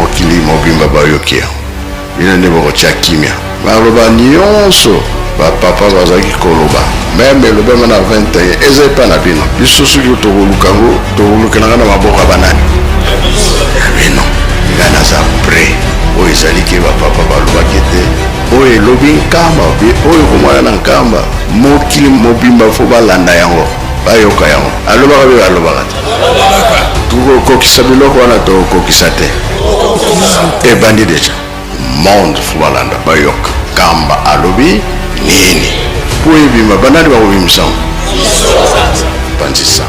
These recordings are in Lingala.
mokili mobimba bayokia ina nde bokotia kimia baloba nyonso bapapa bazalaki koloba meme elobema na 21 eza epa na bino biso soki tokoluka ngo tokolukelanga na maboko ya banani bino nga naza pre oyo ezaliki bapapa balobaki te oyo elobi nkamba oyo komwana na nkamba mokili mobimba fo balanda yango bayoka yango alobaka be balobaka te tokokokisa biloko wana tokokokisa te ebandi deja monde fo balanda bayoka kamba alobi nini po ebima banani bakobimisa panzisa.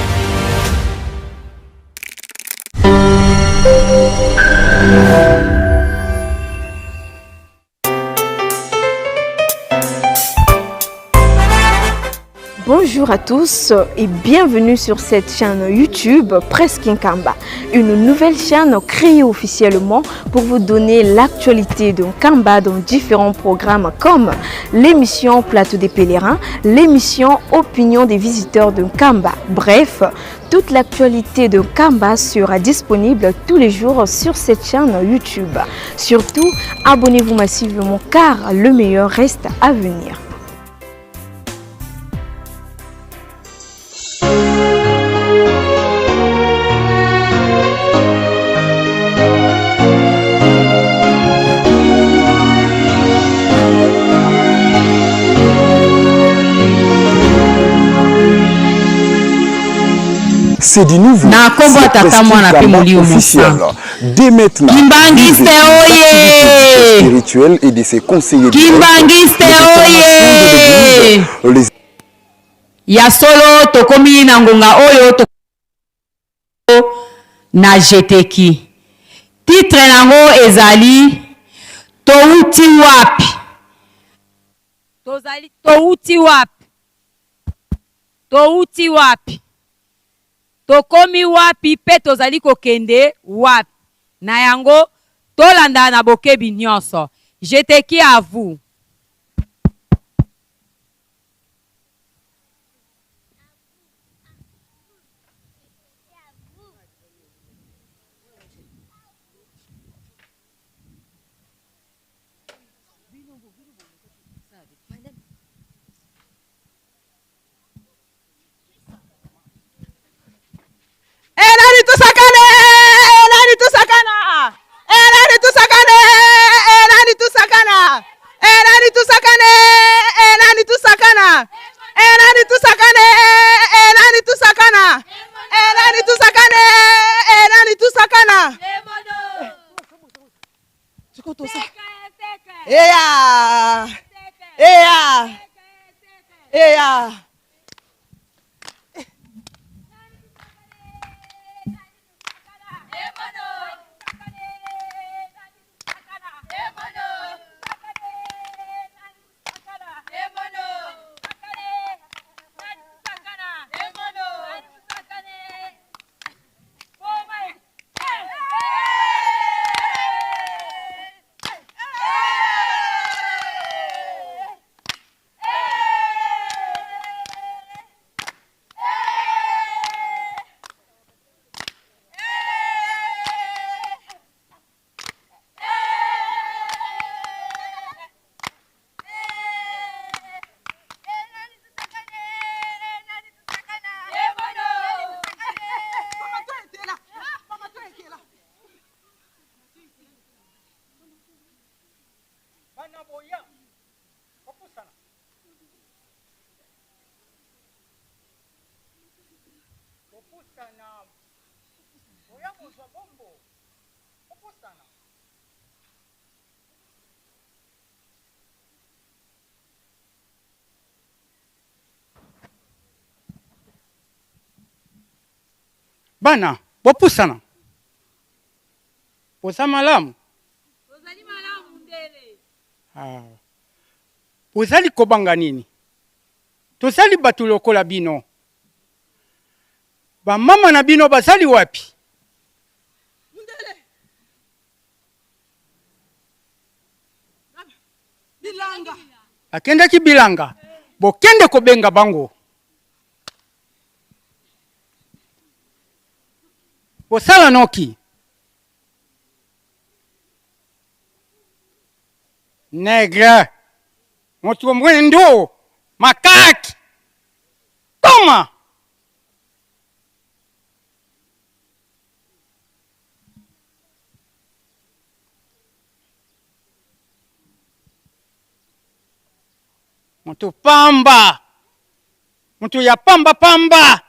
Bonjour à tous et bienvenue sur cette chaîne YouTube Presque Nkamba, une nouvelle chaîne créée officiellement pour vous donner l'actualité de Nkamba dans différents programmes comme l'émission Plateau des pèlerins, l'émission Opinion des visiteurs de Nkamba. Bref, toute l'actualité de Nkamba sera disponible tous les jours sur cette chaîne YouTube. Surtout, abonnez-vous massivement car le meilleur reste à venir. C'est du nouveau. Na kombo tata mwana pe molio officiel. Dès maintenant. Kimbangiste oye. Spirituel et de ses conseillers. Kimbangiste oye. Ya solo tokomi na ngonga oyo to na jeteki. Titre nango ezali touti wapi. Tozali touti wapi. Touti wapi. Tokomi wapi pe tozali kokende wapi. Na yango tolanda na bokebi nyonso. Jeteki à vous. Nani tu sakane, nani tu sakana, nani tu sakane, nani tu sakana, nani tu sakane, nani tu sakana, nani tu sakane, nani tu sakana, nani tu sakane, nani tu sakana. Chikoto sa. Eya, eya, eya. Bana, bopusana. Posa malamu. Tozali malamu ndele. Pozali kobanga nini? Tozali batu lokola bino. Ba mama na bino bazali wapi? Mundele. Bilanga. Akendaki bilanga. Bokende kobenga bango. Bosala noki. Nègre. Moto mwendo. Macaque. Toma. Moto pamba. Moto ya pamba pamba.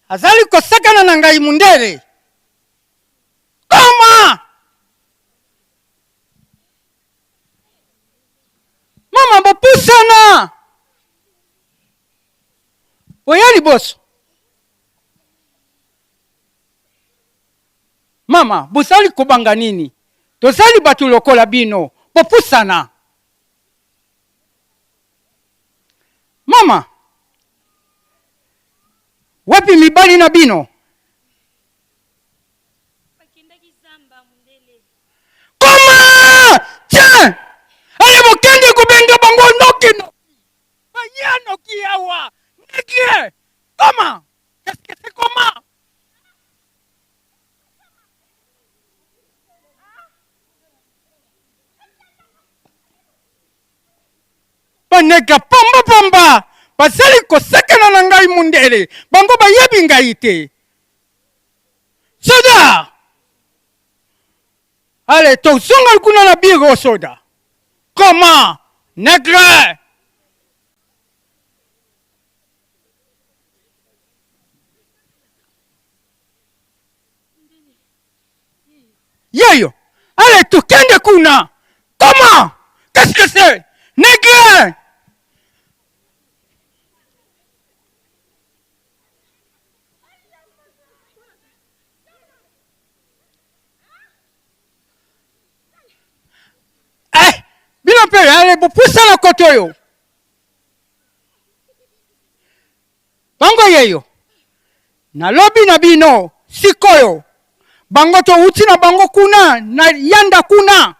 Azali kosakana na ngai mundele. Koma! Mama bopusana. Oyali boso. Mama, bosali kobanga nini? Tozali batu lokola bino. Bopusana. Mama, wapi mibali na bino? Koma! Tiens! Allez, bokende kubenga bango noki noki. Banya noki awa. Négrier! Comment? Qu'est-ce que c'est comment? Baneka pamba pamba. Basali kosakana na ngai mundele. Bango bayebi ngai te. Soda! Allez, tozonga kuna na biro soda. Comment? Négrier! Yeyo! Allez, tukende kuna! Comment? Qu'est-ce que c'est? Négrier! Bino pe, allez, bopusa na koto yo. Bango yeyo. Na lobi na bino, sikoyo. Bango to uti na bango kuna, na yanda kuna.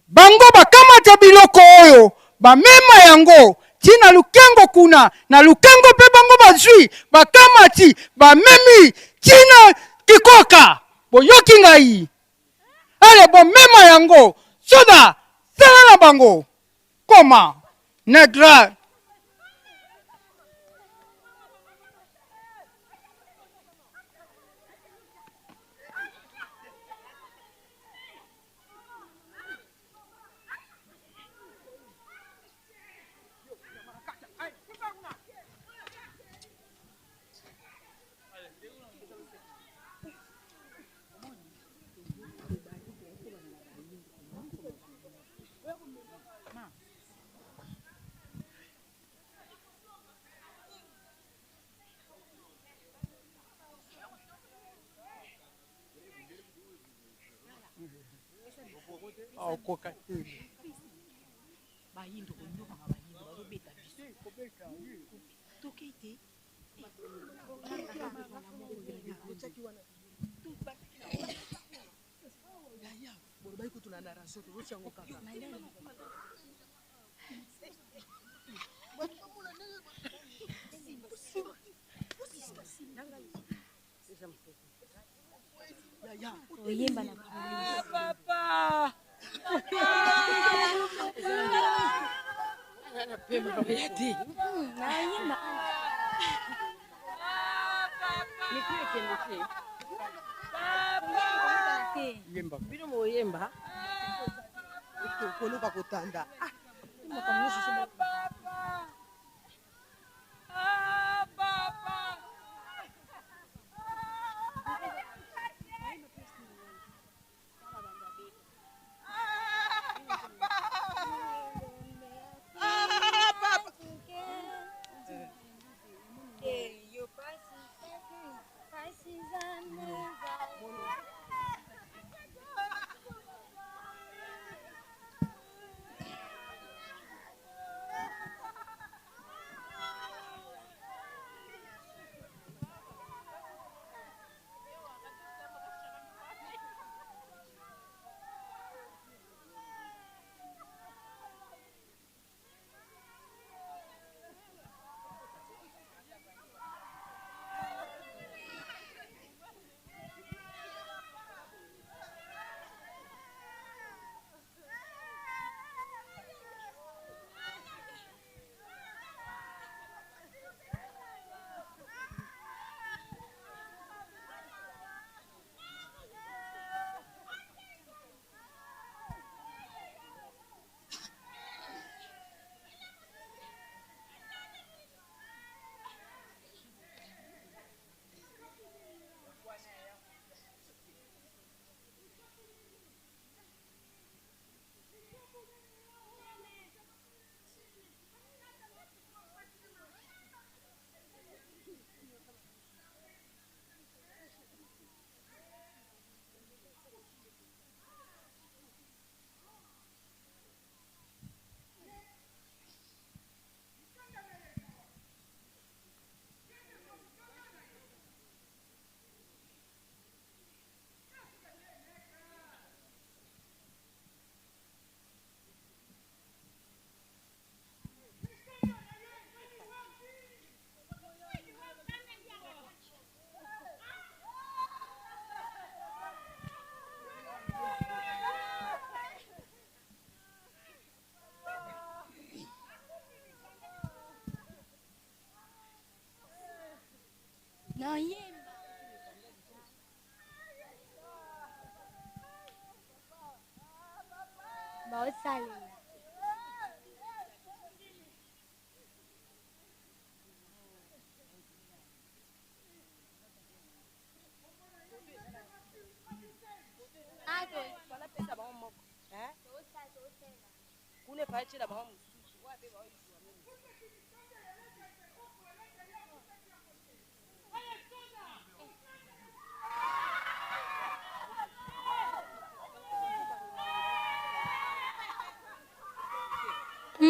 Bango bakamata biloko oyo, bamema yango, tina lukengo kuna, na lukengo pe bango bazwi, bakamati, bamemi, tina kikoka, boyoki ngai. Ale bomema yango, soda, sala na bango. Koma, Négrier. Papa! Bino moyemba. Koluka kotanda.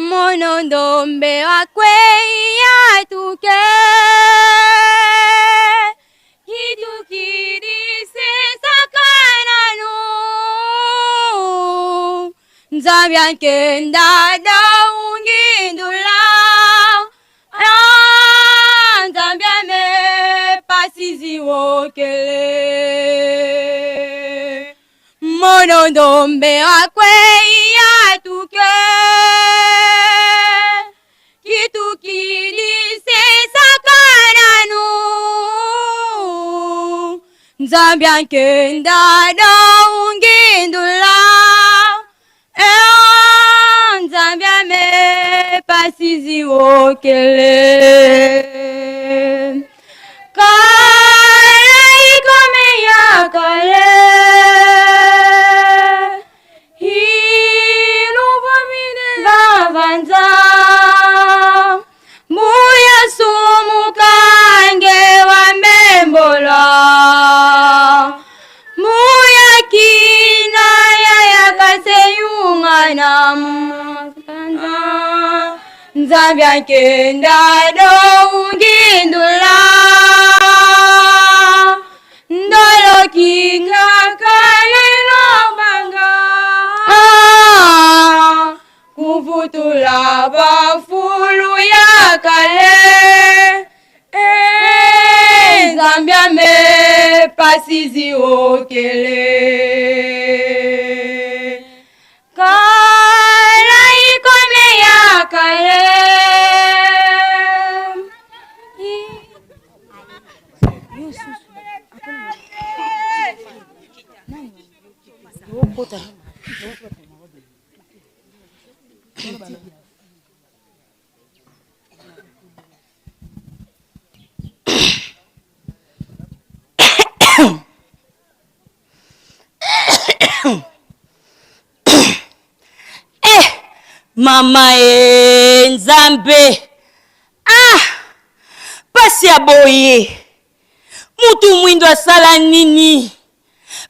Monondombe wakweya tuke kitukidise sakananu nzabyankenda daungindula nzambyame pasiziwokele monondombe wakweya tuke kitukidise sakananu nzambyakenda daungindula nzambyame pasiziwokele kala ikomeya kale hiluvamine vavanza muya sumukange wa membola muya kina ya kaseyungana mukanda nzambyakenda doungindula ndolo kinga kalelo banga kuvutula bafulu ya kale nzambyame pasiziwokele kala ikome ya kale mama nzambe pasi ya boye mutu mwindo asala nini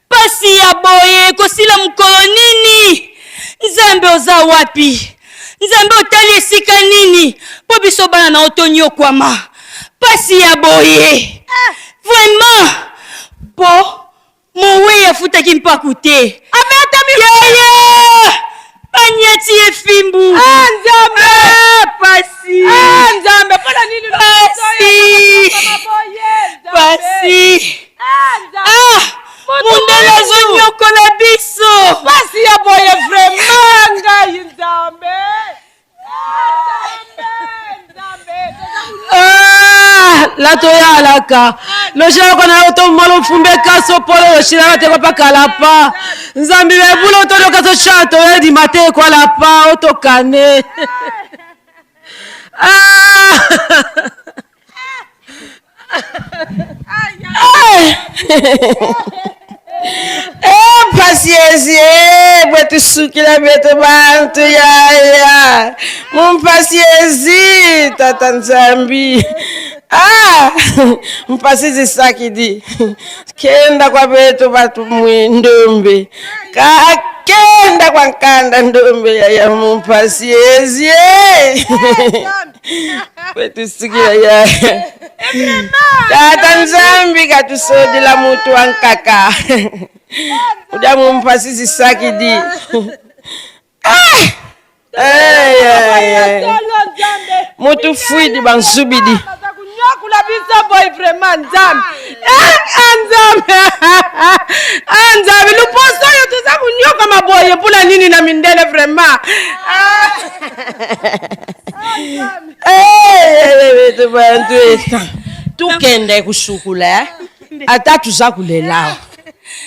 pasi ya boye kosila mukolo nini nzambe oza wapi nzambe otali esika nini po biso bana na otonyokwama pasi ya boye vraiment po mowe afutaki mpaku te yaya banyati efimbu nzambe pasi nzambe pala nini pasi mundele azonyokola biso pasi ya boye vraiment ngai nzambe latoyalaka loshilaka na otomala mfumbe kaso polo loshilaka te papakala pa nzambi bebula otodoka so chato edima te ekwala pa otokane mpasiezi bwetusukila betu bantu yaya mumpasiezi tata nzambi mpasizi sakidi kenda kwa betu batu mwindombe kakenda kwa nkanda ndombe yaya mumpasiezi bwetusukila yaya tata nzambi katusodila mutu wankaka uda mumpasizi sakidi mutu fuidi bansubidi kula bisa boy vraiment nzambe nzambe luposo yo tuza kunyoka maboye pula nini na mindele vraiment tukende kusukula ata tuza kulela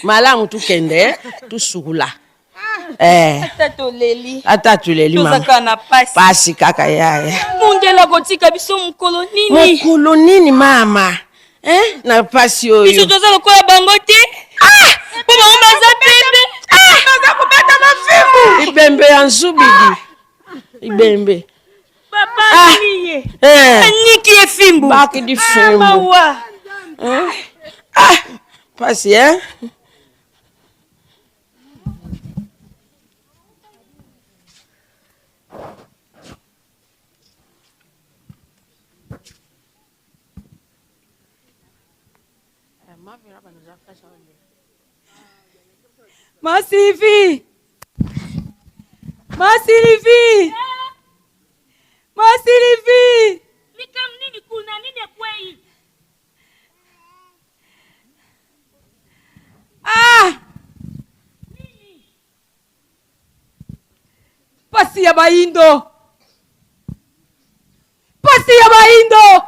malamu tukende tusukula Ata tuleli mama. Tozaka na pasi. Pasi kaka yaya. Mundela kotika biso mukolo nini? Mukolo nini mama? Na pasi oyo. Biso toza lokola bango te. Po bango baza pembe. Baza kubeta mafimu. Ibembe ya Nzubidi. Ibembe. Papa niye. Niki ye fimbu. Baki di fimbu. Mawa. Pasi Ma Sylvie! Ma Sylvie! Ma Sylvie! Mikam nini kuna nini kwei? Pasi ya baindo! Pasi ya baindo!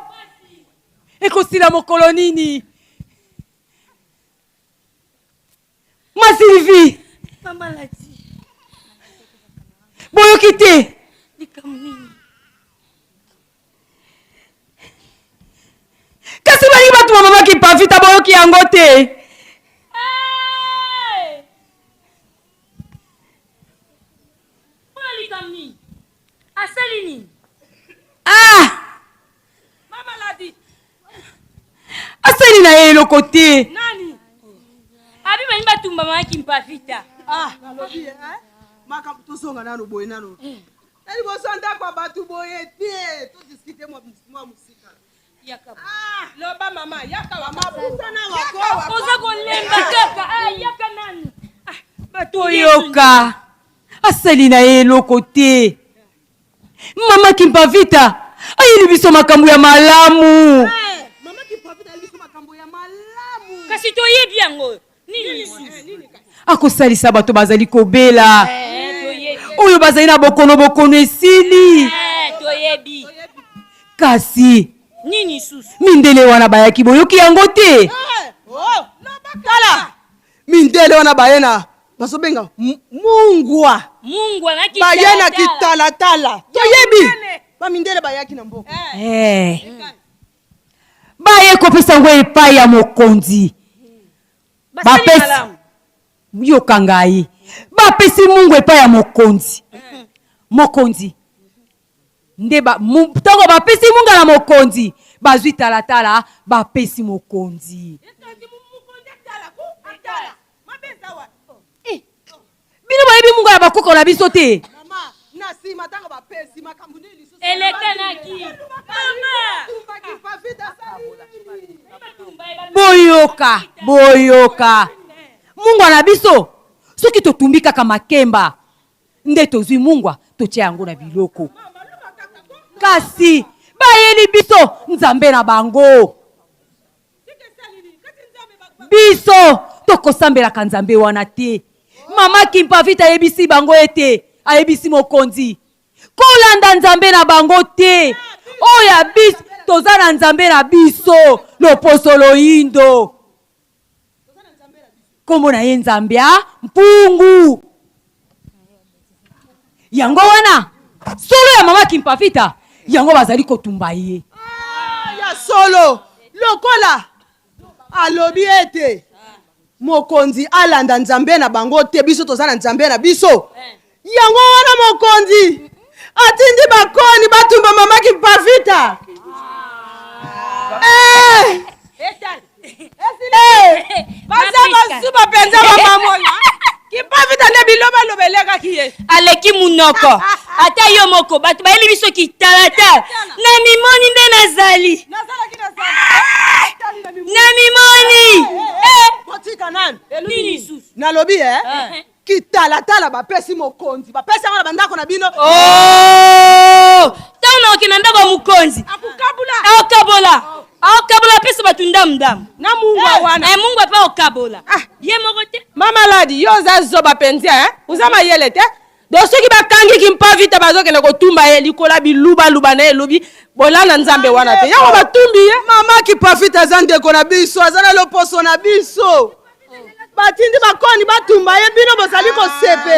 Ekosila mokolo nini? Ma Sylvie! Mama lati. Boyoki te! Mikam nini? Kasi bali batu mama ki pavita boyoki yango te! Asalini. Mama ladi. Asali na ye eloko te. Nani? Abi bani batumba mama ki mpavita. Nalobi maka tozonga nano boye nano. Tali bosanda kwa batu boye te. To discuter moi musika. Yaka. Loba mama yaka wa mabuta na wako. Oza kolemba kaka. Yaka nani? Bato yoka. Asali na ye eloko te. Mama Kimpavita ayeli biso makambo ya malamu. Mama Kimpavita ayeli biso makambo ya malamu. Kasi toyebi yango. Nini? Akosalisa bato bazali kobela. Oyo bazali na bokono esili. Toyebi. Kasi nini susu? Mindele wana bayaki boyoki yango te. Tala. Mindele wana bayena. Basobenga mungwa naki bayena kitala toyebi bamindele bayaki na mboka baye kopesa ngo epai ya mokonzi bapesi yoka ngai bapesi mungu epai ya mokonzi nde ntango bapesi mungu na mokonzi bazwi talatala bapesi mokonzi. Bino bayebi mungu ya bakoko na biso te. Mama, na sima tanga bapesi makambu nini lisusu. Elekanaki. Mama. Boyoka. Mungu na biso. Soki totumbi kaka makemba. Nde tozwi mungu totia yango na biloko. Kasi bayeli biso nzambe na bango. Biso tokosambela ka nzambe wana te. Mama Kimpavita ayebisi bango ete ayebisi mokonzi kolanda nzambe na bango te. Oya biso toza na nzambe na biso loposo loyindo. Kombo na ye nzambe ya mpungu. Yango wana solo ya Mama Kimpavita yango bazali kotumba ye. Ya solo lokola alobi ete mokonzi alanda nzambe na bango te biso toza na nzambe na biso. Yango wana mokonzi atindi bakoni batumba Mama Kimpavita. Baza basuba penza mama moya. Kimpavita ne biloba lobeleka kiye. Aleki munoko. Ata yo moko batu bayeli biso kitalata. Na mimoni nde nazali. Na mimoni. Potika nani? Nini susu? Nalobi kitalatala bapesi mokonzi. Bapesi wana bandako na bino. Tauna okina ndako mukonzi. Akabola. Akabola pesa batunda mdamu. Na mungu wana. Mungu pa okabola. Ye mokote. Mama ladi yo za zoba penzia uzama yele te. Dosoki bakangi Kimpavita bazokende kotumba ye likola biluba na elobi bolana nzambe wana te. Yango batumbi ye. Mama Kimpavita zandeko na biso azana loposo na biso. Batindi bakoni batumba ye bino bozali ko sepe.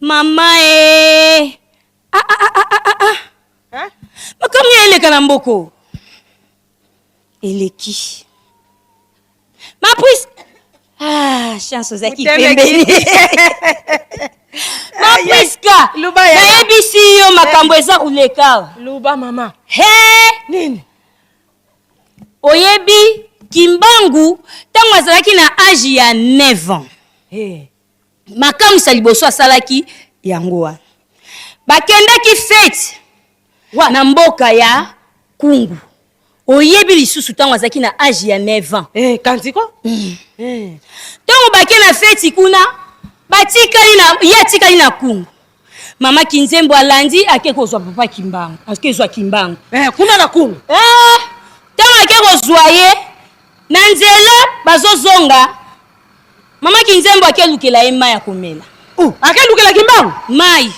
Mama makambo ya eleka na mboko eleki mapwis chance ozaki pembeni mapwiska nayebisi yo makambo eza koleka luba mama nini oyebi Kimbangu ntango azalaki na age ya 9 ans makamwisa liboso asalaki yango wana bakendaki fete na mboka ya Kungu oyebi lisusu ntango azalaki na age ya 9 ans kantiko ntango bake na feti kuna ye atikali na Kungu mama Kinzembo alandi ake kozwa papa Kimbangu akezwa Kimbangu kuna na Kungu ntango ake kozwa ye na nzela bazozonga mama Kinzembo akelukela ye mai ya komela akelukela Kimbangu mai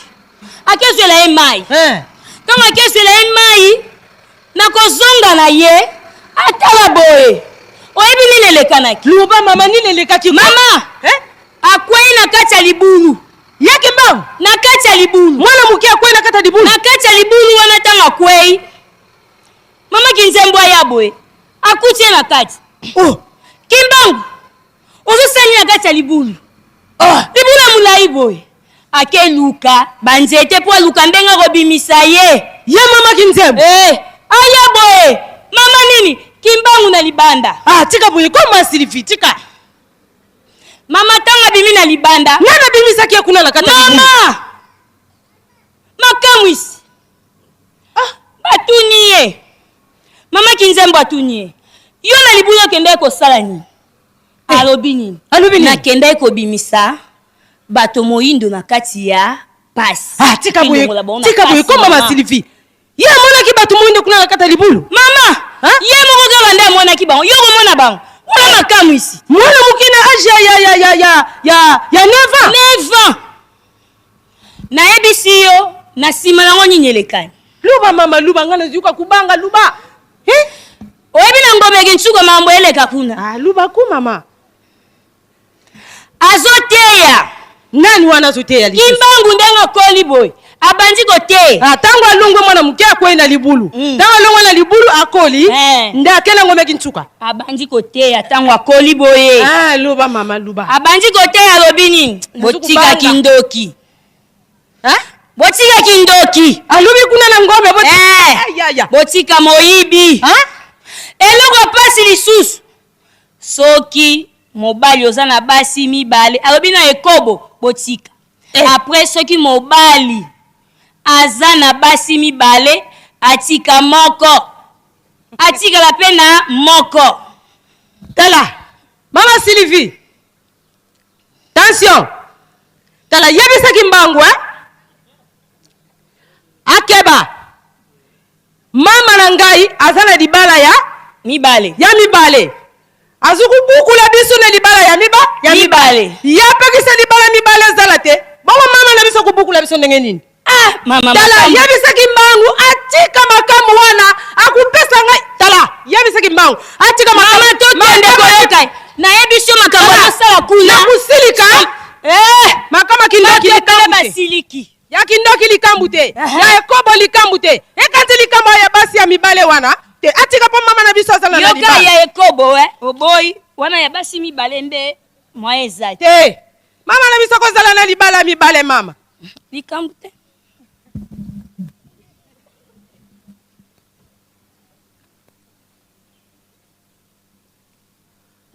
akezwela ye mai ntango akezwela ye mai na kozonga na ye atala boye oyebi nini elekanaki luba mama nini elekaki mama akwei na kati ya libulu ya Kimbangu na kati ya libulu mwana muke akwei na kati ya libulu na kati ya libulu wana ntango akwei mama Kinzembo aya boye akuti ye na kati Kimbangu ozosali na kati ya libulu libulu ya molai boye akeluka banzete mpo aluka ndenge akobimisa ye mama Kinzembo aya boye mama nini Kimbangu na libanda tika boye koma Sylvie tika mama tanga abimi na libanda nana bimisaki ye kuna na kati ya libulu mama makamwisi batuni ye mama Kinzembo atuni ye yo na libulu okende kosala nini alobi nini nakende kobimisa bato moyindo na kati ya pasi tika boye koma ma Sylvie ye amonaki bato moyindo kuna na kati ya libulu mama ye moko kaka nde amonaki bango yo komona bango wana makamwisi mwana mokina age ya 9 ans nayebisi yo na nsima nango nini elekani luba mama luba nga nazuka kubanga luba oyebi na ngobeki nsuko mambo eleka kuna luba ku mama azoteya nani wana azoteya Kimbangu ndenge akoli boye abandi koteya ntango alongwe mwana moke akwei na libulu ntango alongwe na libulu akoli nde akela ngomeki nsuka abandi koteya ntango akoli boye luba mama luba abandi koteya alobi nini botika kindoki botika kindoki alobi kuna na ngombe botika moyibi eloko pasi lisusu soki mobali oza na basi mibale alobi na ekobo botika après soki mobali aza na basi mibale atika moko atikala pe na moko tala mama Sylvie tension tala yebisaki Mbangu akeba mama na ngai aza na libala ya mibale azukubukula biso na libala ya mibale yapekisa libala mibale ezala te bongo mama na biso kubukula biso ndenge nini tala yebisaki Mbangu atika makamu wana akupesa ngai tala yebisaki Mbangu atika mama tokende koyoka nayebisi yo makambo azosala kuna nakusilika makama basiliki ya kindoki likambu te ya ekobo likambu te ekanzi likambo ya basi ya mibale wana te atika po mama na biso azala na libala ya ekobo oboyi wana ya basi mibale nde mwa eza te mama na biso kozala na libala mibale mama likambu te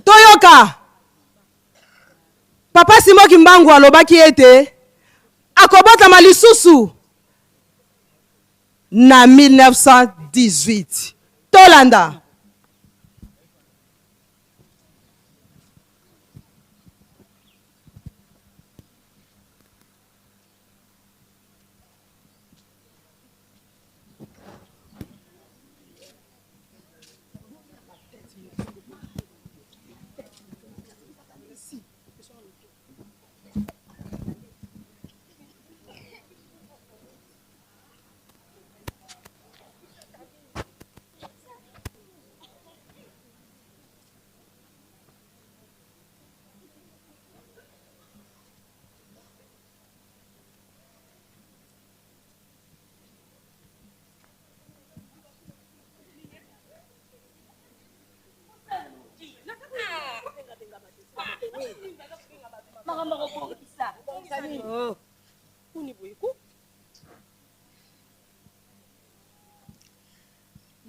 toyoka papa Simoki Mbangu alobaki ete akobotama lisusu na 1918 tolanda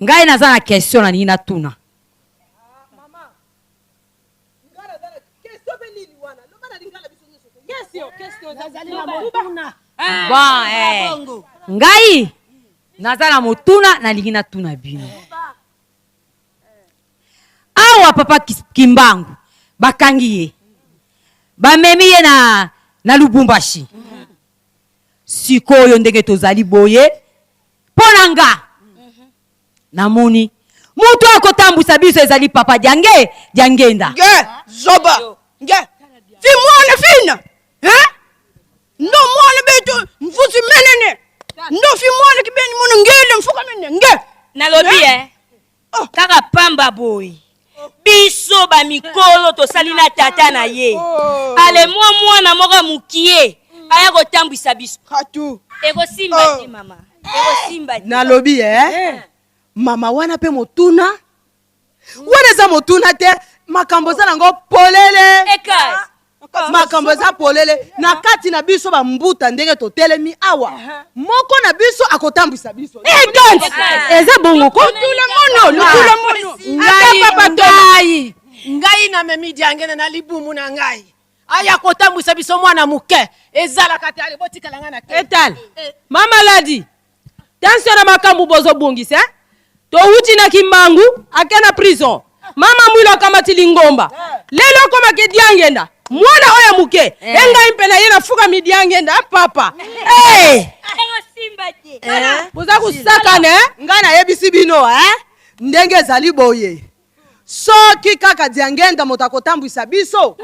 ngai naza na question na nini natuna. Ngai naza na motuna na lingi natuna bino. Awa papa Kimbangu bakangi ye bamemi ye na Lubumbashi. Sikoyo ndenge tozali boye pona nga namoni mutu akotambwisa biso ezali papa Diangenda. Zoba fi mwana fina ndo mwana beto mfusi menene ndo fi mwana kibeni mono ngele mfuka menene nge nalobi kaka pamba boy biso ba mikolo tosali na tata na ye ale mwana moko mukie aya kotambwisa biso katu ego simba ti mama ego simba ti nalobi mama wana pe motuna wana za motuna te makambo za nango polele ekas makambo za polele na kati na biso ba mbuta ndenge to telemi awa moko na biso akotambwisa biso eza bongo ko lukula mono ngai na memi Diangenda na libumu na ngai aya kotambwisa biso mwana muke ezala kati ale botikala ngana etal mama ladi tanso na makambo bozo bongisa to uti na Kimbangu akena prison mama mwilo kama tilingomba lelo koma ke Diangenda mwana oya muke enga impena yena fuka mi Diangenda papa ego simba ti boza kusakane ngana yebisi bino ndenge zali boye soki kaka Diangenda motakotambwisa biso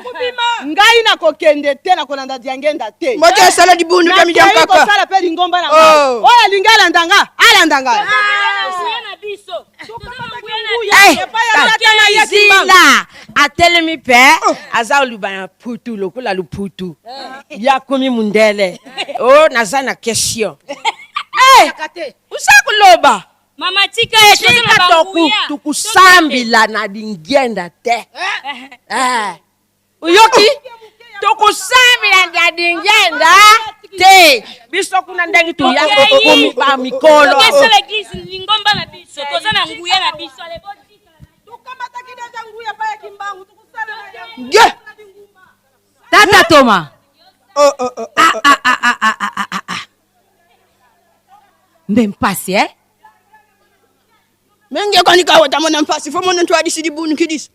ngai na kokende te na kolanda Diangenda te moto sala dibunu kami jam kaka ko sala pe lingomba na oya lingala ndanga ala ndanga na biso zila atelemi pe aza lubana putu lokola luputu ya komi mundele naza na question usakuloba mama tika tukusambila na Diangenda te uyoki tukusambila na Diangenda te biso kuna ndengi tu ya komi ba mikolo kesele gisi lingomba na biso toza na nguya na biso ale botika tukamata kidoja nguya pa ya Kimbangu tukusala nge tata Toma mbe mpasi menge kwani kawo tamona mpasi fo mono twadi sidi bunu kidis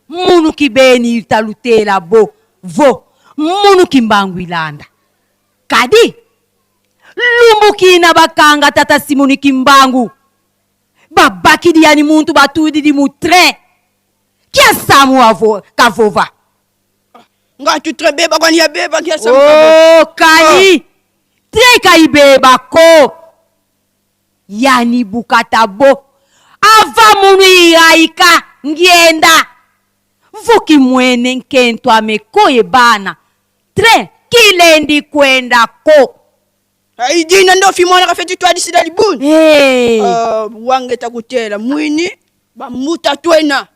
munu kibeni talutela vo munu Kimbangu ilanda kadi lumbuki na bakanga tata Simoni Kimbangu babaki diani muntu batudi di mutre kia samu avo kavova nga tu trebe ba kwani ya beba kia samu kani tre kai beba ko yani bukatabo ava munu iraika ngienda vuki mwene nkento amekoye bana tre kilendi kwenda ko idina ndo fi mwana kafeti twadi sida libuni wange takutela mwini bamuta twena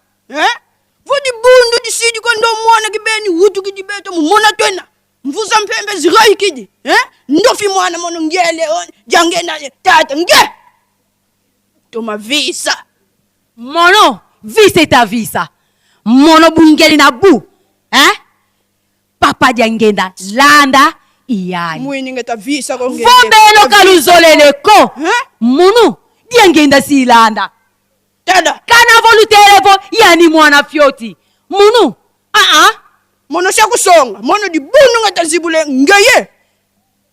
vudi bundu disidi ko ndo mwana kibeni hutu kidibeto mumona twena mvuza mpembe zirai kidi ndo fi mwana mono ngele Diangenda tata nge Toma visa mono visa ta visa mono bungeli na bu papa Diangenda landa iyani mwini ngeta visa ko ngele fombelo kaluzolele ko munu Diangenda silanda tada kana volutelevo yani mwana fyoti munu mono sha kusonga mono di bunu ngeta zibule ngeye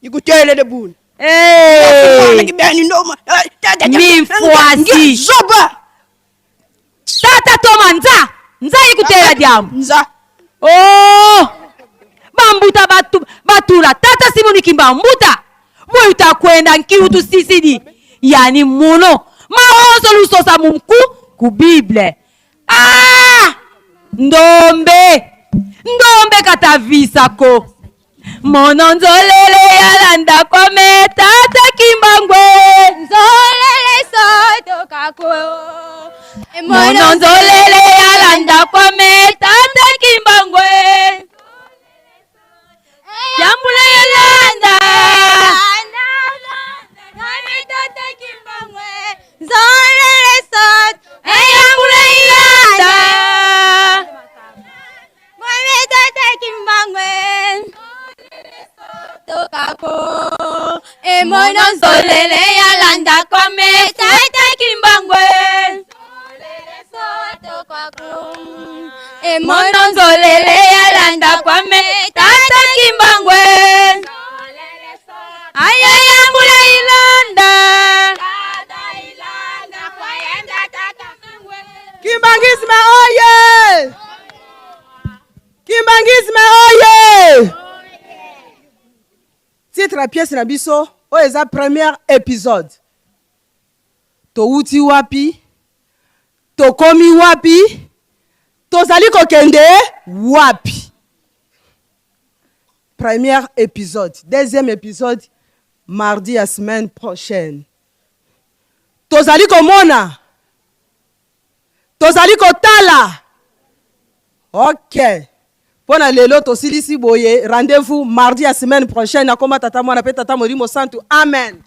ikutele de bunu mwana kibeni ndoma tata mimfuasi zoba tata Toma nza ikutela diamu nza bambuta batula tata Simoni Kimbangu mbuta mwe kwenda nkiutu sisidi yani muno maozo lusosa mumku ku Bible ndombe katavisa ko mono nzolele yalanda kome tata Kimbangu nzolele soto kako mono nzolele yalanda kome tata mono nzolele ya landa kome tata kimbangwe mono nzolele ya landa kwame tata kimbangwe aya yambula ilanda Kimbangisme oye! Kimbangisme oye! Titre la pièce na biso oyo eza premier épisode. Touti wapi? Tokomi wapi? Tozali kokende wapi? Premier épisode. Deuxième épisode mardi la semaine prochaine. Tozali komona. Tozali kotala. Ok. Pona lelo tosilisi boye. Rendez-vous mardi la semaine prochaine. Akoma tata mwana pe tata Molimo Santu. Amen.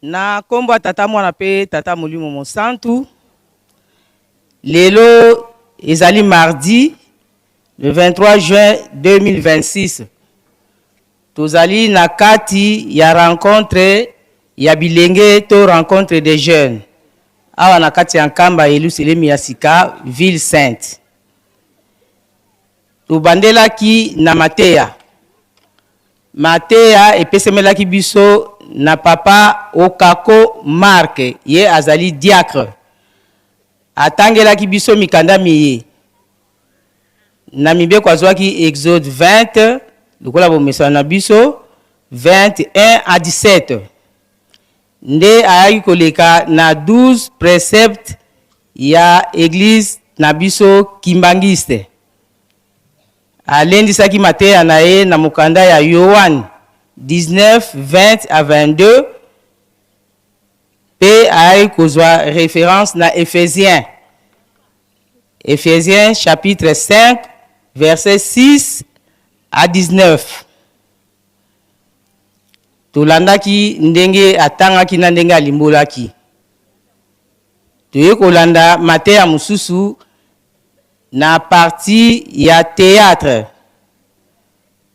Na kombo tata mwana pe tata Molimo Santu. Lelo ezali mardi le 23 juin 2026. Tozali na kati ya rencontre ya bilenge to rencontre des jeunes. Awa na kati ya Nkamba Yelusalemi ya Sika ville sainte. Tobandelaki na Mateya. Mateya epesemelaki biso na papa Okako Mark ye azali diacre. Atangelaki biso mikanda miye. Na mibeko azwaki Exode 20, lokola bomesa na biso 21 à 17. Nde ayaki koleka na 12 préceptes ya église na biso kimbangiste. Alendisaki Mateya na ye na mukanda ya Yohane 19, 20 à 22. P a kozwa référence na Éphésiens. Éphésiens chapitre 5, verset 6 à 19. Tolandaki ndenge atangaki na ndenge alimbolaki. Toye kolanda Mateya mususu na partie ya théâtre.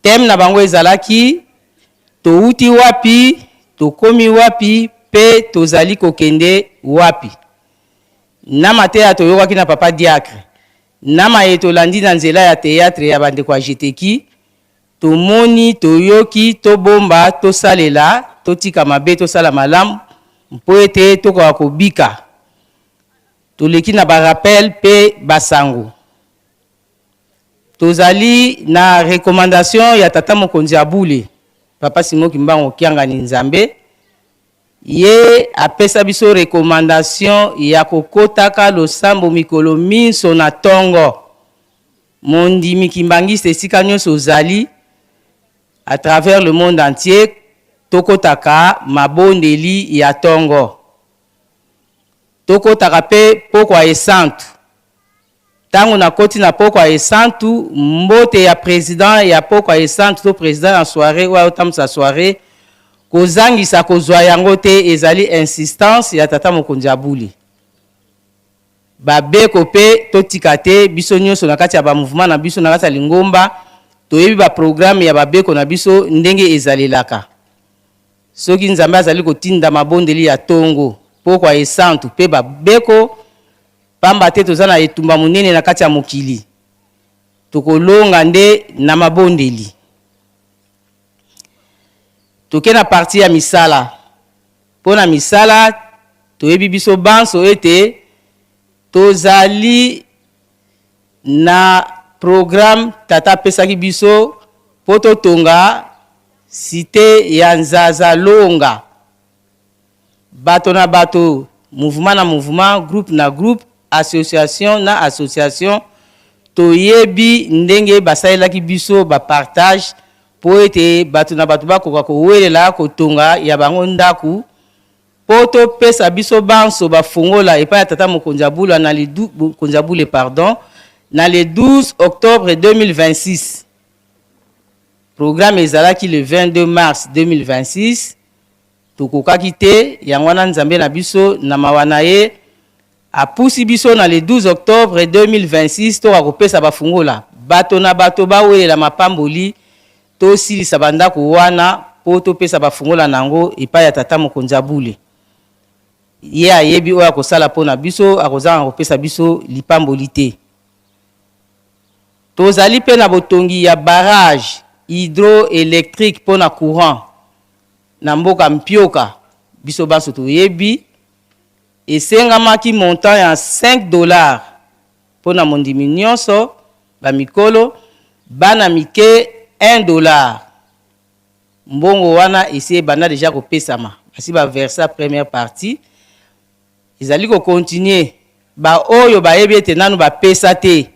Thème na bango ezalaki touti wapi, tokomi wapi, pe tozali kokende wapi. Na Mateya toyokaki na papa diacre. Na maye tolandi na nzela ya théâtre ya bande kwa jeteki. Tomoni, toyoki, tobomba, tosalela, totika mabe, tosala malamu, mpo ete tokoka kobika. Toleki na barapel pe basango. Tozali na recommandation ya tata mokonzi abule. Papa Simon Kimbango Kiangani Nzambe. Ye apesa biso recommandation ya kokotaka losambo mikolo minso na tongo. Mondimi kimbangiste esika nyonso ozali à travers le monde entier tokotaka mabondeli ya tongo. Tokotaka pe pokwa esantu. Tango na koti na pokwa esantu, mbote ya président ya pokwa esantu to président en soirée ou autam sa soirée kozangisa kozwa yango te ezali insistance ya tata mokonzi abuli. Babeko pe totika te biso nyonso na kati ya ba mouvement na biso na kati ya Lingomba toyebi ba programme ya babeko na biso ndenge ezalelaka. Soki Nzambe azali kotinda mabondeli ya tongo pokwa esantu pe babeko pamba te tozana etumba munene na kati ya mokili. tokolonga nde na mabondeli. Toke na parti ya misala. Pona misala, toyebi biso banso ete tozali na programme tata pesaki biso poto tonga cité ya Nzaza Longa. Bato na bato, mouvement na mouvement, groupe na groupe, association na association, toyebi ndenge basalelaki biso ba partage po ete bato na bato bakoka kowelela kotonga ya bango ndaku poto pesa biso banso bafungola epai ya tata Mokonjabula na le Mokonjabule pardon na le 12 octobre 2026. Programme ezalaki le 22 mars 2026. Tokokaki te yango wana Nzambe na biso na mawana ye apusi biso na le 12 octobre 2026 toka kopesa bafungola bato na bato bawelela mapamboli to silisa bandako wana po topesa bafungola nango epai ya tata Mokonjabule. Ye ayebi oyo akosala mpona biso akozanga kopesa biso lipamboli te. Tozali pe na botongi ya barrage hydroélectrique mpona courant na mboka Mpioka biso baso toyebi esengamaki montant ya $5 mpona mondimi nyonso bamikolo bana mike $1. Mbongo wana esi ebanda deja kopesama basi baversa première partie ezali kokontinue ba oyo bayebi ete nanu bapesa te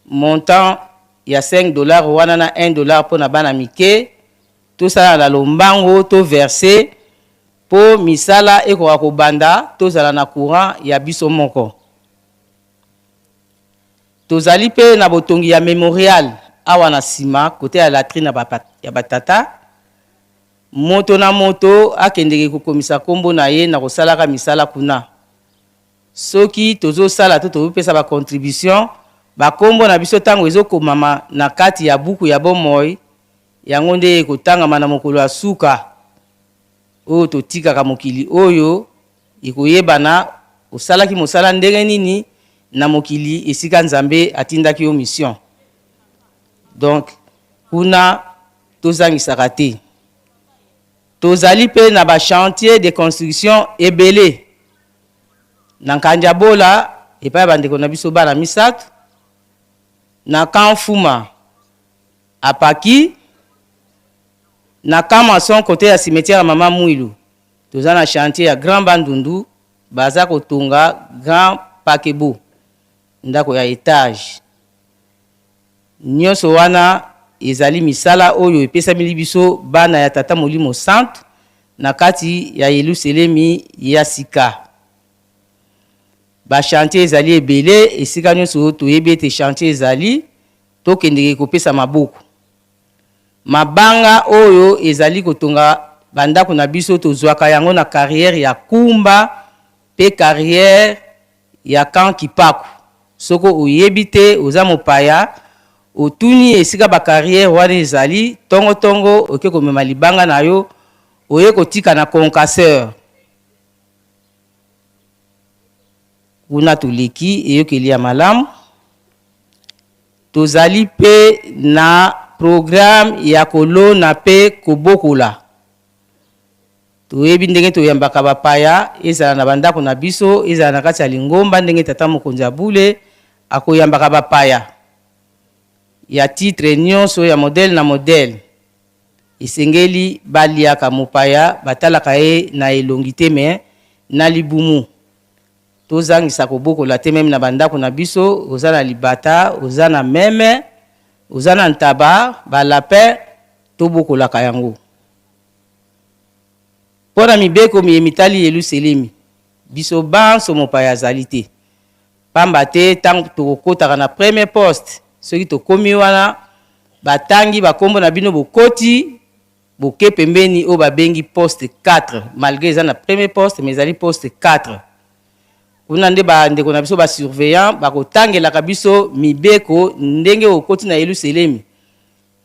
montant ya $5 wana na $1 mpona bana mike tosala na lombango to verse po misala ekoka kobanda tozala na courant ya biso moko. Tozali pe na botongi ya memorial awa na sima kote ya latrine ya batata moto na moto akendeke kokomisa kombo na ye na kosalaka misala kuna. Soki tozosala to topesa ba contribution ba kombo na biso tango ezokomama na kati ya buku ya bomoi yango nde ekotangama na mokolo ya suka oyo totikaka mokili oyo ekoyebana osalaki mosala ndenge nini na mokili esika Nzambe atindaki yo mission. Donc kuna tozangisaka te. Tozali pe na ba chantier de construction ebele na Kanjabola epai bandeko na biso bana misatu na Kanfuma apaki na Kamason côté ya cimetière Mama Mwilu. Toza na chantier ya Grand Bandundu baza kotonga Grand Pakebo ndako ya etage. Nyonso wana ezali misala oyo epesami biso bana ya tata Molimo Centre na kati ya Yelusalemi ya sika. Ba chantier ezali ebele esika nyonso toyebi ete chantier ezali tokendeke kopesa maboko. Mabanga oyo ezali kotonga bandako na biso tozwaka yango na carrière ya Kumba pe carrière ya Camp Kipaku. Soko oyebi te oza mopaya otuni esika ba carrière wana ezali tongo oke komema libanga na yo oye kotika na concasseur. Kuna tuleki eyokeli ya malamu. Tozali pe na programme ya kolona pe kobokola. Toyebi ndenge toyambaka bapaya ezala na bandako na biso ezala na kati ya Lingomba ndenge tata Mokonjabule akoyambaka bapaya ya titre nyonso ya modèle na modèle. Esengeli baliaka mopaya batalaka ye na elongi te me na libumu. Tozangisa kobokola te meme na bandako na biso oza na libata oza na meme oza na ntaba balapin tobokolaka yango. Pona mibeko mitali Yelusalemi biso banso mopaya azali te pamba te tango tokokotaka na premier poste soki tokomi wana batangi bakombo na bino bokoti boke pembeni o babengi poste 4 malgré eza na premier poste mais ezali poste 4. Kuna nde bandeko na biso basurveillant bakotangelaka biso mibeko ndenge okoti na Yelusalemi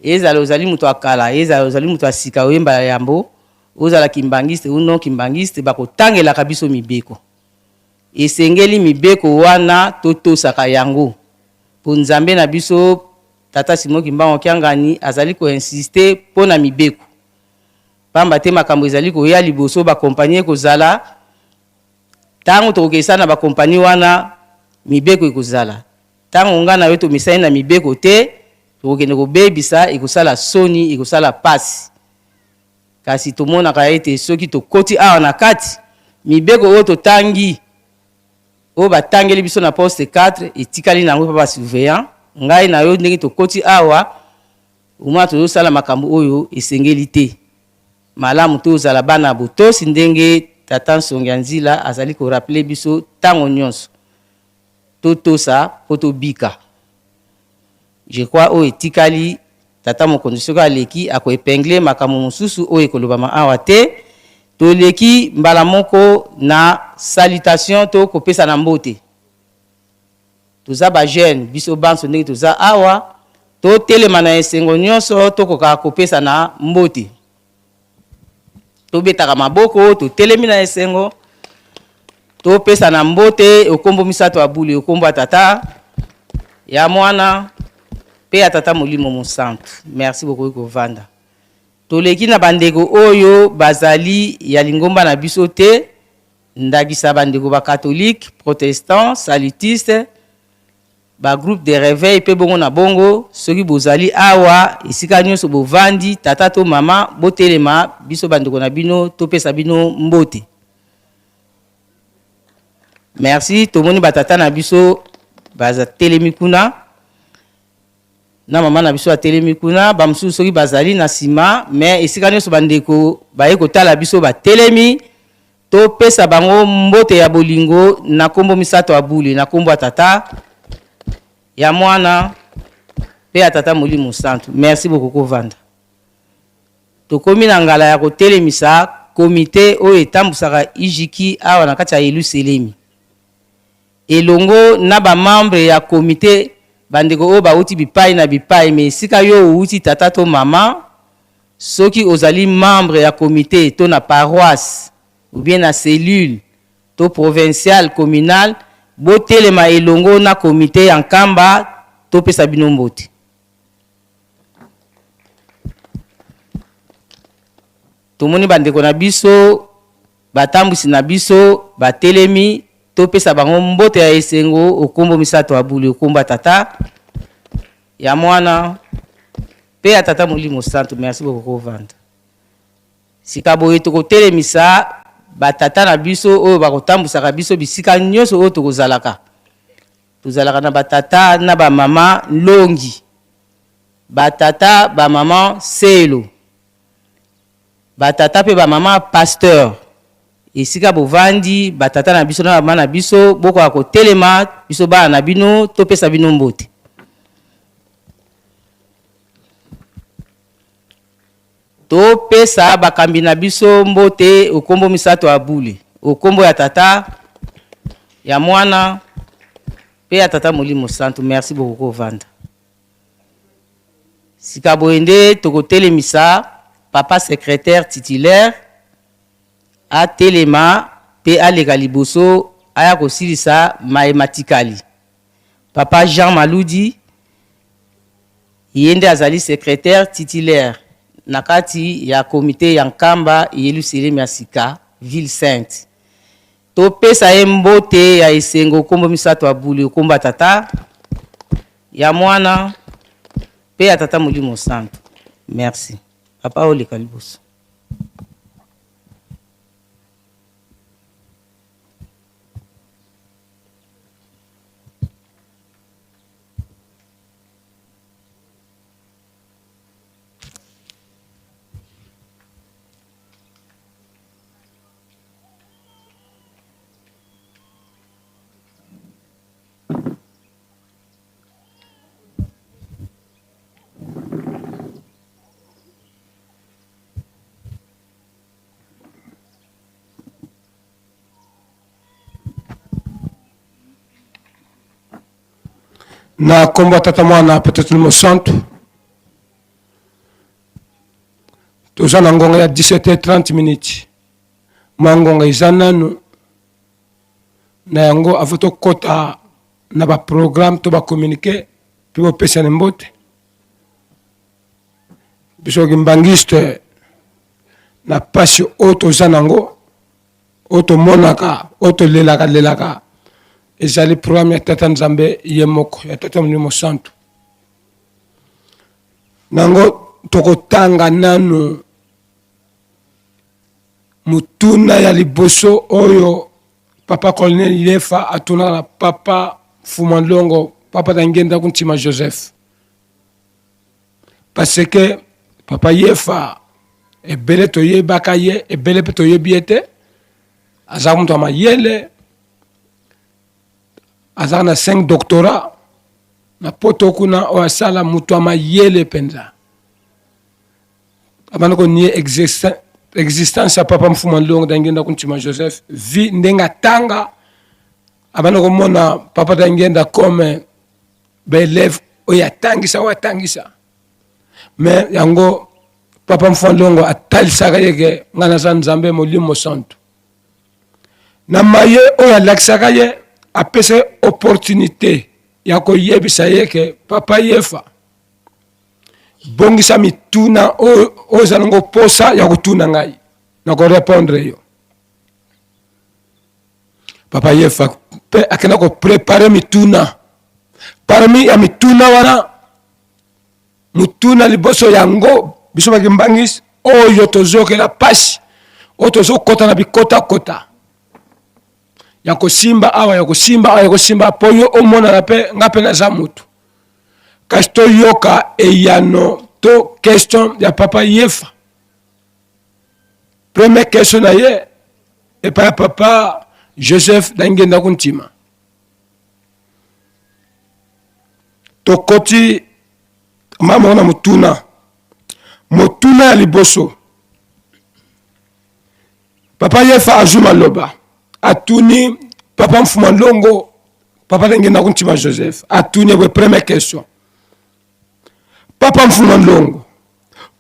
ezala ozali mutu akala ezala ozali mutu asika oyemba yambo ozala kimbangiste ou non kimbangiste bakotangelaka biso mibeko. Esengeli mibeko wana totosaka yango po Nzambe na biso tata Simon Kimbango Kiangani azali ko insister pona mibeko pamba te makambo ezali ko ya liboso ba compagnie ko zala tango to kesa na ba compagnie wana mibeko ikozala tango ngana yo to misai na mibeko te to kende ko bebisa ikusala soni ikusala pasi kasi to mona ka ete soki to koti awa na kati mibeko o to tangi o batangeli biso na poste 4 etikali nango pa ba surveillant ngai na yo ndenge to koti awa uma to sala makambo oyo esengeli te malamu to zala bana botosi ndenge tata Nsongi Nzila azali ko rappeler biso tango nyonso to sa poto bika je crois o etikali tata mokonzi soka leki ako épingler makambo mosusu o ekolobama awa te to leki mbala moko na salutation to kopesa na mbote toza ba jeune biso banso ndenge toza awa to telema na esengo nyonso to koka kopesa na mbote to betaka maboko to telemi na esengo to pesa na mbote okombo misato abuli okombo tata ya mwana pe ya tata molimo mosantu. Merci beaucoup ko vanda to leki na bandeko oyo bazali ya lingomba na biso te ndagisa bandeko ba catholique protestant salutiste ba groupe de réveil pe bongo na bongo soki bozali awa esika nyonso bovandi tata to mama botelema biso bandeko na bino to pesa bino mbote. Merci tomoni batata na biso baza telemi kuna na mama na biso atelemi kuna bamsusu soki bazali na sima mais esika nyonso bandeko baye kotala biso batelemi to pesa bango mbote ya bolingo na kombo misato abuli na kombo tata ya mwana pe ya tata molimo santu. Merci beaucoup ko vanda tokomi na ngala ya kotelemisa komite oyo etambusaka ijiki awa na kati ya Yelusalemi elongo na ba membre ya komite bandeko oyo bauti bipai na bipai me esika yo outi tata to mama soki ozali membre ya komite to na paroisse ou bien na cellule to provincial communal botelema elongo na komite ya nkamba to pesa bino mbote. Tomoni bandeko na biso batambusi na biso batelemi to pesa bango mbote ya esengo okombo misato abuli okomba tata ya mwana pe ya tata molimo santu. Merci beaucoup ko vanda sikabo eto ko telemisa batata na biso oyo bakotambusaka biso bisika nyonso oyo tokozalaka tozalaka na batata na ba mama longi batata ba mama selo batata pe ba mama pasteur esika bovandi batata na biso na mama na biso boko akotelema biso bana na bino to pesa bino mbote. To pesa bakambi na biso mbote okombo misato abuli okombo ya tata ya mwana pe ya tata molimo santu. Merci beaucoup ko vanda sikaboende tokotelemisa papa secrétaire titulaire a telema pe alega liboso aya kosilisa maematikali papa Jean Maludi yende azali secrétaire titulaire nakati ya komite ya nkamba Yelusalemi ya sika ville sainte to pesa ye mbote ya esengo kombo misato abuli okomba tata ya mwana pe ya tata molimo santu. Merci papa oleka liboso. na kombo tata mwana peut-être mo santu toza na ngonga ya 17h30 minutes mangonga izananu na yango avoto kota na ba programme to ba communiquer pe bo pesa na mbote biso kimbangiste na pasi oto zanango oto monaka oto lelaka ezali programme ya Tata Nzambe yemoko ya Tata Molimo Santo nango tokotanga nanu mutuna ya liboso oyo Papa Colonel Yefa atuna na Papa Fumandongo Papa Dangenda kuntima Joseph parce que Papa Yefa ebele toyebaka ye ebele pe toyebiete aza muntu amayele aza na 5 doctorat na poto kuna o asala muntu amayele penza abanako ni existence ya Papa Mfumandongo Dangenda kuntima Joseph vi ndenga tanga abanako mona Papa Dangenda comme élève oyatangisa mais yango Papa Mfumandongo atalisaka yeke ngana za Nzambe Molimo Santo na maye oyo alakisaka ye apese opportunité ya koyebisa yeke Papa Yefa bongisa mituna oyo zanongo posa ya kutuna ngai na korepondre yo Papa Yefa pe akena ko prepare mituna parmi ya mituna wana mutuna liboso yango biso bakimbangisi oyo tozokela pasi oyo tozokota na bikota ya kosimba awa po yo omonana mpe nga mpe naza mutu kasi toyoka eyano to question ya Papa Yefa première question na ye epai ya Papa Joseph Dangenda kuntima tokoti mama na mutuna ya liboso Papa Yefa azuma loba atuni Papa Mfumandongo Papa Dangenda kuntima Joseph atuni we première question Papa Mfumandongo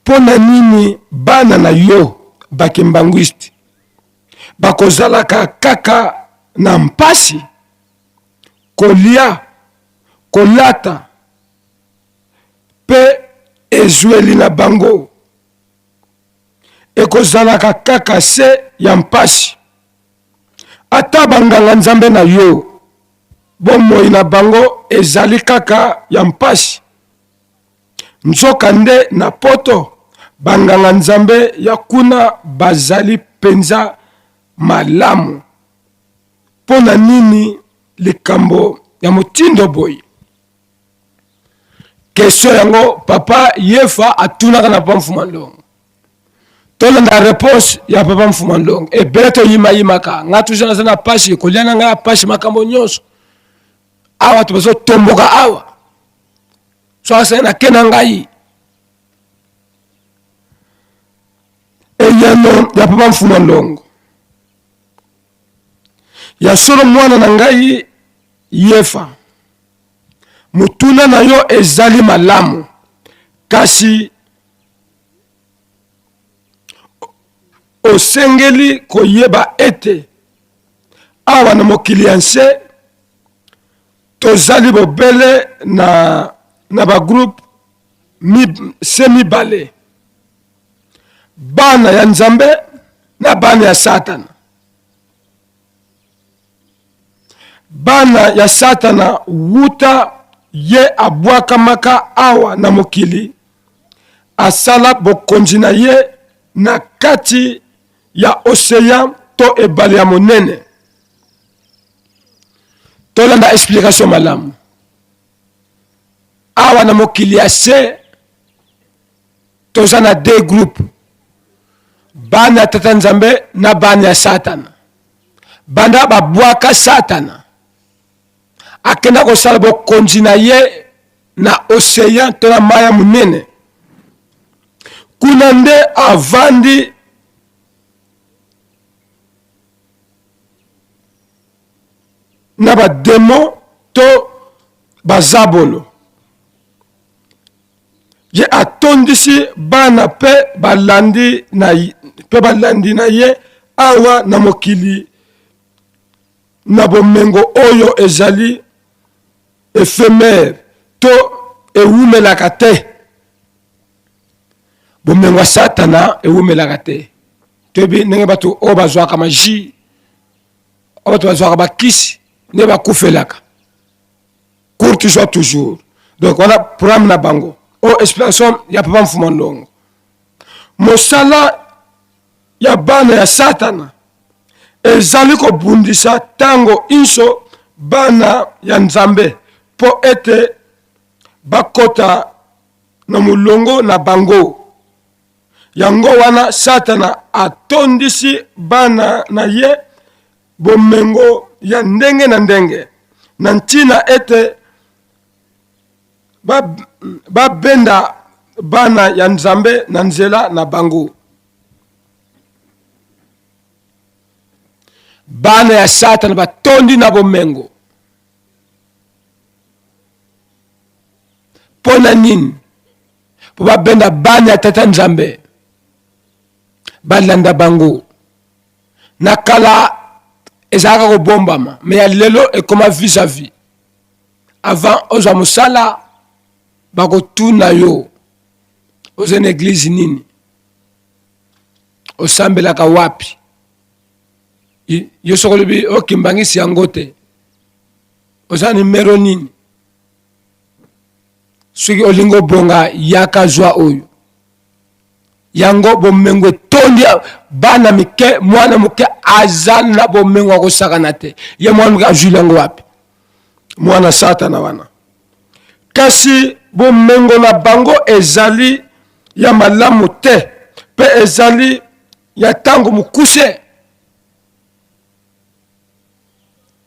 pona nini bana na yo bakembangwisti bakozalaka kaka na mpasi kolia kolata pe ezweli na bango ekozalaka kaka se ya mpasi ata banganga Nzambe na yo bomoi na bango ezali kaka ya mpasi nzoka nde na poto banganga Nzambe ya kuna bazali penza malamu pona nini likambo ya mutindo boy question yango Papa Yefa atunaka na Papa Mfumandongo tolanda réponse ya Papa Mfumandongo ebele toyimayimaka nga tuzana zana pasi koliana nga pasi makambo nyonso awa tobezo tomboka awa so asa na kena ngai eyano ya Papa Mfumandongo ya solo mwana na ngai Yefa mutuna na yo ezali malamu kasi osengeli koyeba ete awa na mokili ya nse tozali bobele na bagroupe mibale bana ya Nzambe na bana ya Satana bana ya Satana wuta ye abwakamaka awa na mokili asala bokonzi na ye na kati ya océan to ebale ya monene tolanda explication malamu awa na mokili ya se toza na deux groupes bana ya Tata Nzambe na bana ya Satana banda babwaka Satana akenda kosala bokonzi na ye na océan to na mai ya monene kuna nde avandi na bademo to bazabolo ye atondisi bana pe balandi na ye awa na mokili na bomengo oyo ezali éphémère to ewumelaka te bomengo satana ewumelaka te toyebi ndenge bato oyo bazwaka magie oyo bato bazwaka bakisi nde bakufelaka courte joie toujours donc wana programme na bango oyo explication ya papa Mfuma Ndongo. Mosala ya bana ya satana ezali kobundisa tango inso bana ya Nzambe po ete bakota na mulongo na bango. Yango wana satana atondisi bana na ye bomengo ya ndenge na ndenge na ntina ete babenda bana ya Nzambe na nzela na bango. Bana ya satana batondi na bomengo pona nini? Po babenda bana ya tata Nzambe balanda bango. Na kala ezalaka kobombama me ya lelo ekoma vis-à-vis. Avant oza mosala bakotuna yo oza na eglise nini, osambelaka wapi, yo soko lobi okimbangisi yango te, oza numero nini. Soki olingo bonga yaka zwa oyo yango bomengo etondi bana mike mwana muke aza na bomengo akosakana te ye mwana muke azwili yango wapi? Mwana satana wana. Kasi bomengo na bango ezali ya malamu te pe ezali ya tango mukuse.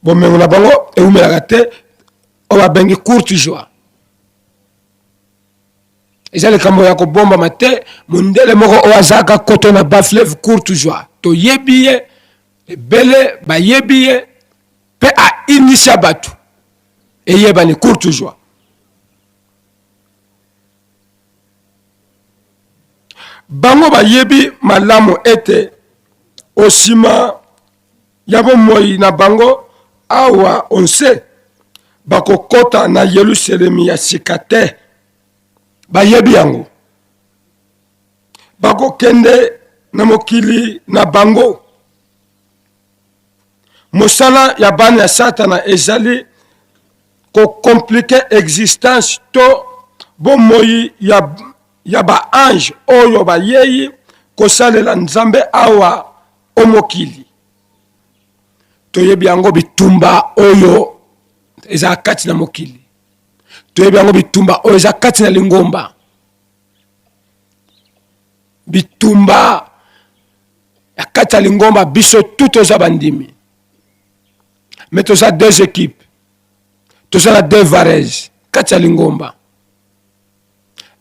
Bomengo na bango eumelaka te oba bengi courte joie. Ezali kambo ya kobomba mate mundele moko oazaka koto na bafleve courte joie. To yebiye ebele ba yebiye pe a initia batu eyeba ni courte joie. Bango ba yebi malamu ete osima yabo moi na bango awa onse bakokota na Yerusalemi ya sikate. Bayebi yango bakokende na mokili na bango. Mosala ya bana ya satana ezali ko komplike existence to bomoi ya ba ange oyo bayeyi kosalela Nzambe awa omokili. Toyebi yango bitumba oyo eza kati na mokili. Toyebi yango bitumba oyo eza kati na lingomba. Bitumba ya kati na lingomba biso tout oza bandimi. Mais toza deux équipes. Toza na deux varèges kati na lingomba.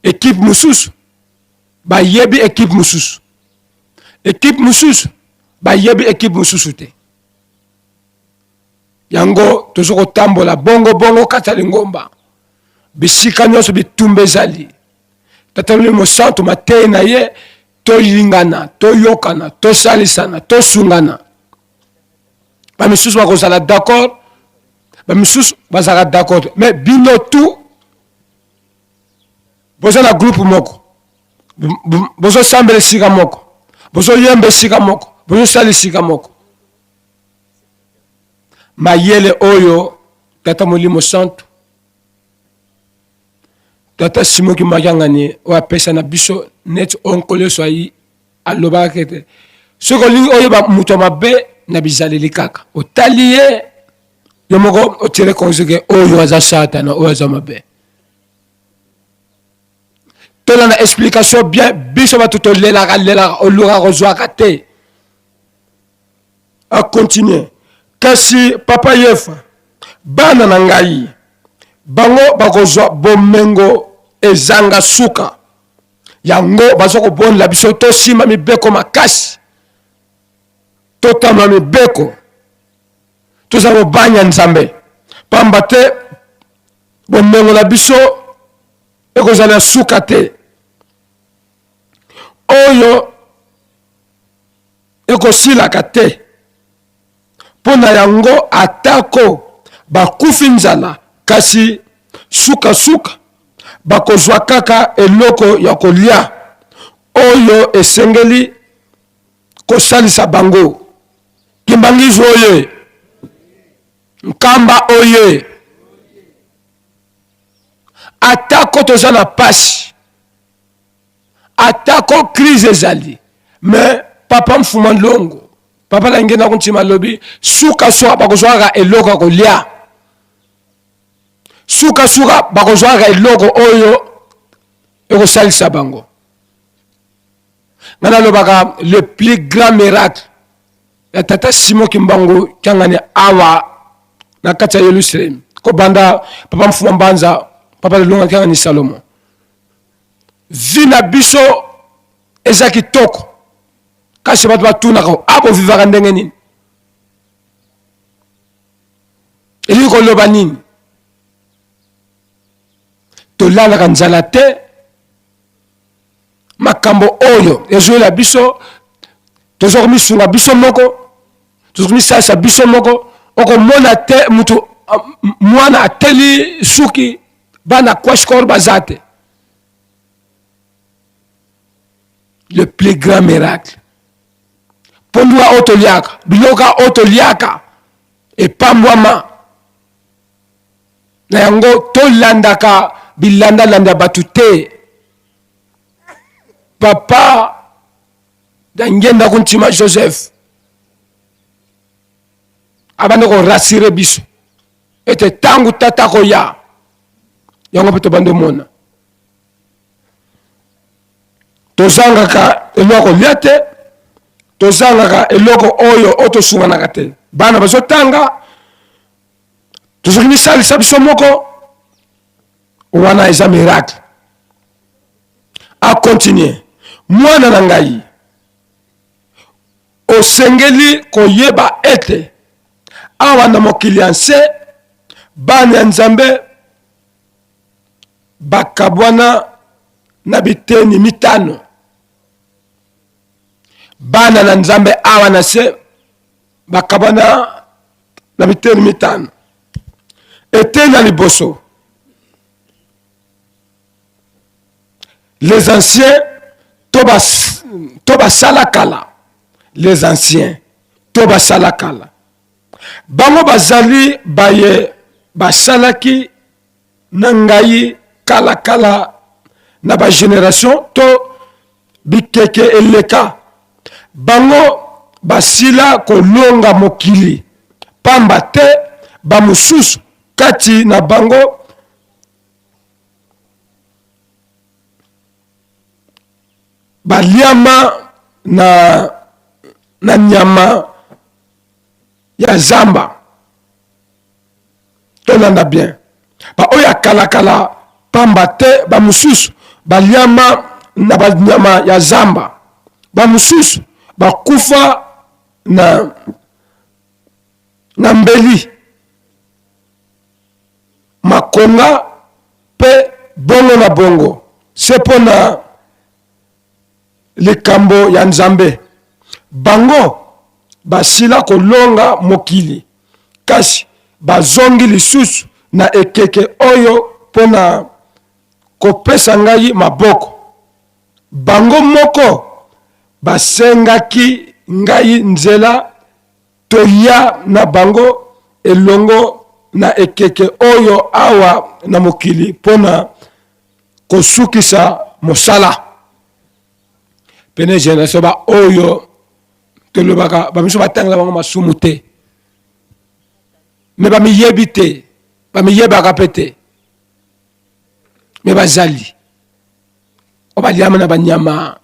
Équipe mususu bayebi équipe mususu. Équipe mususu bayebi équipe mususu te. Yango tozo kotambola bongo bongo kati na lingomba. Bisika nyonso bitumba ezali. Tata Molimo Santu matei na ye toyingana, toyokana, tosalisana, tosungana. Bamisusu bakozala d'accord, bamisusu bazala d'accord. Mais bino tout boza na groupe moko. Bozo sambele sika moko. Bozo yembe sika moko. Bozo sali sika moko. Mayele oyo Tata Molimo Santu Tata Simoki Magangani wa pesa na biso net onkole soyi aloba kete soko lingi oyo ba muto mabe na bizaleli kaka otaliye yomoko otire konzeke oyo aza satana oyo aza mabe. Tola na explication bien biso ba tuto lela oluka kozwaka te. A continuer kasi papa yefa bana na ngai bango bakozwa bomengo ezanga suka yango bazoko bonla biso to sima mibeko makasi totama mibeko tozalo banya Nzambe pamba te bomengo na biso ekozala suka te oyo ekosilaka te pona yango atako bakufi nzala kasi suka bakozwa kaka eloko ya kolia oyo esengeli kosalisa bango. Kimbangizo oye, nkamba oye, atako toza na pasi, atako crise ezali, mais papa Mfuma Ndongo, papa na ngena kuntima lobi, suka suka bakozwaka eloko kolia, suka suka bakozwaka eloko oyo ekosalisa bango. Ngana lobaka le plus grand miracle ya tata Simon Kimbangu kyangani awa na kati ya Yerusalem ko banda papa Mfuma Mbanza papa Lunga kyangani Salomo. Vina biso eza kitoko kasi bato batunaka abo vivaka ndenge nini, elingi koloba nini? Tolalaka nzala te, makambo oyo ezoyela biso tozoka misunga biso moko, tozoka misalisa biso moko. Okomona te mutu mwana ateli suki bana kwashkor bazate. Le plus grand miracle pondua otoliaka biloka otoliaka epambwama na yango tolandaka bilanda batu te. Papa dangenda kuntima Joseph abande ko rasire biso ete tangu tata ko ya yango peto bando mona tozangaka eloko liate, tozangaka eloko oyo otosunganaka te. Bana bazotanga tozoki misalisa biso moko, wana eza miracle. A continuer mwana na ngai osengeli koyeba ete awa na mokili anse bana ya Nzambe bakabwana na biteni mitano. Bana na Nzambe awa na se bakabwana na biteni mitano. Etena liboso, les anciens toba salakala, les anciens toba salakala bango bazali baye basalaki na ngai kala na ba génération to bikeke eleka. Bango basila kolonga mokili, pamba te bamususu kati na bango baliama na nyama ya zamba. Tolanda bien, ba oya kala pamba te bamususu baliama na banyama ya zamba, bamususu bakufa na mbeli makonga pe bongo na bongo. Sepo na likambo ya Nzambe, bango basila kolonga mokili kasi bazongi lisusu na ekeke oyo pona kopesa ngai maboko. Bango moko basengaki ngai nzela toya na bango elongo na ekeke oyo awa na mokili pona kosukisa mosala. Pene generation ba oyo tolobaka bamiso batangela bango masumu te, me bamiyebi te, bamiyebaka pe te, me bazali obaliama na banyama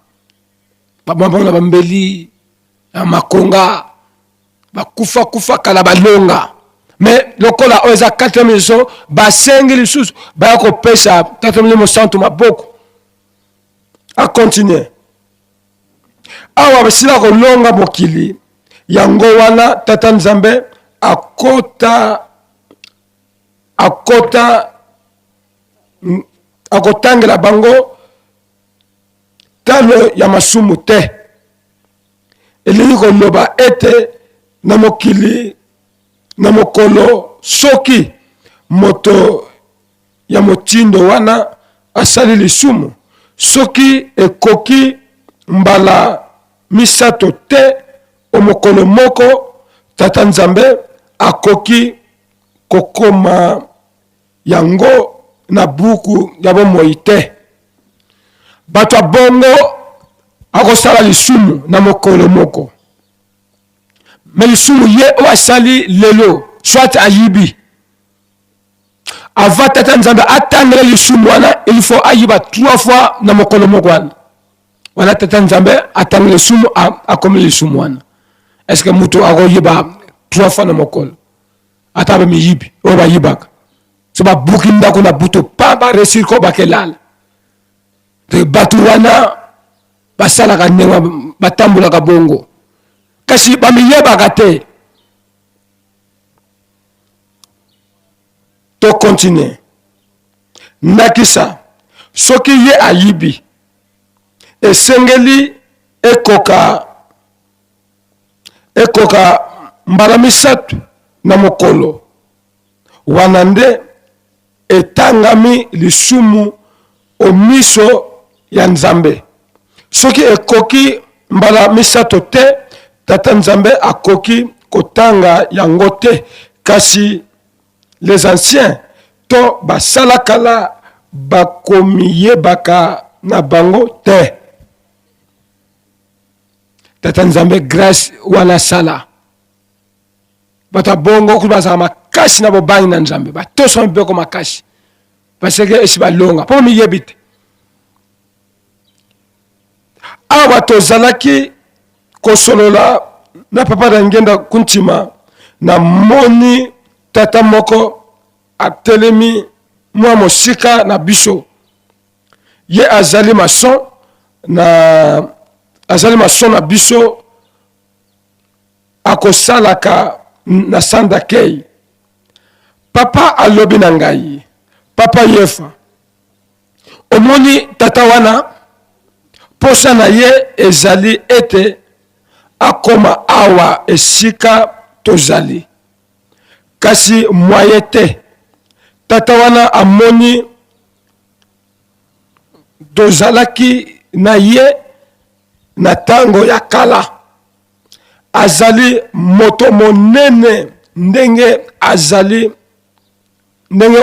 babambango na bambeli na makonga bakufa kala balonga. Me lokola oyo eza 4e leçon basengi lisusu baya kopesa 4e leçon maboko. A continuer awa basila kolonga mokili yango wana tata Nzambe akotangela bango talo ya masumu te. Elingi koloba ete na mokili na mokolo soki moto ya motindo wana asali lisumu, soki ekoki mbala misato te omokolo moko tata nzambe akoki kokoma yango na buku ya bomoi te. Bato ya bongo akosala lisumu na mokolo moko, me lisumu ye o asali lelo soit ayibi. Avant tata nzambe atangela lisumu wana, il faut ayiba 3 fois na mokolo moko wana. Wana tata nzambe atangela lisumu akomi lisumu wana. Est-ce que mutu akoyiba 3 fois na mokolo? Atabe miyibi o ba yibaka. So ba buki ndako na buto pa ba resir ko bakelala. De batu wana basala ka nenga batambula ka bongo. Kasi ba miyeba te. To continue. Nakisa soki ye ayibi esengeli ekoka mbala misatu na mokolo wana nde etangami lisumu omiso ya nzambe. Soki ekoki mbala misato te, tata nzambe akoki kotanga yango te. Kasi les anciens to basalakala bakomiyebaka na bango te. Tata nzambe grâce wana sala bata bongo kubasa makasi na bobangi na nzambe batoso mbeko makasi parce que esi balonga po miyebite. Awa tozalaki kosolola na papa da ngenda kuntima na moni tata moko atelemi mwa mosika na biso. Ye azali mason na biso akosalaka na sandakei. Papa alobi na ngai, papa yefa omoni tata wana posa na ye ezali ete akoma awa esika tozali, kasi mwaye te. Tata wana amoni tozalaki na ye na tango ya kala, azali moto monene ndenge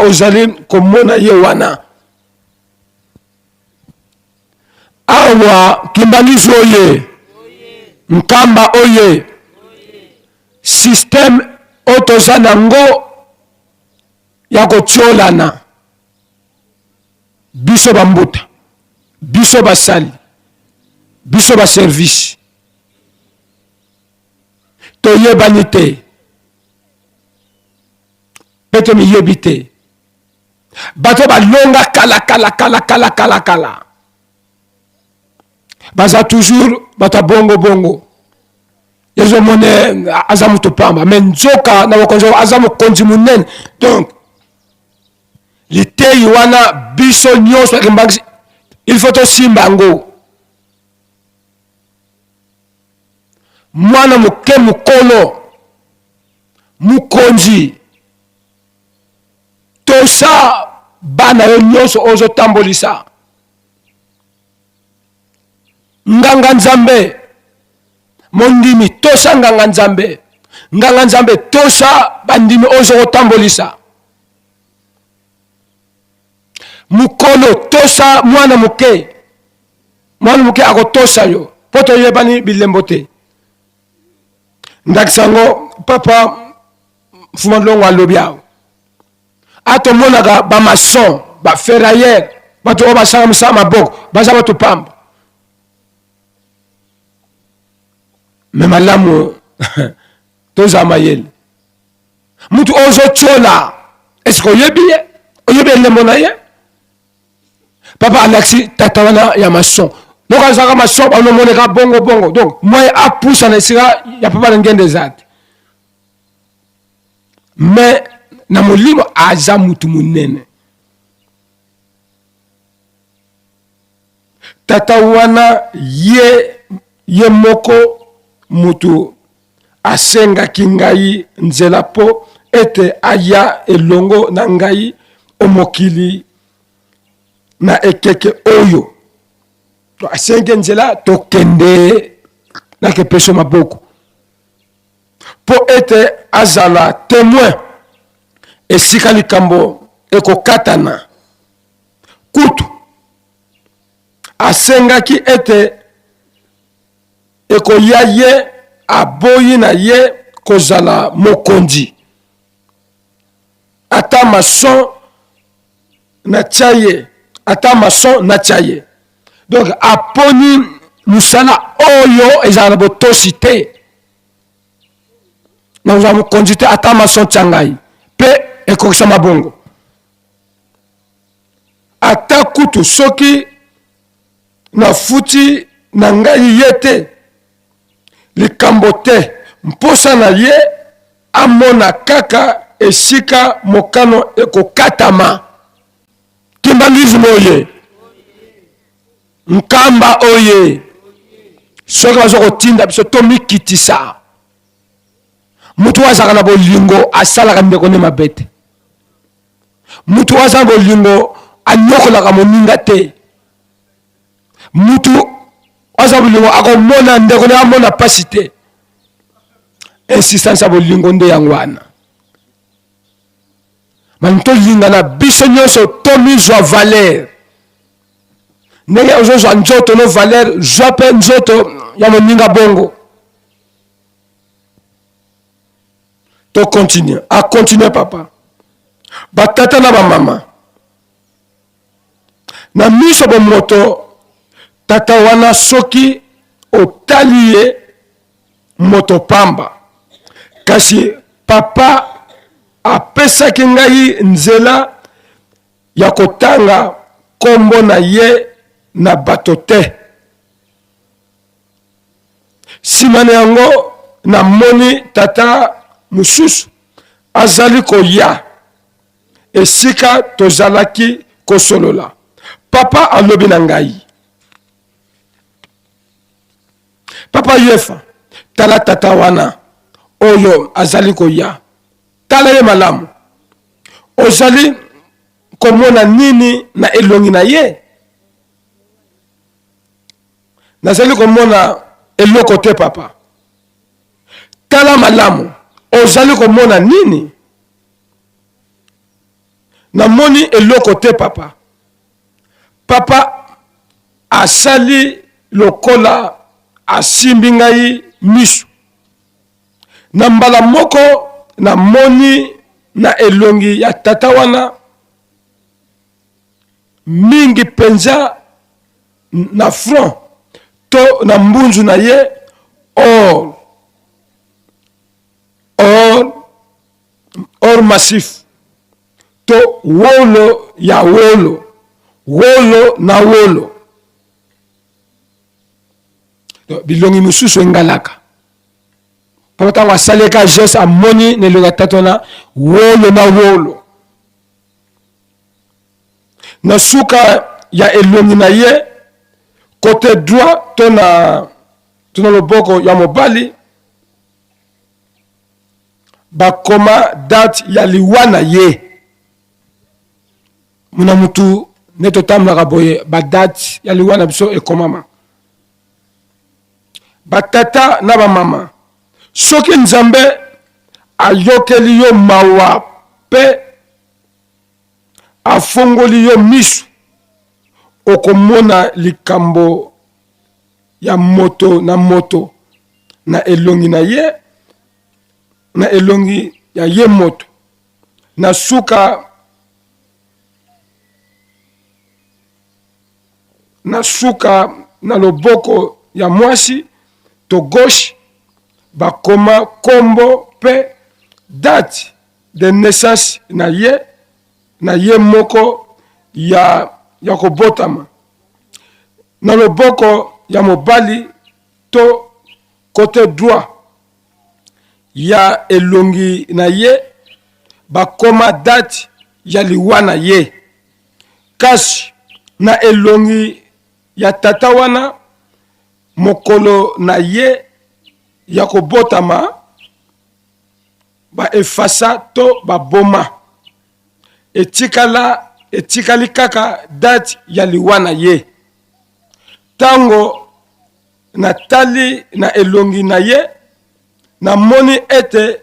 ozali komona ye wana. Awa kimbangizo oye, nkamba oye, système otoza nango ya kotiolana. Biso bambuta, biso basali, biso ba service toyebani te, pete miyebi te. Bato balonga kala baza toujours bato bongo yezo mone azamu topamba mais nzoka na wakonzo azamu konzi munene. Donc litei wana biso nyonso akimbangi il faut tosimba ngo mwana muke mukolo mukonzi tosa bana yo nyonso ozo tambolisa nganga nzambe mondimi tosa nganga nzambe tosa bandimi ozo tambolisa mukolo tosa mwana muke akotosa yo poto yebani bilembo te. Ndakisango papa Fuma Ndongo alobi awo ato monaka ba maçon ba ferrailleur bato o basanga misa maboko baza bato pamba me malamu toza mayele mutu ozo chola. Est-ce que oyebi elembo na ye? Papa Alexis tata wana ya maçon donc azaka maçon banomoneka bongo donc moi apusa na esika ya papa ngende zati mais na molimo aza mutu munene. Tata wana ye moko mutu asengaki ngai nzela po ete aya elongo na ngai omokili na ekeke oyo to asenge nzela tokende na ke peso maboko po ete azala témoin esika likambo ekokatana kutu asengaki ete ekoya ye aboyi na ye kozala mokonzi ata mason na tchaye ata mason na tchaye donc aponi musala oyo ezala na botosi te nakozala mokonzi te ata mason tsangai mpe ekokisa mabongo ata kutu soki nafuti na ngai ye te likambo te mposa na ye amona kaka esika mokano ekokatama kimbandisme oye nkamba oye soki baza kotinda biso tomikitisa mutu azalaka na bolingo asalaka ndeko nde mabe te mutu aza na bolingo anyokolaka moninga te mutu aza bolingo akomona ndeko nde amona pasi te insistance ya bolingo nde yango wana mani tolingana biso nyonso tomizwa valeur ndenge ozozwa nzoto no valeur zwa mpe nzoto ya moninga bongo to continue a continue papa batata na bamama na miso bomoto tata wana soki otali ye moto pamba kasi papa apesaki ngai nzela ya kotanga kombo na ye na bato te nsima na yango namoni tata mosusu azali koya esika tozalaki kosolola papa alobi na ngai papa yefa tala tata wana oyo azali koya tala ye malamu ozali komona nini na elongi na ye nazali komona eloko te papa tala malamu ozali komona nini namoni eloko te papa papa asali lokola asimbi ngai miso na mbala moko namoni na elongi ya tata wana mingi penza na front to na mbunzu na ye or massif to wolo ya wolo na wolo bilongi mosusu engalaka papa ntango asaleka geste amoni na elongi ya tata wana wolo na wolo na suka ya elongi na ye kote droit to na loboko ya mobali bakoma date ya liwa na ye muna mutu ne totambolaka boye badate ya liwa na biso ekomama batata na bamama soki nzambe ayokeli yo mawa mpe afongoli yo miso okomona likambo ya moto na elongi na ye na elongi ya ye moto na suka na loboko ya mwasi to gauche bakoma kombo pe date de naissance na ye moko ya kobotama na loboko ya mobali to côté droit ya elongi na ye bakoma date ya liwa na ye kasi na elongi ya tata wana mokolo na ye ya kobotama baefasa to baboma etikali kaka date ya liwa na ye tango natali na elongi na ye namoni ete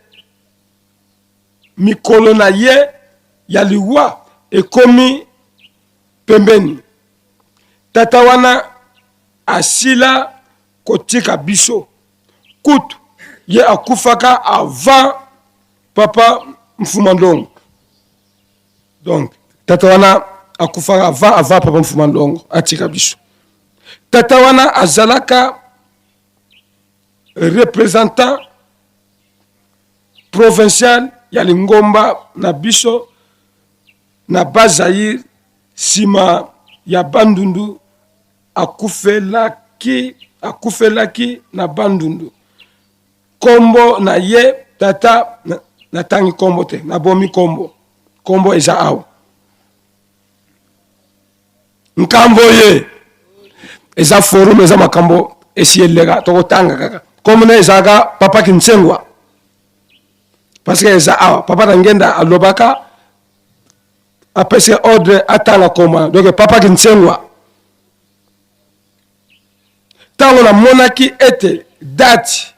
mikolo na ye ya liwa ekomi pembeni. Tata wana asila kotika biso kutu ye akufaka avant papa Mfumandongo. Donc tata wana akufaka avant papa Mfumandongo atika biso. Tata wana azalaka représentant provincial ya Lingomba na biso na Bazaïr sima ya Bandundu akufelaki na Bandundu. Kombo na ye tata na tangi kombo te na bomi kombo eza awa. Nkambo ye eza forum eza makambo esielega toko tanga kaka. Kombo na ezaga papa Kinsengwa. Parce que eza awa papa Ngenda alobaka apese ordre atanga koma. Donc papa Kinsengwa. Tango na monaki ete date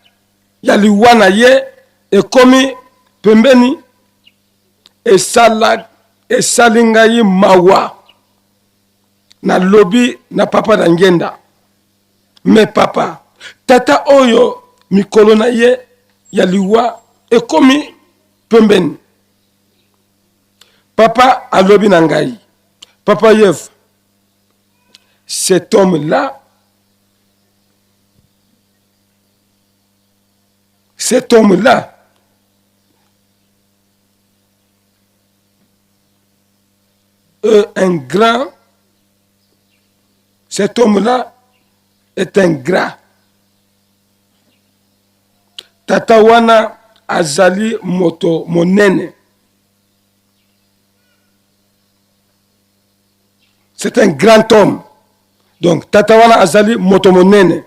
ya liwana ye ekomi pembeni esalinga yi mawa na lobi na papa Ngenda. Me papa tata oyo mikolo na ye ya liwa ekomi pembeni. Papa alobi na ngai. Papa Yev, cet homme-là, est un grand. Cet homme-là est un grand. Tata wana azali moto monene. C'est un grand homme. Donc tata wana azali moto monene.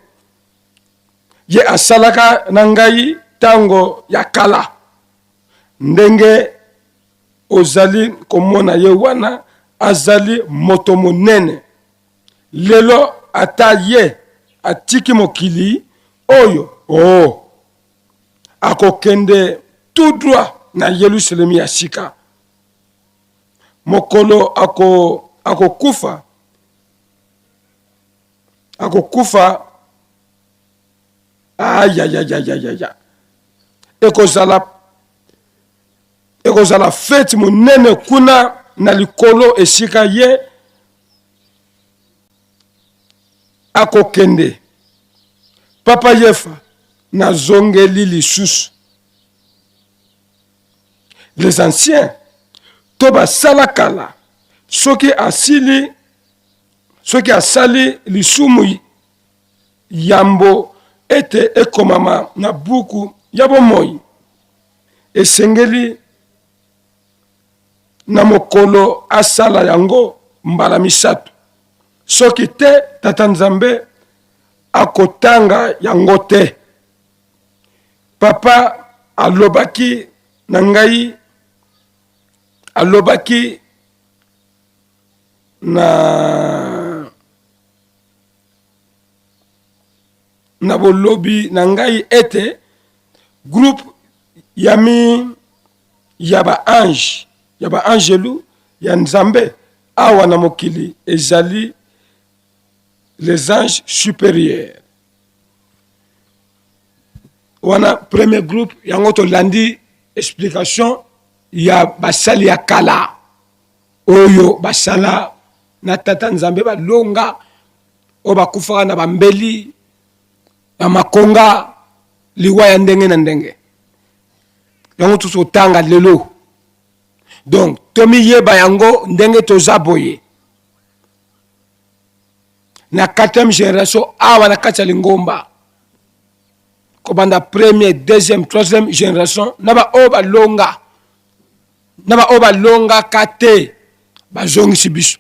Ye asalaka nangai tango ya kala. Ndenge ozali komona ye wana azali moto monene. Lelo ata ye atiki mokili oyo akokende tout droit na Yerusalem ya sika. Mokolo akokufa ekozala fete monene kuna na likolo esika ye akokende. Papa Yefa na zongeli lisusu. Les anciens toba salakala soki asali lisumu yambo ete ekomama na buku ya bomoi esengeli na mokolo asala yango mbala misatu. Soki te tata Nzambe akotanga yango te. Papa alobaki na ngai, alobaki na bolobi na ngai ete groupe ya ba angelu ya Nzambe awa na mokili ezali les anges supérieurs. Wana premier groupe yango to landi explication ya basali ya kala oyo basala na tata Nzambe balonga o bakufaka na bambeli na makonga liwa ya ndenge na ndenge yango tuso tanga lelo. Donc tomi yeba yango ndenge toza boye na 4e génération awa na kati ya Lingomba kobanda première, deuxième, troisième génération naba oba longa kate bazongisi biso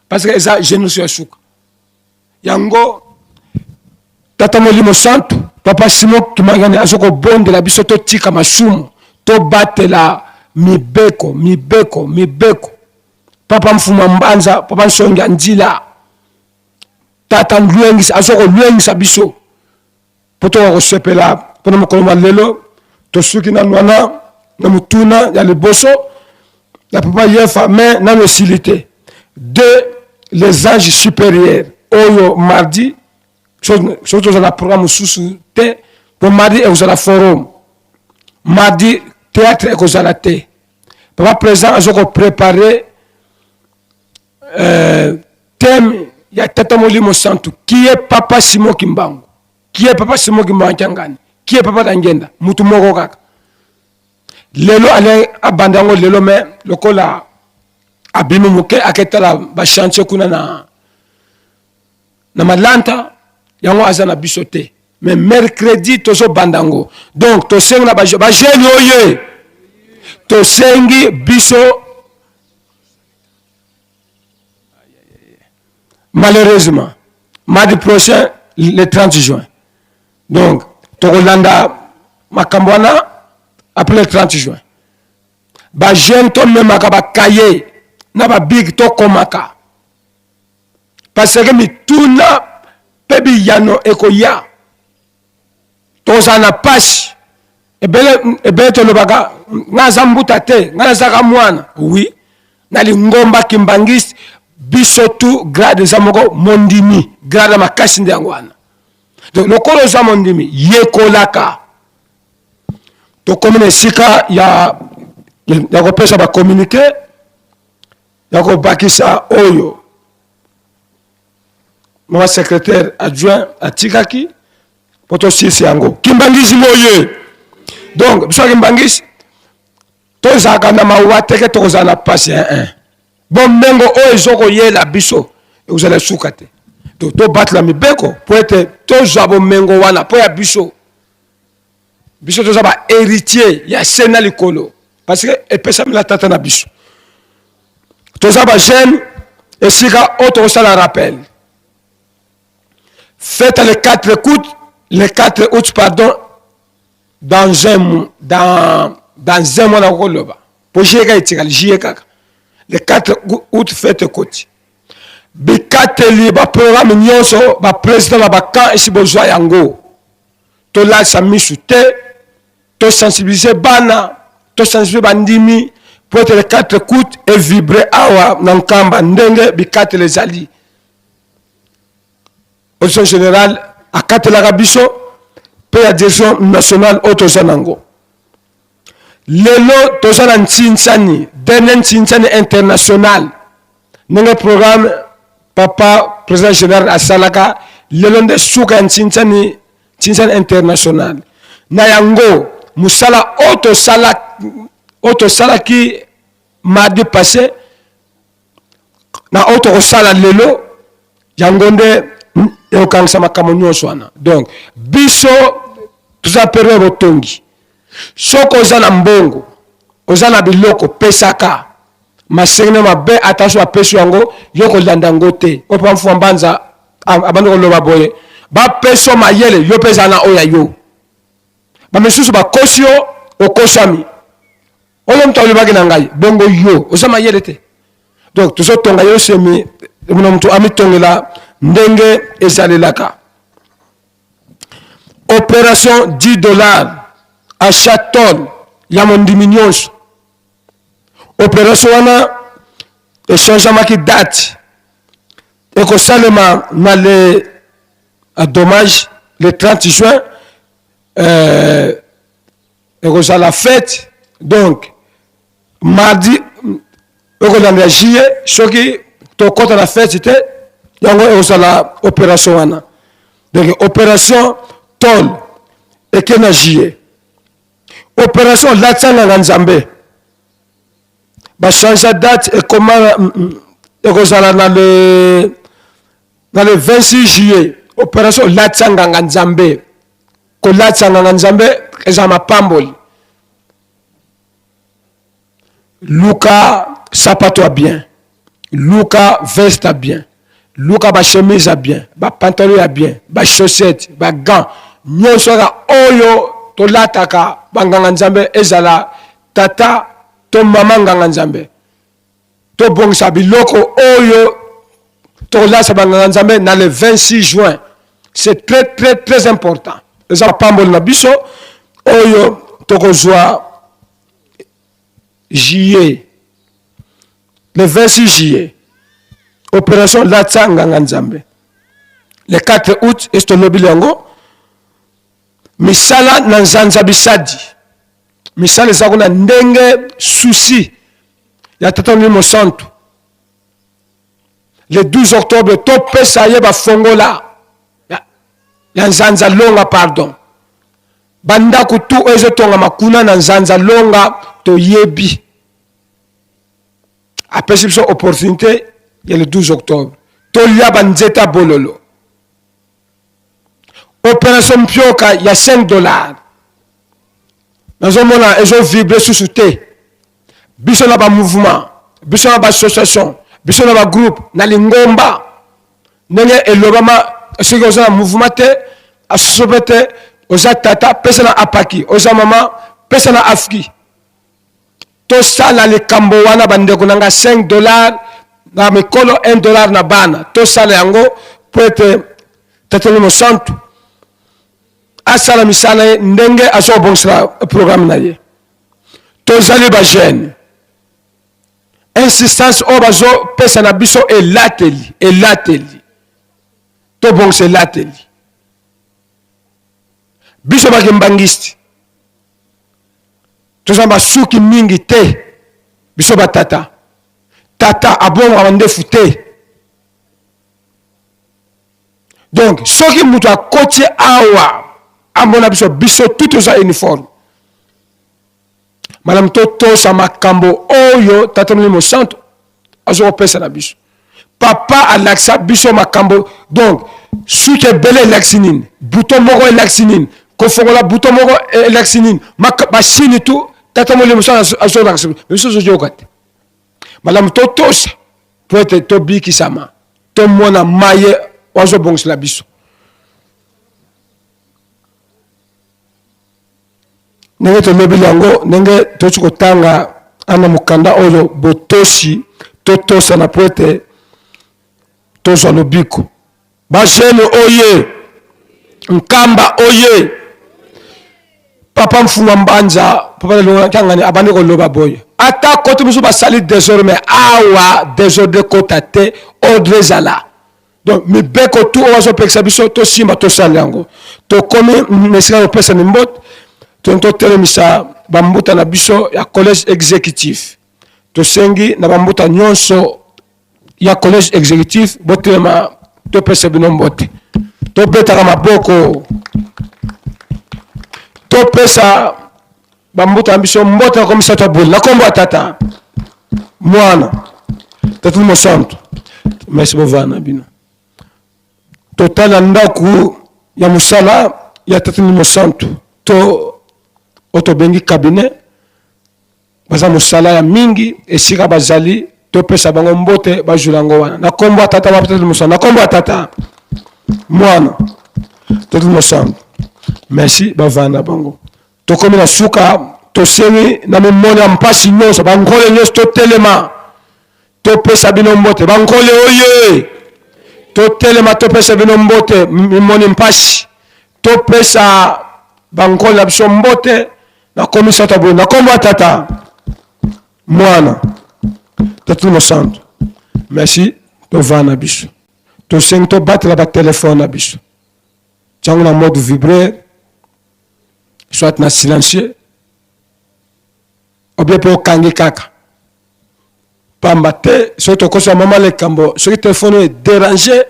parce que eza génération ya suka yango. Tata Molimo Santo Papa Simon Kimangani azoko bondela biso to tika masumu to batela mibeko. Papa Mfuma Mbanza, Papa Nsonga Njila, tata luengisa azoko luengisa biso poto ko sepela poto mokolo lelo to suki na nwana na mutuna ya liboso la papa yefa mais na silité de les anges supérieurs oyo mardi surtout dans la programme sous te pour mardi et vous la forum mardi théâtre et vous la te papa présent azoko préparer thème ya tata molimo santu qui est papa Simon Kimbangu qui est papa Simon Kimbangu Changani qui est papa Dangenda mutu moko kaka lelo ale abandango lelo me lokola abimi muke aketala ba chantier kuna na malanta yango azana bisote mais mercredi tozo bandango donc to senga ba jeune oye to sengi biso malheureusement mardi prochain le 30 juin donc tokolanda makambwana après le 30 juin ba jeune to même ba kaye na ba big to komaka parce que mi tuna pebi yano ekoya to sana passe ebele to lobaga ngaza mbuta te ngaza ka mwana oui na lingomba kimbangisi biso tu grade za moko mondimi grade makasi ndangwana donc lokolo za mondimi yekolaka to komine sika ya kopesa ba communiquer ya ko bakisa oyo mon secrétaire adjoint atikaki poto sisi yango kimbangisi moye donc biso kimbangisi to zaka na mawa teke to zana passe bon mengo oyo zoko yela biso et vous allez soukate to battre la mibeko pour être to zabo mengo wana po ya biso to zaba héritier ya sena likolo parce que epesa la tata na biso to zaba jeune et sika auto sala rappel faites le 4 août pardon dans un mois na koloba po jeka itika jeka le 4 août fête côté bikateli ba programme nyonso ba président ba camp esi bozwa yango to la samisu te to sensibiliser bana to sensibiliser bandimi pour être le 4 août et vibrer awa nankamba ndenge bikateli zali au général à katela biso pe ya direction nationale auto zanango lelo tozana ntinsani dernier ntinsani international nenge programme papa président général asalaka lelo nde suka ntinsani international na yango musala auto sala ki mardi passé na auto sala lelo yango nde yokangisa makambo nyonso wana donc biso tuzapere botongi soko oza na mbongo oza na biloko pesaka masengene mabe attention apeso yango yokolanda yango te opa mfuwa mbanza abandi koloba boye bapeso mayele yo peza na oya yo bamisusu bakosi yo okosami oyo mtu alibaki na ngai bongo yo oza mayele te donc tozotonga yo semi muna mtu amitongela ndenge ezalelaka opération $10 achat tonne ya mondimi nyonso opération wana echangement ki date ekosalema na le dommage le 30 juin ekozala fête donc mardi ekolanda juillet soki tokota na fête te yango ekozala opération wana donc opération tol ekena juillet opération latsanga nzambe bachange date ekoma ekozala na le 26 juillet opération latsanga nzambe kolatsanga nzambe eza mapamboli luka sapato a bien luka veste a bien luka ba chemise a bien ba pantalon a bien ba chaussette ba gants nyonso ka oyo tolataka banganga nzambe ezala tata to mama nganga nzambe to bongisa biloko oyo Tola Sabanga Nzambe dans le 26 juin. C'est très, très, très important. Les apambol na biso, oyo, tokozwa juillet. Le 26 juillet. Opération Latsanga Nzambe. Le 4 août, est-ce Lobilango? Misala Nanzanza Bisadi. Misala Zaguna Ndenge Souci. Ya Tata Mimo Santo. Le 12 octobre, Topé Sayeba Fongola. Ya Nzanza Longa, pardon. Banda Kutu Ezetonga Makuna Nanzanza Longa to Yebi. Après cette opportunité, il y a le 12 octobre. Tolia Banzeta Bololo. Opération Pioka, il y a $5. Dans un moment, ils ont vibré sous ce thé. Biso na ba mouvement, biso na ba association, biso na ba groupe, na lingomba. Nenge elobama, ce que oza mouvement te, associé oza tata, pesa na apaki, oza mama, pesa na afki. To sala le kambo wana bandeko nanga $5, na mikolo $1 na bana. To sala yango, pour être Tata Santo. Asala misala ndenge aso bonsra programme na ye. To zali ba jeune. Insistance obazo pesa na biso elateli. To bonse elateli. Biso bakimbangisti. To zamba suki mingi te. Biso batata. Tata abongo abandefu te. Donc, soki mutu akoti awa amona biso tout ça uniforme. Madame Toto sa makambo oyo Tata Mlimo Santo azo pesa na biso. Papa alaksa biso makambo. Donc, suke bele laxinine, bouton moko laxinine, kofongola bouton moko laxinine, machine tout Tata Mlimo Santo azo laksa. Biso zo jokate. Madame Toto sa peut être tobi kisama. To mona maye azo bongs la biso. Nenge to lobi yango, nenge tochi kotanga ana mukanda oyo botoshi totosa na poete tozo lobiko. Bajene oye, Nkamba oye, Papa Mfunga Mbanja, Papa Longa Kangani abandi ko loba boye. Ata kote musu basali désormais awa désordre kotate ordre zala. Donc mi beko tu owazo peksa biso to simba to salango. To komi mesika pesa ni mbot. Tonto telemisa bambuta na biso ya collège exécutif. To sengi na bambuta nyonso ya collège exécutif botelema to pesa binombote. To beta maboko. To pesa bambuta biso mbota komisa to bol. Na kombo tata. Mwana. Tata Mlimo Santo. Merci bovana bino. Total ndaku ya musala ya Tata Mlimo Santo. To otobengi cabinet baza musala ya mingi esika bazali to pesa bango mbote bajulango wana na kombo tata ba Tata Mlimo Santo na kombo tata mwana Tata Mlimo Santo. Merci bavana bango to komi na suka to sengi na mimona mpasi nyonso bangole nyonso to telema to pesa bino mbote bangole oye to telema to pesa bino mbote mimoni mpasi to pesa bangole na biso mbote na komisa tabu na kombo tata mwana Tata Mlimo Santo. Merci to vana biso to seng to battre ba téléphone na biso changu na mode vibrer soit na silencieux ou bien pour kangi kaka pamba te so to kosa mama le kambo so téléphone est dérangé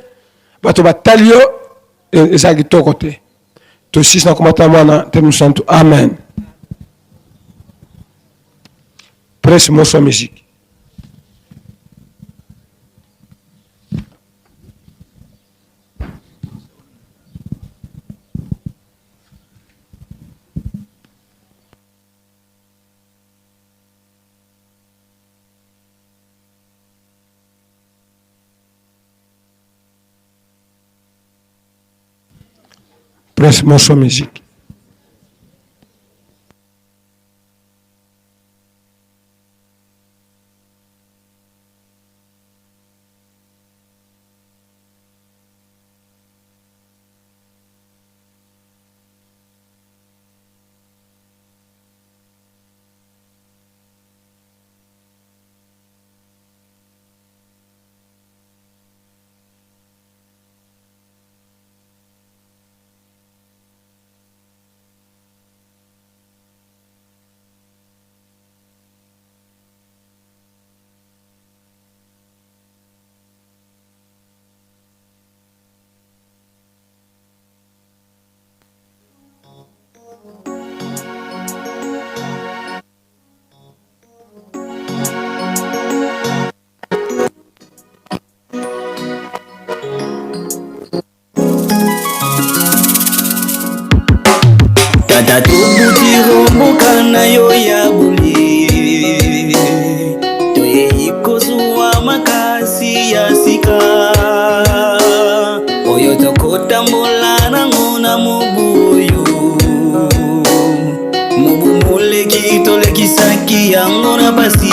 bato batalio ezaki to côté to sis na komata mwana Tata Mlimo Santo. Amen. Presse morceau musique. Presse morceau musique. tata tobutiromoka na yo ya boli toyei kozwa makasi ya sika oyo tokotambola nango na mobu oyo mobu moleki tolekisaki yango na pasi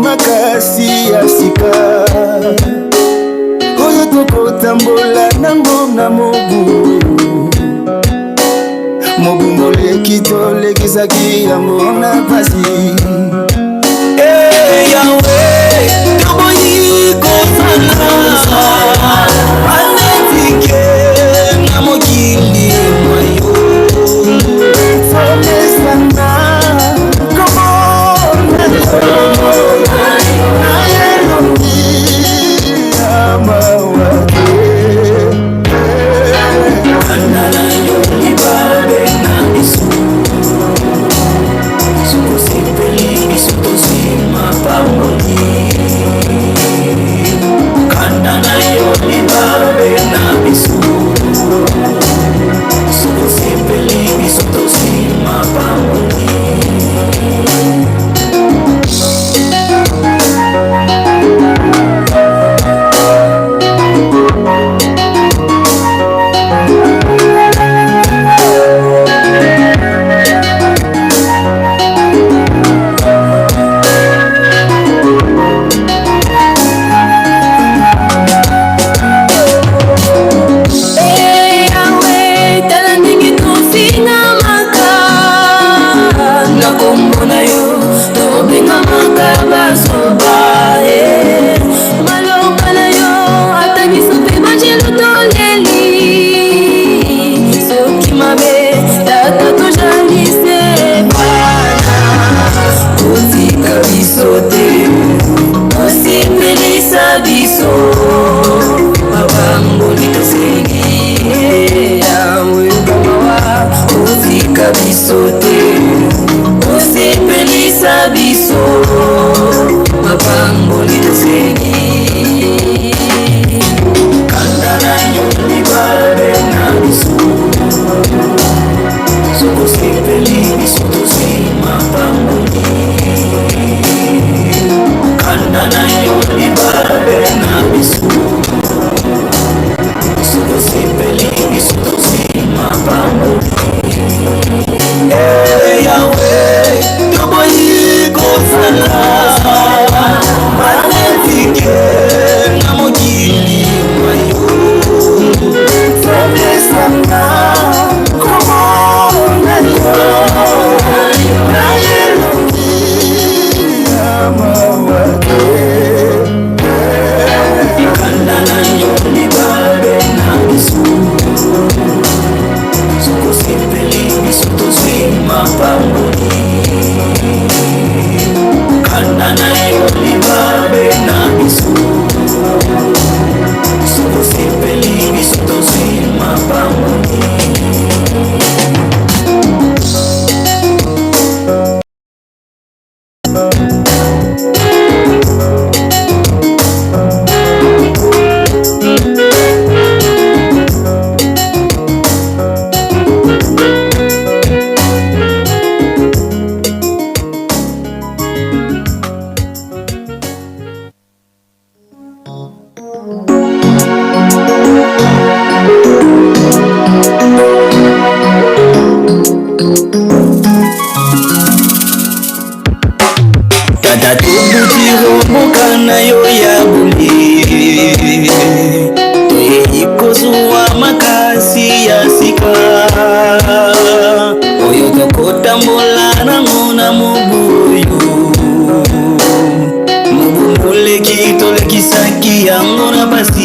makasi ya sika oyo tokotambola nango na mobu moleki tolekisaki yango na pasi yawe toboyi kozala anetike na mokili mwayo tolesana Kanda na yo yango na basi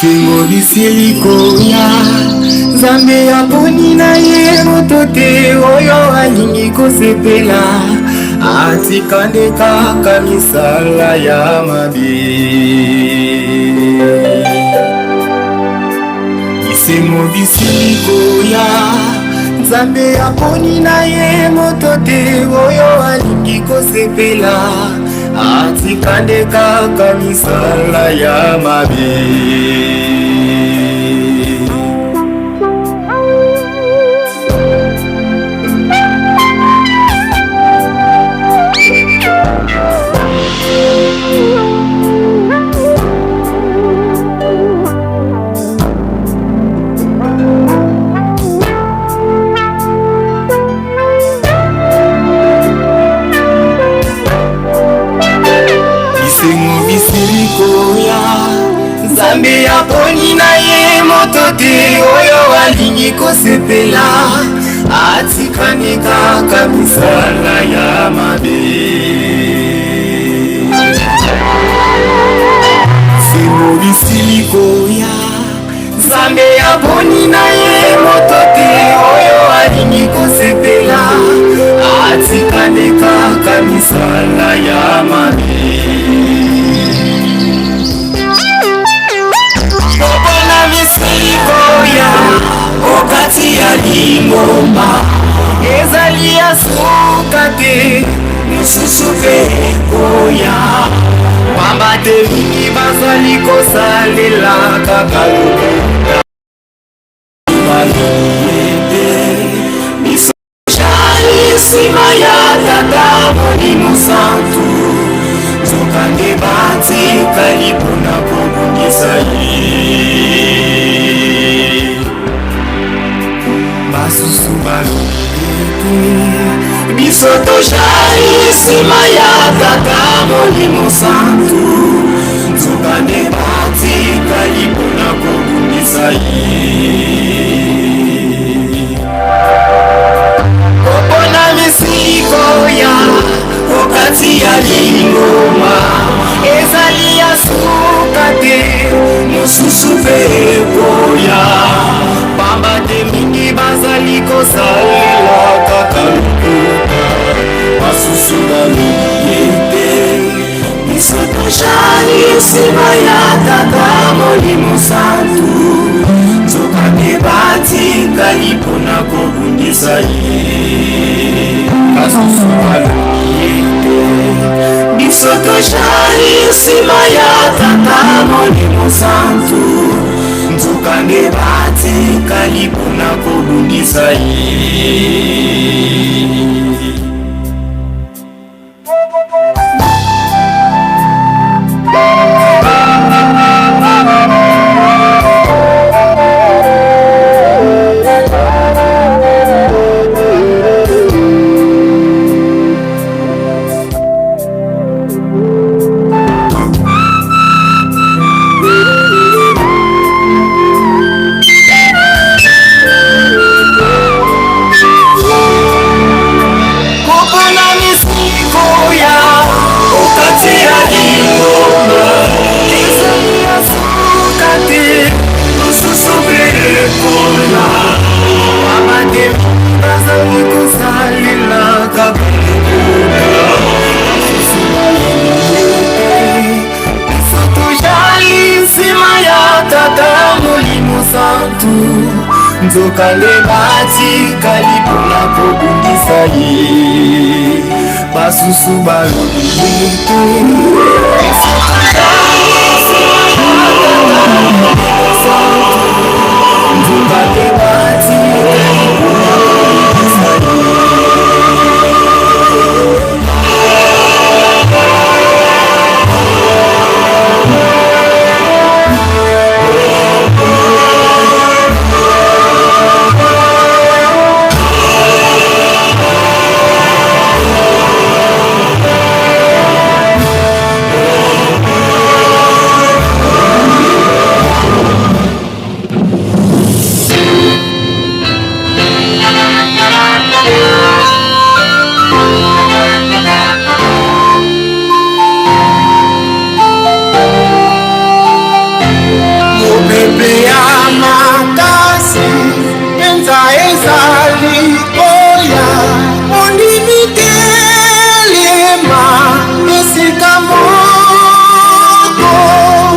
Sengo lisilikoya Nzambe ya poni na ye moto te oyo alingi kosepela atikande kaka misala ya mabe Sengo lisilikoya Nzambe ya poni na ye moto te oyo alingi kosepela atikande kaka misala ya mabe. Nzambe aponi na ye moto te oyo alingi kosepela atikani kaka misala ya mabe. Simo bisili koya Nzambe aponi na ye moto te oyo alingi kosepela atikani kaka misala ya mabe. Kopona misikoya okati ya lingomba ezali ya suka te mosusu mpe ekoya pamba te mingi bazali kosalela kaka lokuta balete miso jali nsima ya tata molimo santu nzokande batikali mpona kobundisa ye basusu balobete biso tojali nsima ya tata molimo santu nzokande batikali mpona kobundisa ye kopona misikoya okati ya lingoma ezali ya suka te mosusu mpe ekoya pamba te mingi bazali kosalela kaka lokuta basusu balobi te biso tojali nsima ya tata molimo santu nzokande batikali mpona kobundisa ye basusu balobi te biso tojali nsima ya tata molimo santu nzokande batikali mpona kobundisa ye. Nzokande batikali mpona kobundisa ye basusu balobi te nzokande batikali mpona kobundisa ye.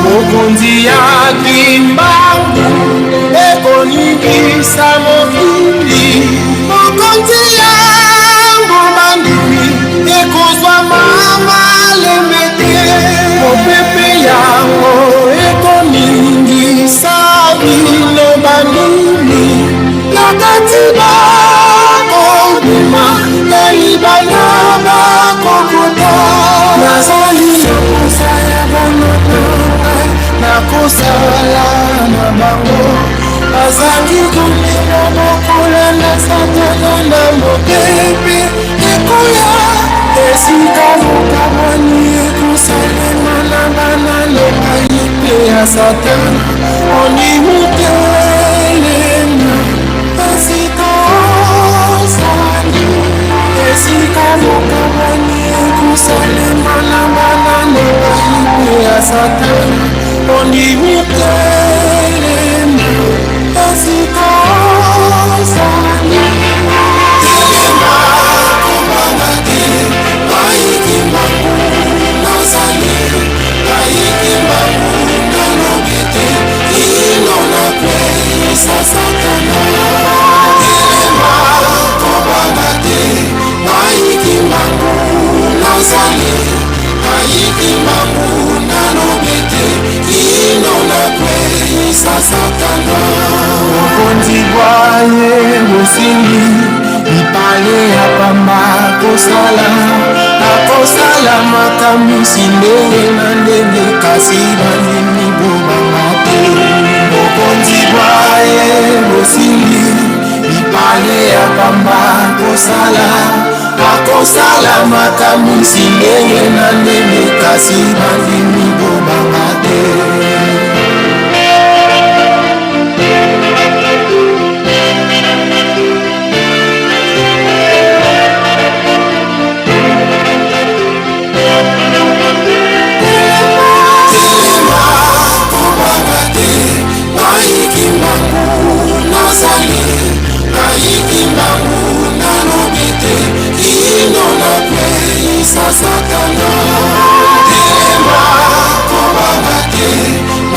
Mokonzi ya kimbangu ekoningisa mokili mokonzi ya mbomandimi ekozwa mama leme nini nakatiba kondima naibana bakokota nazali nakosala bononanga nakosala na bango bazangi komema mokola na satana na mopepe ekoya esika mokamani ekosalema na banano ayipe ya satana onimutelema esika osali esika mokamani ekosalema na banano ayipe ya satana onimutelema esika osali telema komangate aikimbangu nazali aikimbangu nanobete inona kwesa satana telema komangate aikimbangu nazali aikimbangu nanobete inona kwesa satana okonzi bwaye mosili ipale ya pamba kosala akosala makamisi ndenge na ndenge kasi banini bobanga te okonzi bwaye mosili ipale ya pamba kosala akosala makamisi ndenge na ndenge kasi banini bobanga te. Satana telema kobangate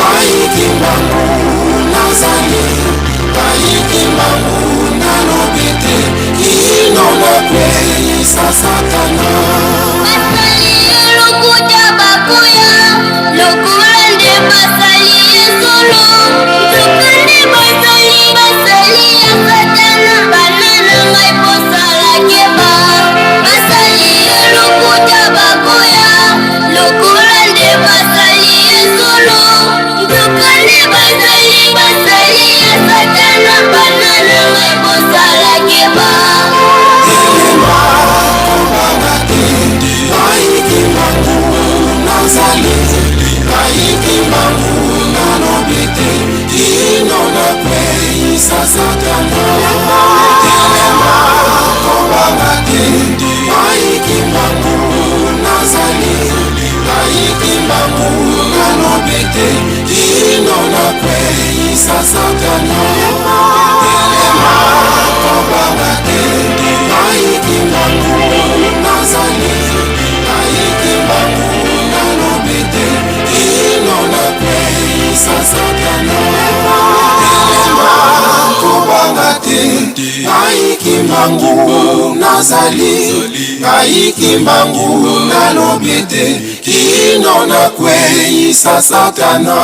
aikimbangu nazali aikimbangu nanobete inona kwesa satana basali lokuta bakuya lokulande basali esolo tukande basali basali ya satana banana ngai posala keba basali lokuta bakuya lokulande basali esolo tukande basali basali ya satana banana ngai posala keba telema kobangate aikimbangu nazali aikimbangu nanobete inona kwesa satana telema kobangate aikimbangu nazali aikimbangu nanobete inona kwesa satana telema kobangate aikimbangu nazali aikimbangu nanobete inona kwesa satana telema kobangate aikimbangu nazali aikimbangu nanobete inona kwesa satana.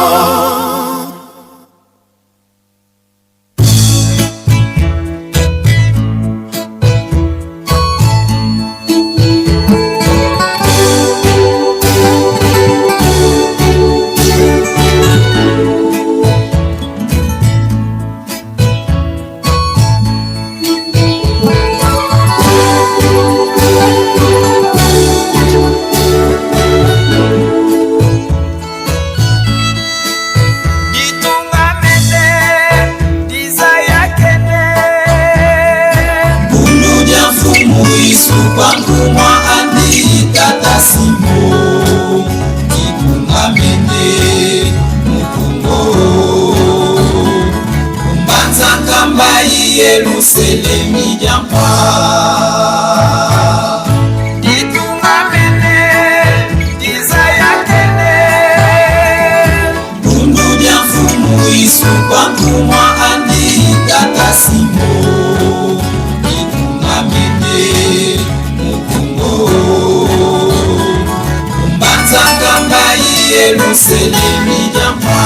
Yerusalemi jampa ditungamene dizaya kene bundu jamfumu isu kwangumwa andi katasimo ditungamene mukungo umbanza kamba Yerusalemi jampa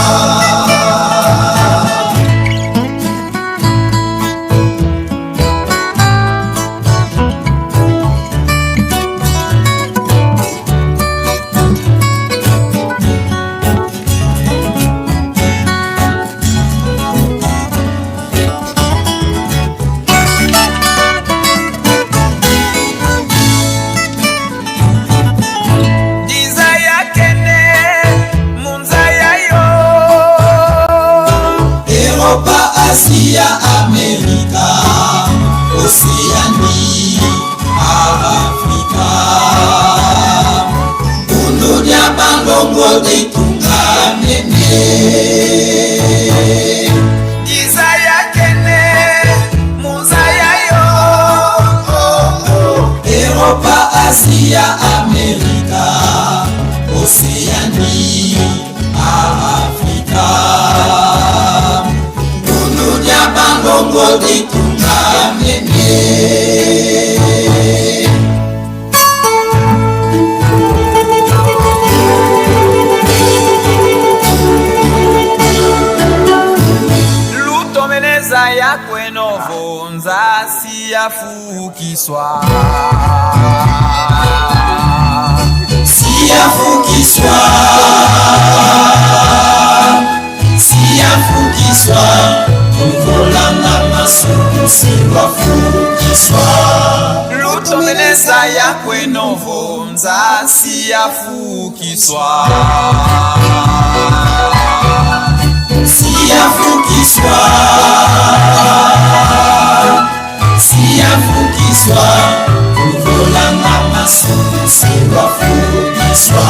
Asia, Amerika, Oceanie, Afrika. Undunia balongo ditunga mene. Isaya kene, Muzaya yo. Europa, Asia, Amerika, Oceanie, Afrika. Undunia balongo ditunga mene. Ya kwenovo nzasi yafukiswa Siyafukiswa Uvolanga masuku siwafukiswa lutomeleza ya kwenovo nzasi yafukiswa Siyafukiswa Uvolanga masuku siwafukiswa.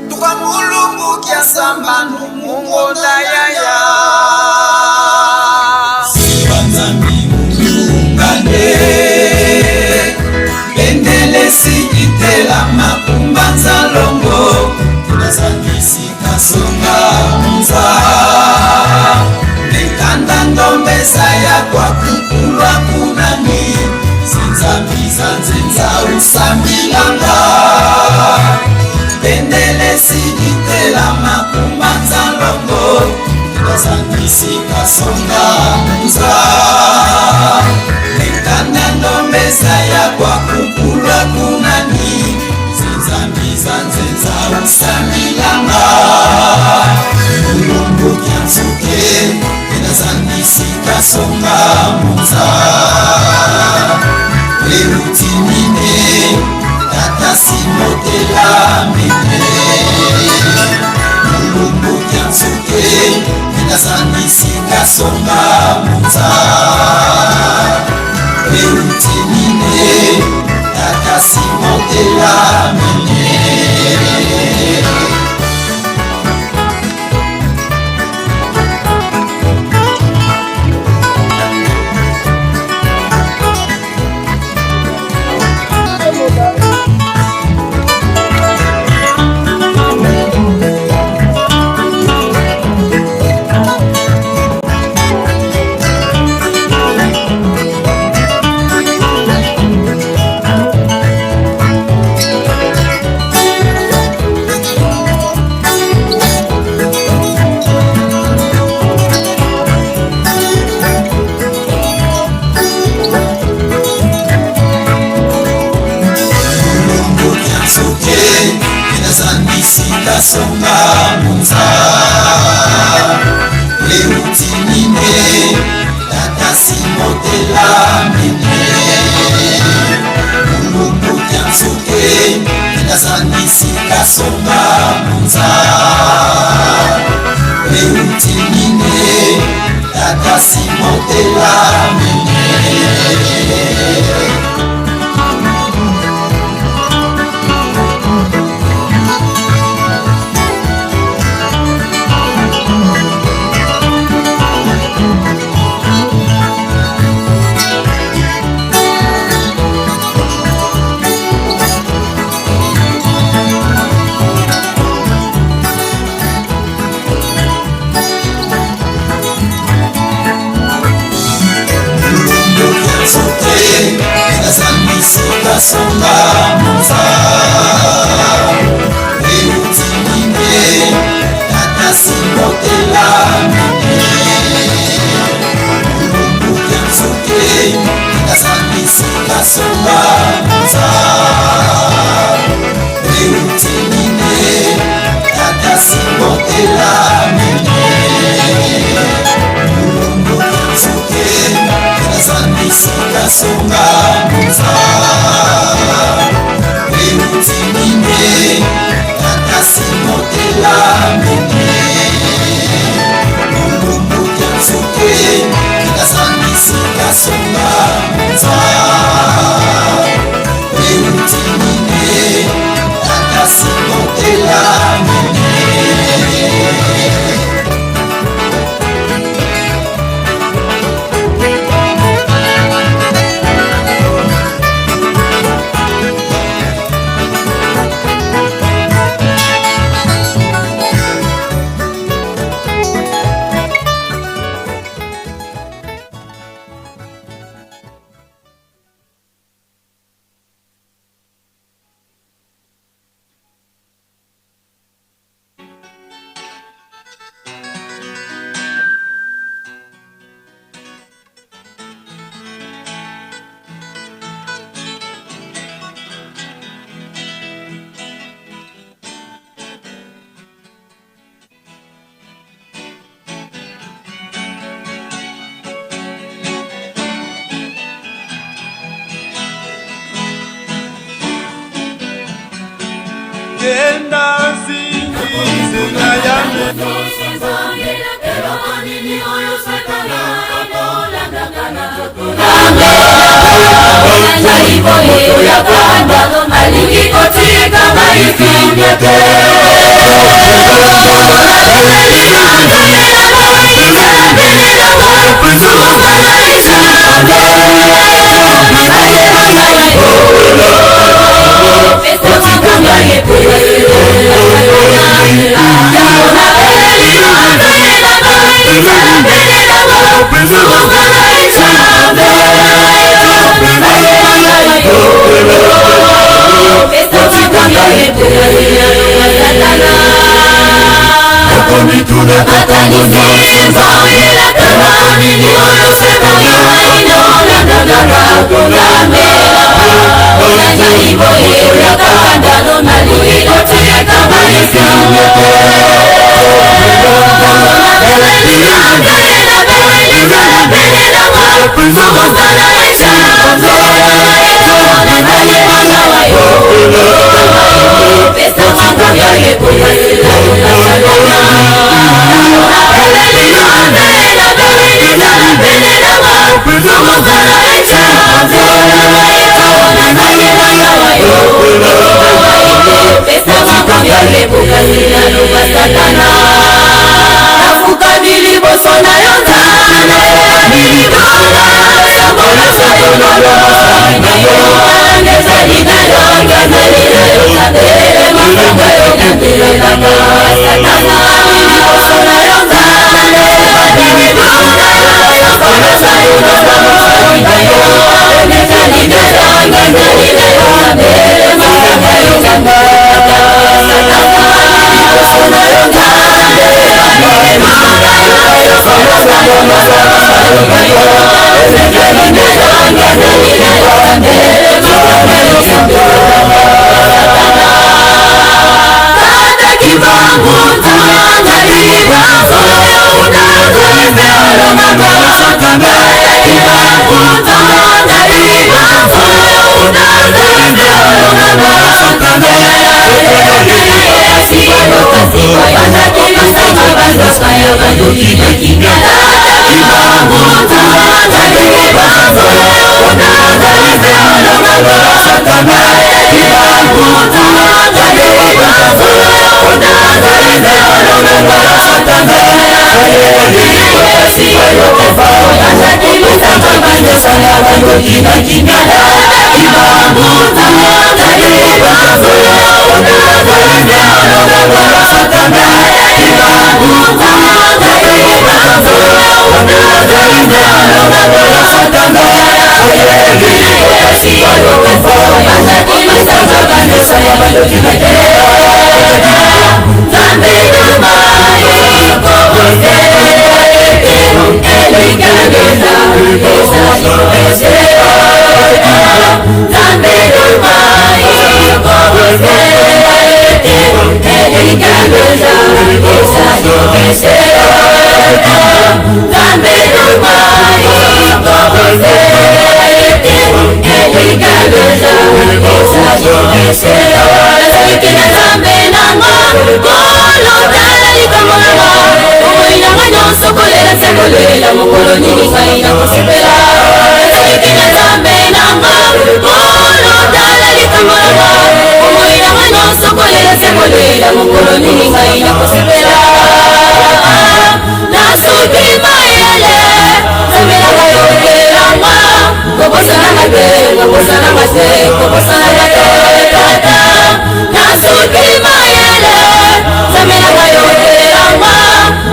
tukamulungu kya sambanu mungoda yaya Sikitela makumbanza longo tunazandisi kasonga mza nekanda ndombeza ya kwa kukulwa kunani zinzambiza nzenza usambilanga bendele sikitela makumbanza longo tunazandisi kasonga mza nekanda ndombeza ya kwa kukulwa kunani zinzambiza nzenza usamilanga mulungu kyansuke enazandisika songa muza leutimine tata simotela mene mulungu kyansuke enazandisika songa muza leutimine tata simotela mene. Songa munza leutimine tata simotela mene mulungu kyansuke inazandisika songa munza leutimine tata simotela mene. Songa muza leutimine tata simotela mene mulungu kyansuke inazandisika songa muza leutimine tata simotela mene mulungu kyansuke kasonga muza eutinine tatasimotela mene mulumbukia nsuke kikasambisi kasonga muza eutinine tatasimotela mene Dame sokolela mokolo nini ngai nakosepela ezalaki na nzambe nanga kolotala likambo nanga omoi nanga nyonso kolela se kolela mokolo nini ngai nakosepela nasuki mayele nzambelaka yokelanga kobosananga te kobosananga te kobosananga te tata nasuki mayele nzambelaka yokelanga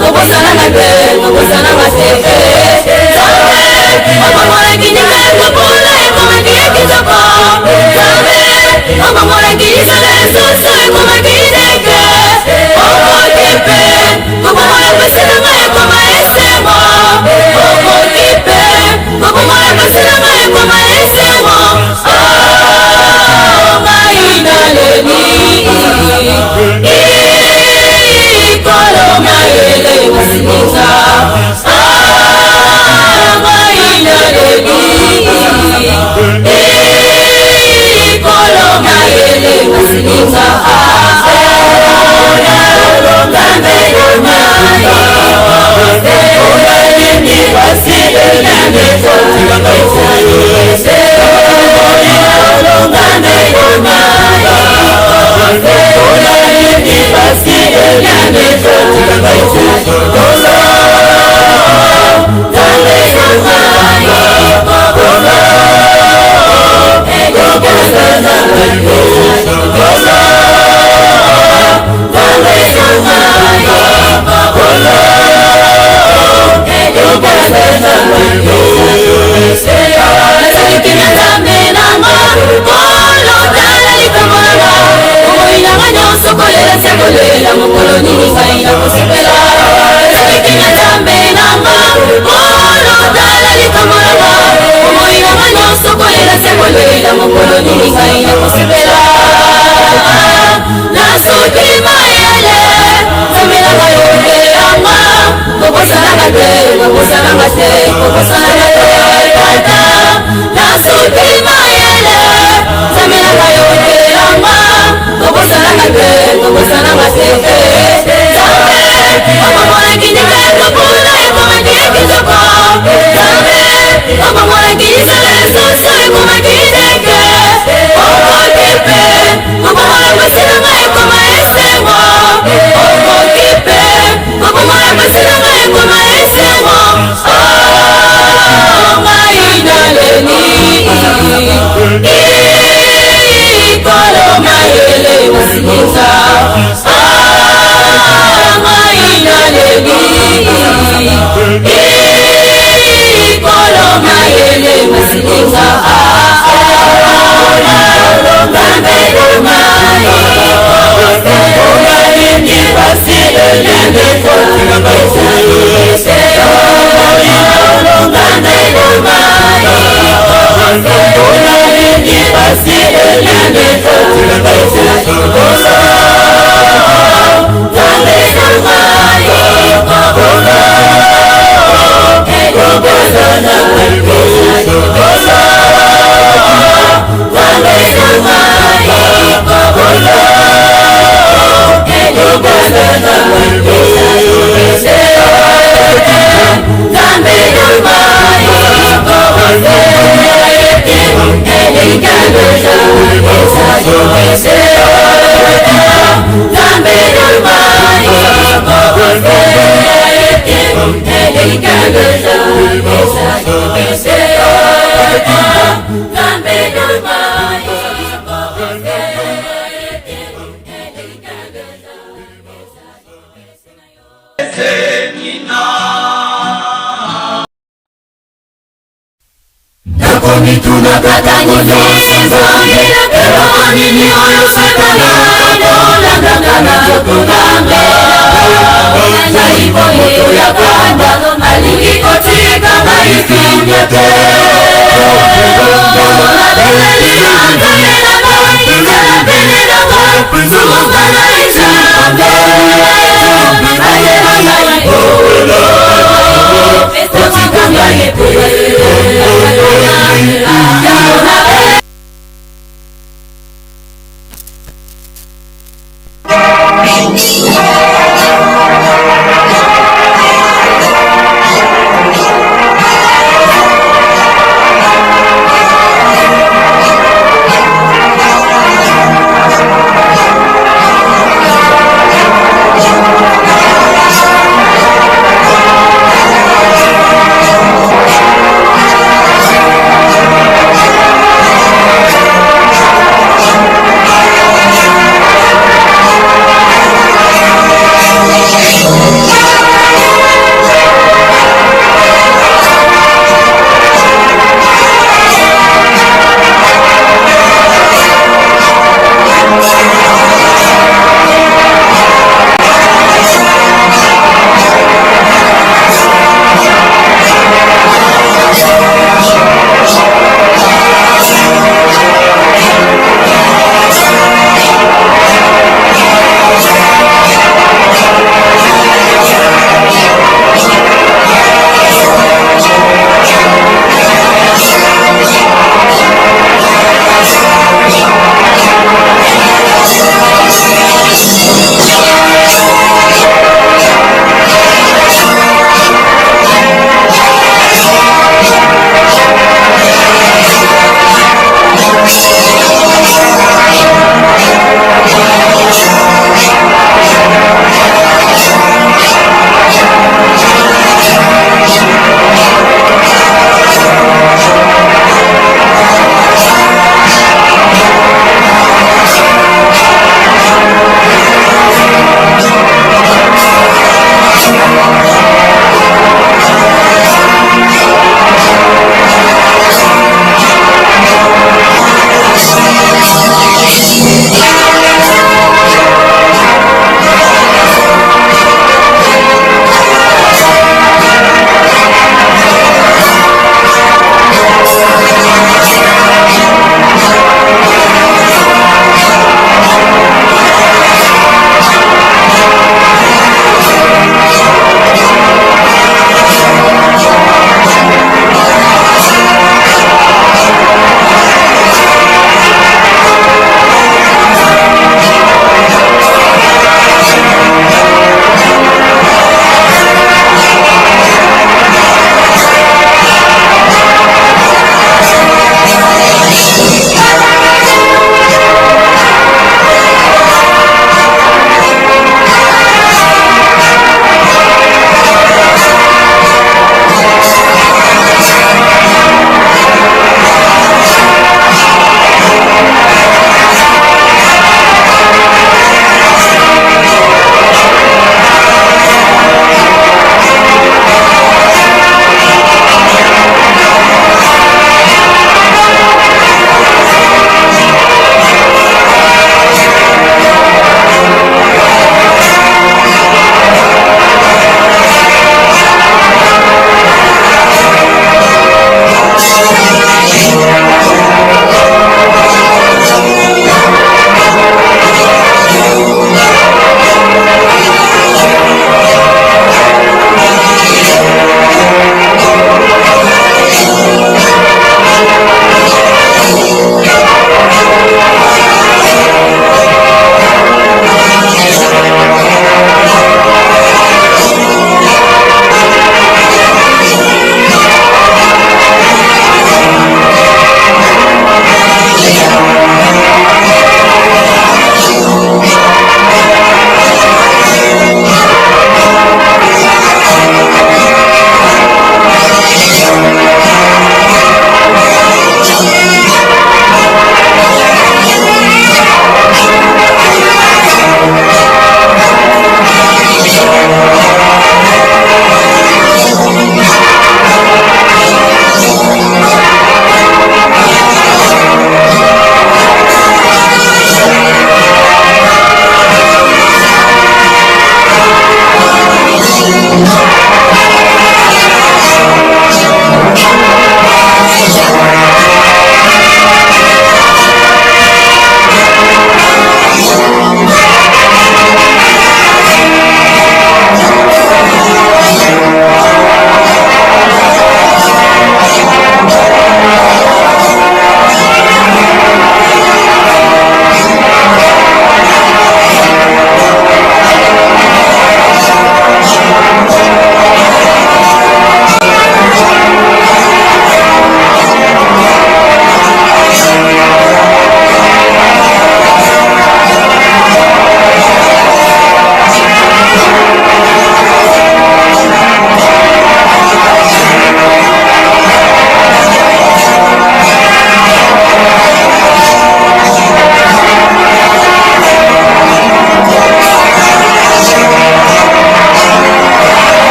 kobosananga te kobosananga te nzambe okomolakini mekopula ekomaki ekitoko nzambe okomolaki lisala lisusu ekomaki ndeke okokipe kokomola pasinanga ekoma esengo okokipe kokomola pasinanga ekoma esengo ngai nalemi ikolo mayele masininga ngai nalemi ikolo mayele masininga kolela mokolo nini ngai nakosepela ezalaki na nzambe nanga kolotala likambo nanga omoi nanga nyonso kolela se kolela mokolo nini ngai nakosepela nasuki mayele nzambelaka yokelanga kobosananga te kobosananga te kobosananga te tata nasuki mayele nzambelaka yokelanga kobosananga te kobosananga te nzambe okomolaki ndimekopula ekomaki ekitoko nzambe okomolaki lisala lisusu ekomaki ndeke okokipe kokomola pasinanga ekoma esengo okokipe kokomola pasinanga ekoma esengo ngai nalemi ikolo mayele masininga ngai nalemi ikolo mayele masininga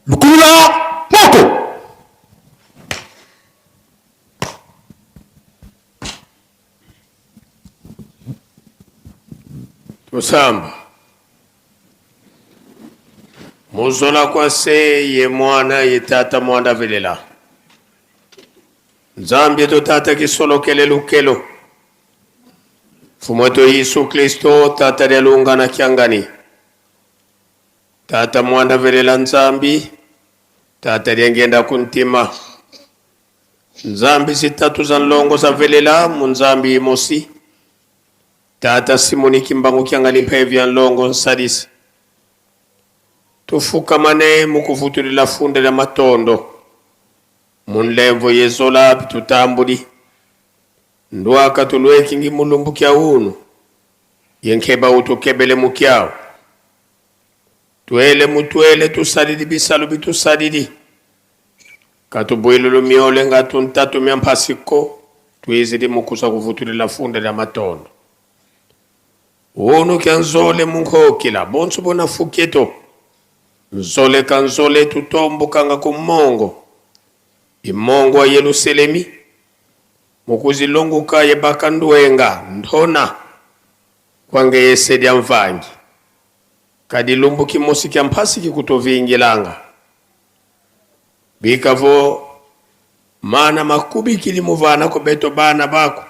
Lukula moko. Tosamba. Muzola kwa se ye mwana ye tata mwanda velela. Nzambi to tata kisolo kele lukelo. Fumoto Yesu Kristo tata relunga na kiangani. Tata mwanda velela nzambi. Tata riengenda kuntima. Nzambi sitatu za nlongo za velela munzambi imosi. Tata Simoni kimbangu kiangali mpevya nlongo nsadisi. Tufukamane mukuvutulila funde la matondo. Munlevo yezola bitutambuli. Ndwaka tulweki ngi mulumbu kya unu. Yenkeba utukebele mukyao. Tuele mutuele tusadidi bisalu bitusadidi. Katubuilulu miole nga tuntatu miampasiko. Tuizidi mukusa kuvutulila funde la matondo. Unu kya nzole munkokila. Bonsu bona fuketo. Nzole kanzole tutombo kanga kumongo. Imongo wa Yerusalemi. Mukuzilongo kaye bakanduenga. Ndona. Kwange yesedi ya mvangi. Kadilumbu kimosi kya mpasi kikutovingilanga. Bikavo. Mana makubi kilimuvana kubeto bana bako.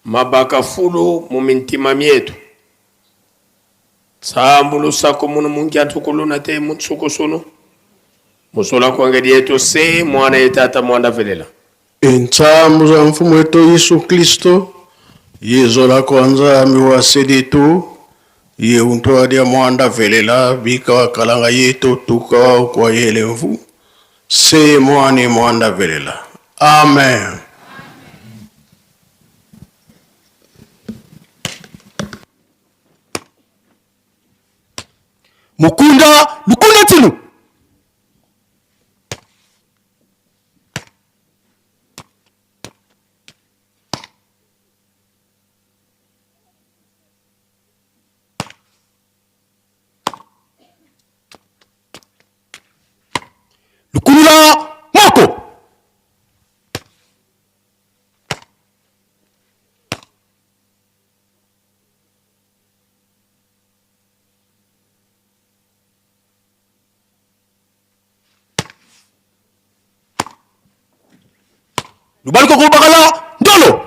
Mabaka fulu mumintima mietu. Sambulu sako munu mungi antukuluna te mutsuko sunu. Musola kwangedi yetu se mwana yetata mwanda velela. Entsambu za mfumu wetu Yesu Kristo. Yezola kwanza amiwa seditu. Ye untoa dia mwanda velela. Bika wakalanga yetu tukawa kwa yele mfu. Se mwani mwanda velela. Amen. Mukunda lukunda tinu. Lukula moko. Lubaliko kubakala ndolo.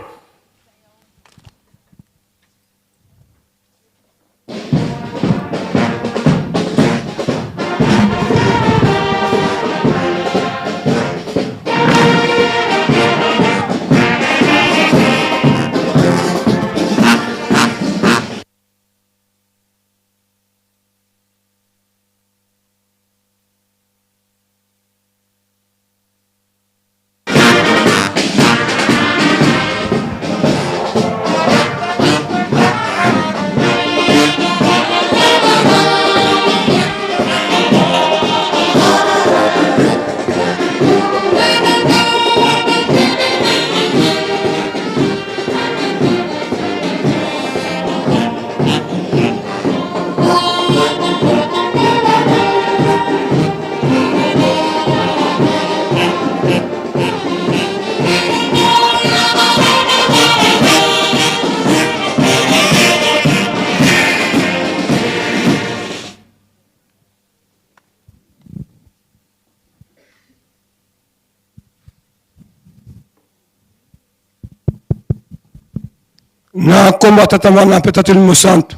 Na komba tata mwana petatu ni musantu.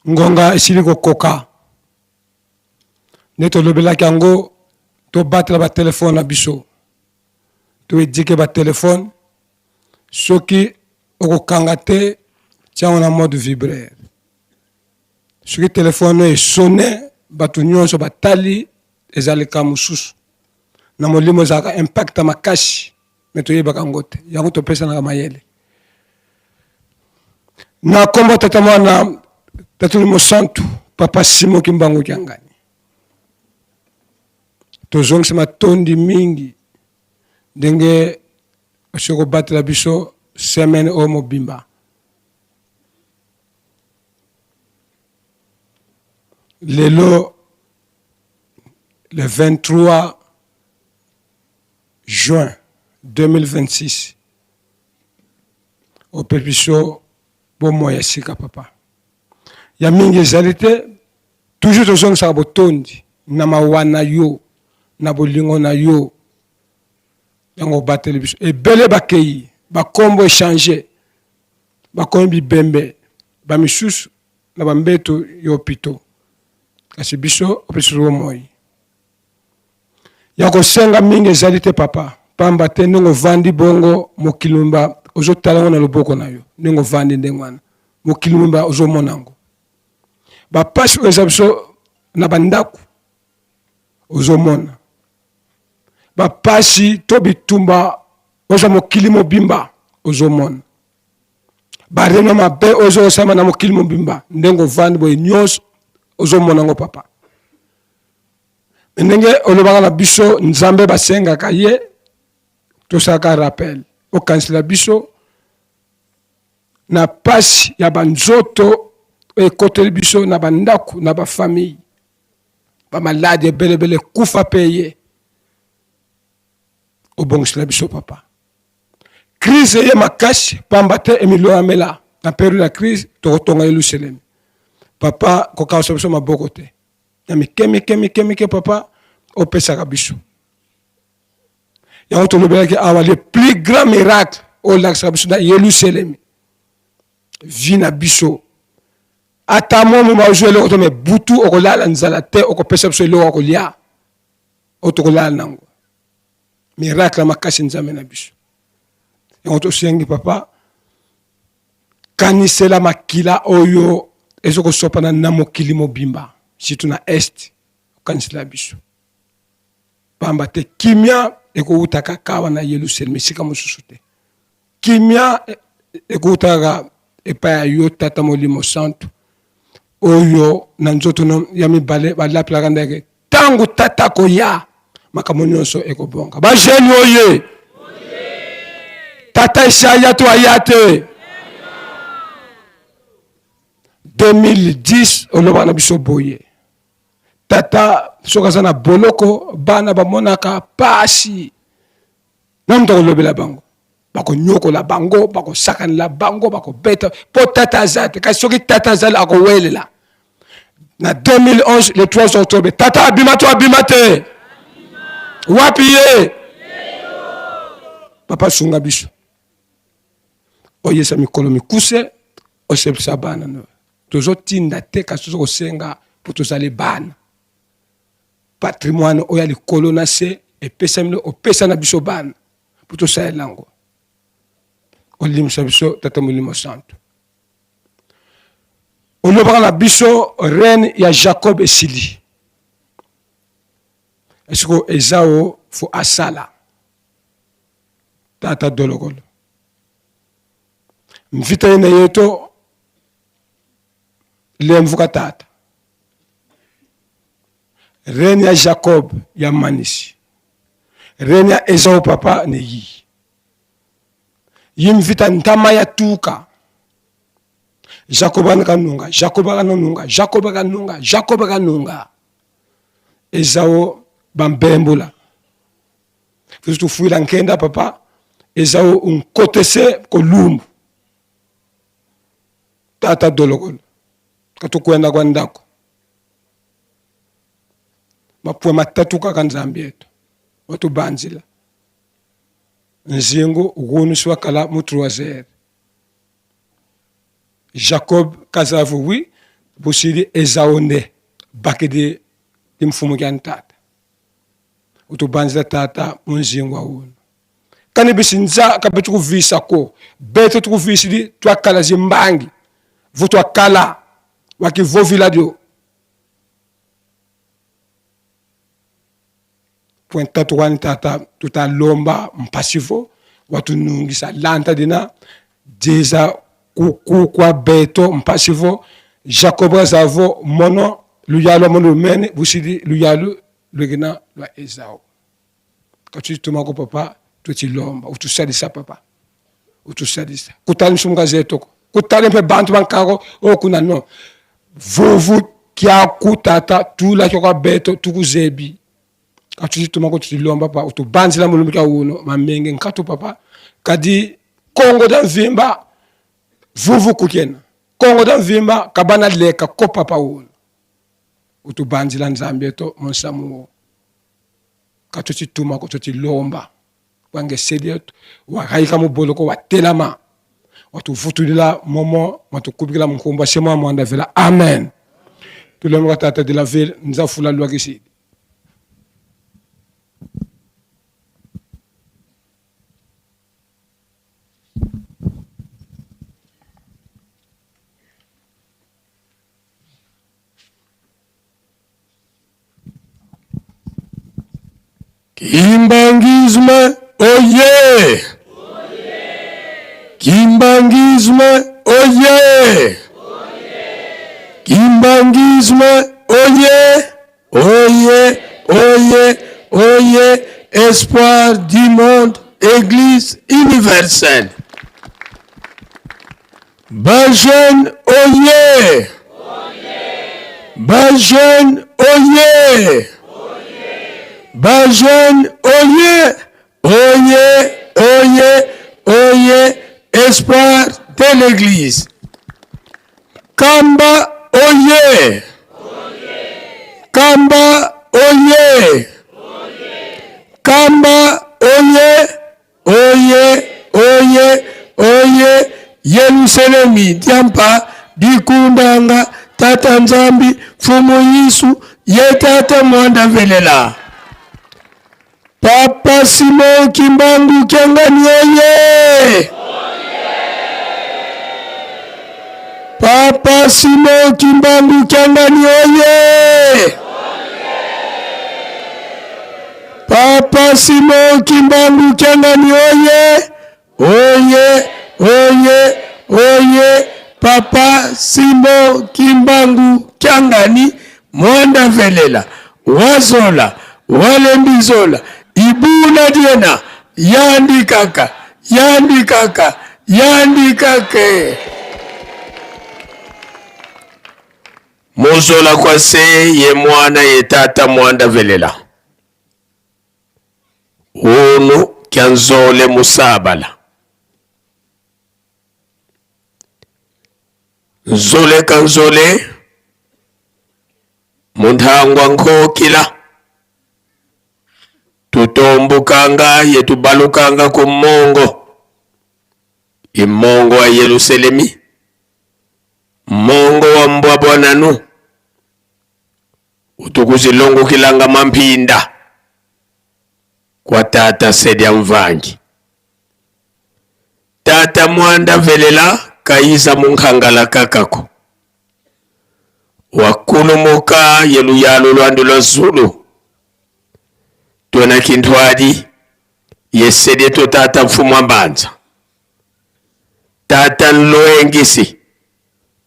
Ngonga isili kokoka. Neto lobela kiango to batla ba telefone na biso. To edike ba telefone. Soki okokanga te tiango na mode vibraire. Soki telefone e sonne batu nyonso batali ezalika mususu. Na molimo zaka impacta makashi. Meto yebaka ngote yango to pesa na mayele na kombo tata mwana tatu mo santu papa Simo kimbangu kyangani to zongse matondi mingi denge ashoko batela biso semaine o mobimba le 23 juin 2026 au pépicho bon moya sika papa ya mingi ezali te toujours tozongisa botondi na mawana yo na bolingo na yo yango bateli biso ebele bakei bakombo échanger bakomi bibembe bamisusu na bambeto yo pito kasi biso opesusu moi ya kosenga mingi ezali te papa pamba te ndenge ovandi bongo mokilumba ozotala ngo na loboko na yo ndenge ovandi ndenge wana mokilumba ozomona ngo bapasi oyo eza biso na bandako ozomona bapasi to bitumba oza mokili mobimba ozomona bareno mabe ozo osama na mokili mobimba ndenge ovandi boye nyonso ozomona ngo papa ndenge olobaka na biso nzambe basengaka ye tosalaka rappel okansela biso na pasi ya banzoto ekoteli biso na bandako na bafamille bamaladi ebelebele kufa mpe ye obongisela biso papa crise ye makasi pamba te emilo amela na periode ya crise tokotonga Yerusalem papa kokawusa biso maboko te ya mike papa opesaka biso yango tolobelaki awa le plus grand miracle olakisaka biso na Yerusalem vi na biso ata momo maozwa eloko to me butu okolala nzala te okopesa biso eloko okolia oyo tokolala nango miracle makasi nzambe na biso yango tosengi papa kanisela makila oyo ezokosopana na mokili mobimba surtout na est kanisela biso pamba te kimia ekowutaka kawa na Yerusalem esika mosusu te kimia ekowutaka epai ya yo tata molimo santo oyo na nzoto ya mibale balapelaka ndenge ntango tata koya makambo nyonso ekobonga bajeni oye tata esaya to aya te 2010 oloba na biso boye tata soki aza na boloko bana bamonaka pasi na moto akolobela bango bakonyokola bango bakosakanela bango bakobeta mpo tata aza te kasi soki tata azali akowelela na 2011 le 3 octobre tata abima to abima te wapi ye papa sunga biso oyesa mikolo mikuse osepelisa bana no tozotinda te kasi tozokosenga mpo tozali bana patrimoine oyo ya likolo na se epesamile opesa na biso bana mpo tosalela yango olimisa biso tata molimo santo olobaka na biso reine ya Jacob esili esiko ezao fo asala tata dolokolo mvita ye na yeto lemvuka tata reine ya Jacob ya manisi reine ya Esau papa ne yi mvita ntama ya tuka Jacob akanunga Jacob akanunga Esau bambembula fitu fuila nkenda papa Esau unkotese kolumbu tata dolokolo katukwenda kwa ndako mapwe matatu kaka nzambi yetu watu banzila nzingo ugunuswa kala mutroazer Jacob kazavu wi busiri Esau nde bakede dimfumu kya tata utu banzila tata munzingo awuno kani bisinza kabetu kuvisa ko beto tukuvisi twakala zimbangi vutu akala wakivovila dio pointa tuwani tata tutalomba mpasivo watu nungisa lanta dina jeza kwa beto mpasivo Jacob azavo mono luyalo mono mene busidi luyalo lugina lwa Esau kati tumako papa tutilomba utusadisa papa utusadisa kutani sumga zetoko kutani pe bantu bankako okuna no vovu kia kutata tula kyoka beto tukuzebi katuti tumako tutilomba pa utubanzila mulumbi ka uno mamenge nkatu papa kadi Kongo da mvimba vuvu kukena Kongo da mvimba kabana leka ko papa uno utubanzila nzambi eto monsamu katuti tumako tutilomba wange sedeto wakaika muboloko watelama watuvutulila momo watukubikila mkumba sema mwanda vela amen. Tout le monde tata de la ville nous a foutu la loi ici. Kimbangisme, oye! Kimbangisme, oye! Kimbangisme, oye! Oye, oye, oye! Espoir du monde, Église universelle. Bajeune, oye! Bajeune, oye! Bajeune, oye! Oye, oye, oye! Espoir de l'Église. Kamba, oye! Kamba, oye! Kamba, oye! Oye, oye, oye! Yerusalemi, Diampa, Dikundanga, Tata Nzambi, Fumu Yisu, Yetata Mwanda Velela. Papa Simon Kimbangu Kiangani, oye! Papa Simon Kimbangu Kiangani, oye! Papa Simon Kimbangu Kiangani, oye! Oye, oye, oye! Papa Simon Kimbangu Kiangani, Mwanda Velela, Wazola, Walembizola, Ibuna Diena, Yandi Kaka, Yandi Kaka, Yandi Kake. Mozola kwase ye mwana ye tata Mwanda Velela. Unu kyanzole musabala. Nzole kanzole mundhangwa nkokila. Tutombukanga yetubalukanga kumongo. Imongo wa Yerusalemi. Mongo wa mbwabwananu. Utukuzilongo kilanga mampinda. Kwa tata Sedia Mvangi. Tata Mwanda Velela kaisa munkangala kakako. Wakulumuka yelu yalu lwandu Zulu. Tuona kintwadi yesede to tata Mfumwa Mbanza. Tata Nloengisi.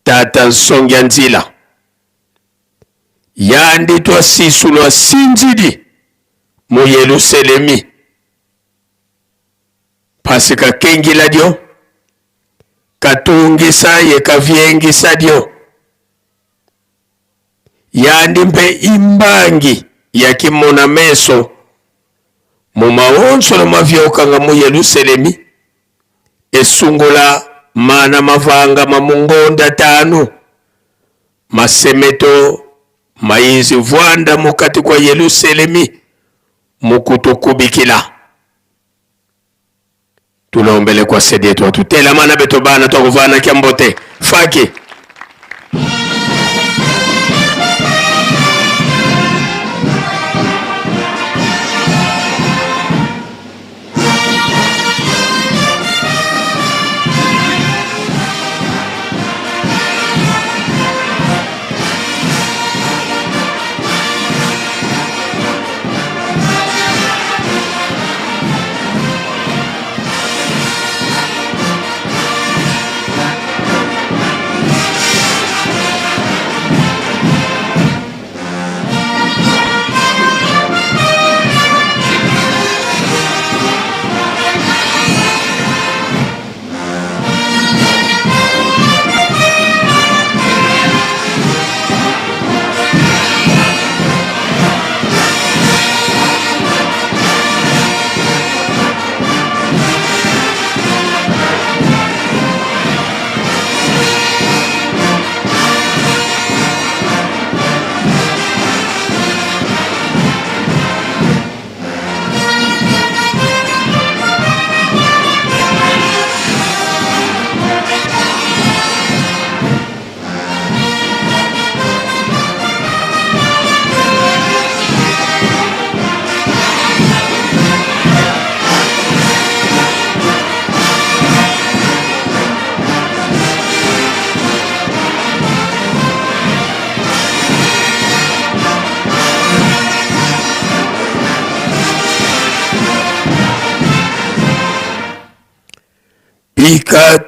Tata Nsongya Nzila. Yandi twa sisulwa sinjidi mu Yerusalemi. Pasika kengila dio. Katungisa ye kavyengisa dio. Yandi mpe imbangi ya kimona meso. Mumaonso na mavyoka mu Yerusalemi. Esungula mana mavanga mamungonda tanu. Masemeto maizi vwanda mukati kwa Yerusalemi. Mukutukubikila. Tulombele kwa sedetu watutela mana beto bana tukuvana kiambote. Faki.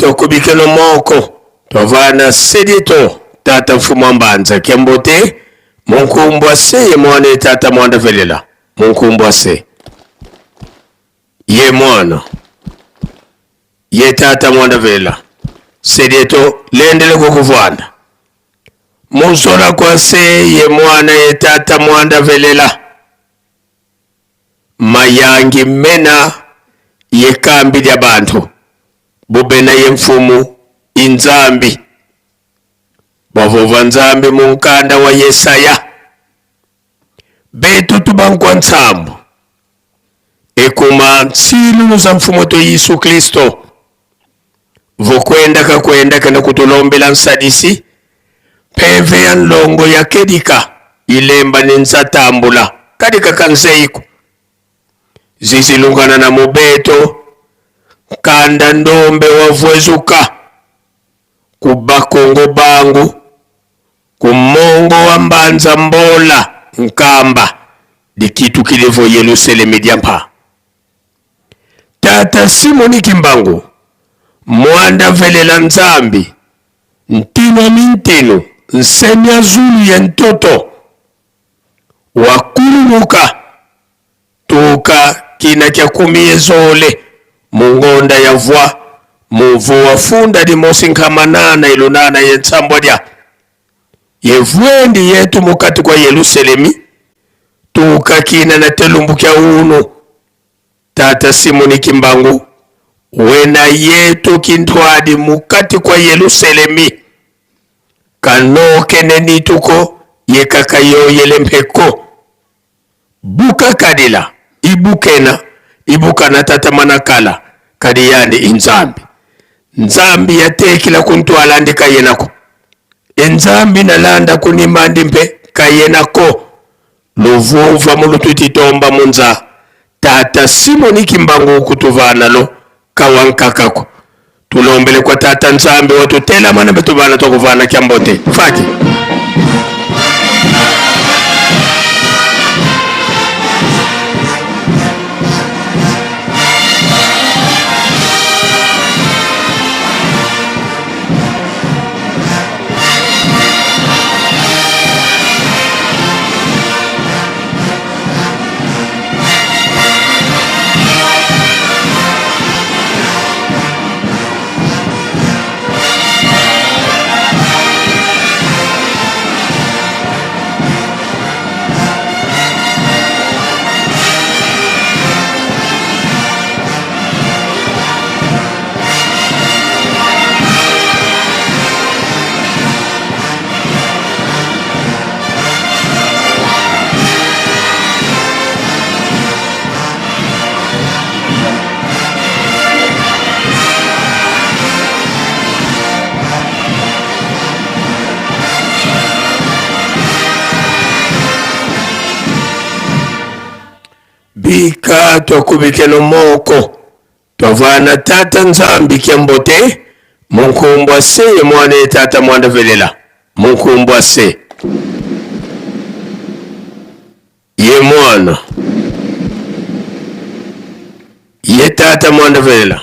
tokubikelo moko tovana sedito tata mfumo mbanza kembote munkumbwa se ye mwana tata mwanda velela munkumbwa se ye mwana ye tata mwanda velela sedito lendele kukuvwana munsola kwa se ye mwana ye tata mwanda velela mayangi mena ye kambi lya bantu bubena ye mfumu inzambi bavova nzambi munkanda wa Yesaya betu tubankwa nsambu ekuma ntsilu za mfumu to Yesu Kristo vokwenda kakwenda kana kutulombela nsadisi peve ya nlongo ya kedika ilemba ninsatambula kadika kanseiko zizilungana na mubeto kanda ndombe wavwezuka kubakongo bangu kumongo wa mbanza mbola nkamba dikitu kilivo Yerusalemu diampa tata Simoni Kimbangu mwanda velela nzambi ntino mintino nsemya zulu ya ntoto wakulumuka tuka kina kya kumiyezole mungonda ya vwa muvu wafunda di mosi nkamanana ilunana ye nsambwa dia yevwendi yetu mukati kwa Yerusalemi tuka kina na telumbu kya unu tata Simoni Kimbangu wena yetu kintwadi mukati kwa Yerusalemi kanoke nenituko yekaka yoyele mpeko buka kadila ibukena ibukana tata manakala kadi yandi inzambi nzambi yatekila kuntwala ndi kayenako enzambi nalanda kunimandi mpe kayenako luvuva mulututitomba munza tata Simoni Kimbangu kutuvana lo kawankakako tulombele kwa tata nzambi watutela mana betuvana tokuvana kyambote faki bika twakubikelo moko twavana tata nzambi kyambote munkumbwa se ye mwana ye tata mwanda velela munkumbwa se ye mwana ye tata mwanda velela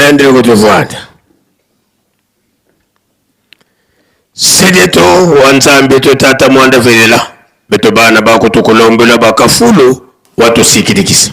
nende kutuvwada sideto wanzambe tata mwanda velela beto bana bakutukulombela bakafulu watusikidikisa.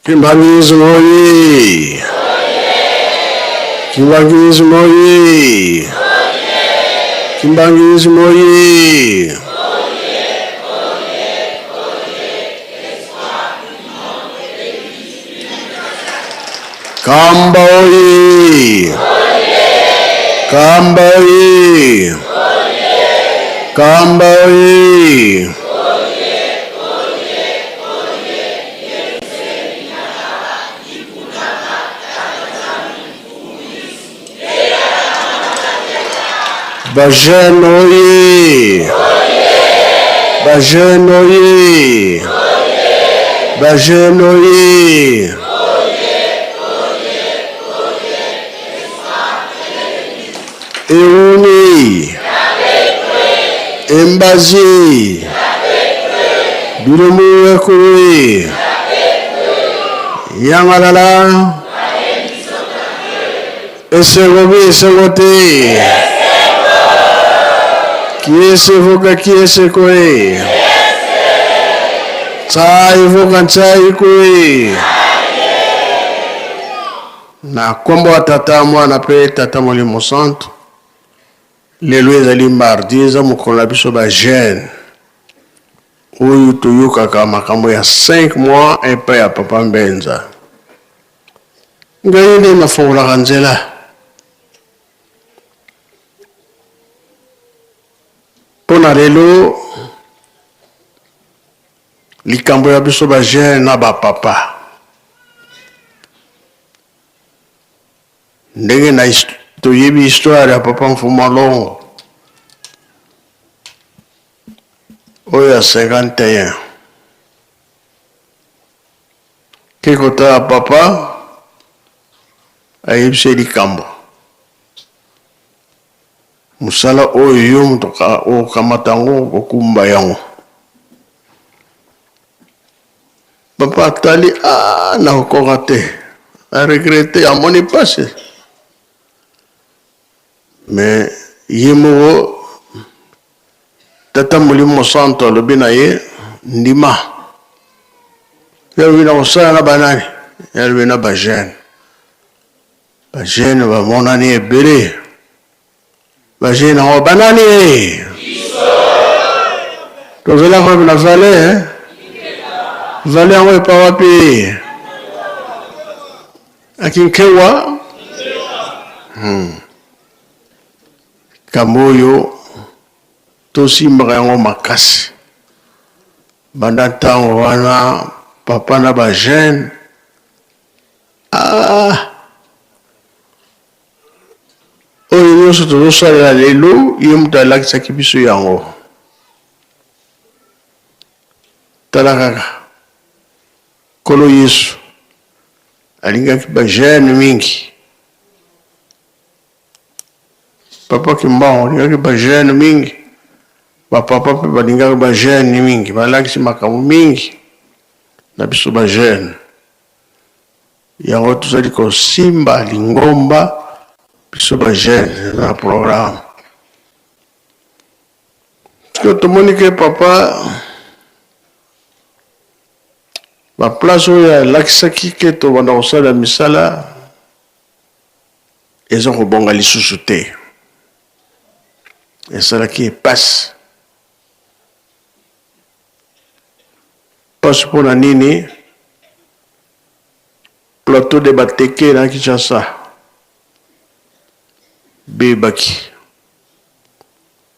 Kimbangizi moye! Kimbangizi moye! Kimbangizi moye! Kamba oye! Kamba oye! Kamba oye! Bajene oye! Bajene oye! Bajene oye! Euni! Embazi! Bilumu ekwe! Yangalala! Esegobi esegote! Kiese vuka kiese kwe. Chai vuka chai kwe. Na kombo wa tata mwana pe tata Molimo Santo. Lelo ezali mardi za mokolo biso ba jeune. Oyo toyoka ka makambo ya 5 mois epa ya papa Mbenza. Ngai nde nafongola nzela. Pona lelo likambo ya biso ba jeune na ba papa ndenge na toyebi histoire ya papa Mfuma Longo oyo ya 51 kekota ya papa ayebise likambo musala oyo mutoka okamatango okumba yango papa tali na okogate a regretter amoni passé mais yemo tata Molimo Santo lobi na ye ndima yalwina osala na banani yalwina ba jeune ba monani ebele Bajena o banani. Tozela kwa na vale vale ango pa wapi. Akinkewa Kamoyo tosi mbayango makasi. Banda tango wana papa na ba jeune oyo nyonso tozosalela lelo ye moto alakisaki biso yango tala kaka kolo Yesu alingaki ba jeune mingi papa Kimbangu alingaki ba jeune mingi ba papa pe balingaki ba jeune mingi balakisi makambo mingi na biso ba jeune yango tozali kosimba lingomba biso ba jeune na programme que tout le monde que papa ma place où il y a l'accès que tu vas dans la misala ils ont bon aller sous-sauter et ça là qui passe pour la nini plateau de Bateke na Kinshasa Bebaki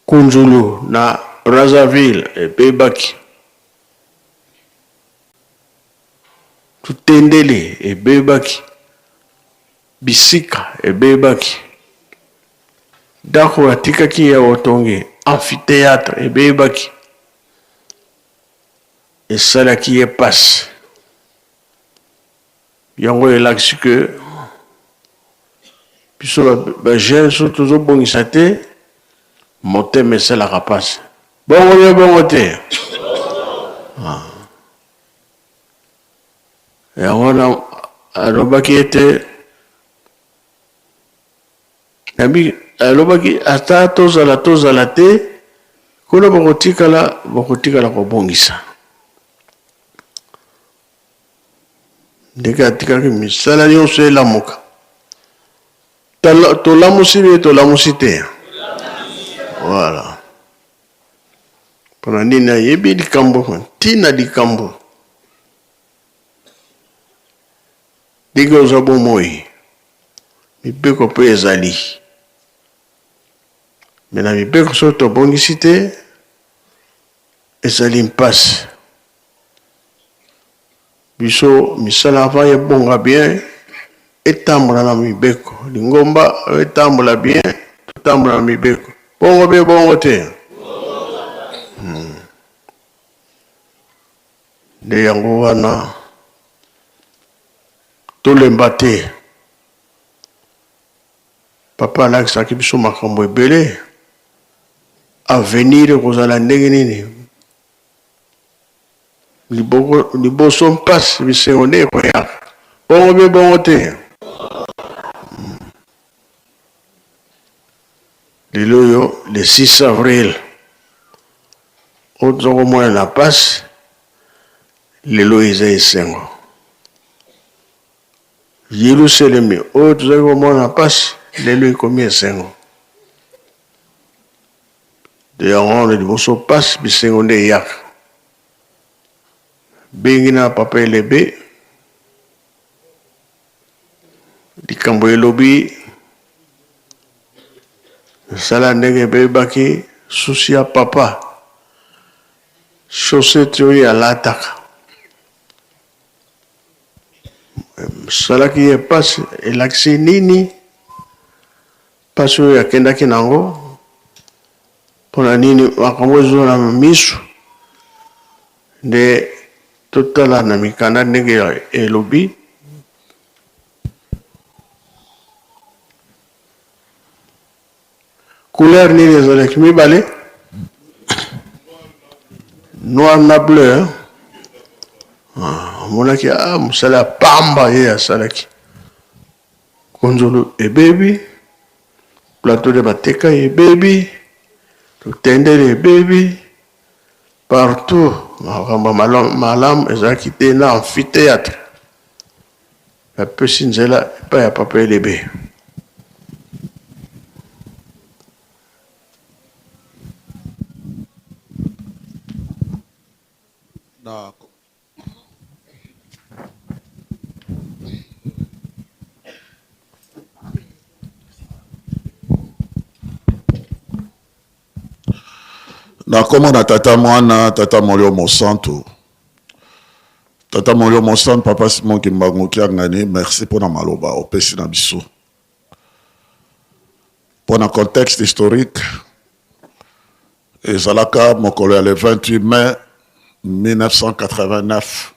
Kunzulu na Brazzaville et Bebaki Tutendele et Bebaki Bisika et Bebaki Dako atika ki ya Otonge amphithéâtre et Bebaki et ça là qui est passe yango est là que puis j'ai toujours bon isate monter mais c'est la rapace bon côté et on a roba qui était nabi roba qui ata tozala te kuna bokotika la ko bongisa Deka tika ki misala nyonso elamuka. Tolamusite. Voilà. Pona nina yebi likambo, tina likambo. Digo zabo moi. Mibeko pe ezali. Mena mibeko soto bongisite ezali mpasse. Biso misala va bonga bien etambola na mibeko lingomba etambola bien etambola na mibeko bongo te de yango wana tolemba te papa alakisaki biso makambo ebele avenir kozala ndenge nini liboso mpasi biseonde koya bongo te lelo le 6 avril otzoko mwana na pasi lelo eza esengo Yerusalemi otzoko mwana na pasi lelo ekomi esengo de yango liboso pasi bisengo nde eyaka Bengina papa elebe likambo elobi sala ndenge bebaki susi ya papa chaussette oyo alataka salaki ye pasi elakisi nini pasi oyo akendaki nango mpona nini makambo ezo na misu nde totala na mikanda ndenge elobi couleur nini ezalaki mibale noir na bleu omonaki mosala ya pamba ye asalaki konzolo ebebi plateau de Bateka ebebi totendele ebebi partout makambo malamu ezalaki te na amphithéâtre apesi nzela epai ya papa elebe na koma na tata mwana tata molio mosantu tata molio mosantu papa Simon Kimbangu Kiangani merci pour na maloba opesi na biso pour na contexte historique ezalaka mokolo ya le 28 mai 1989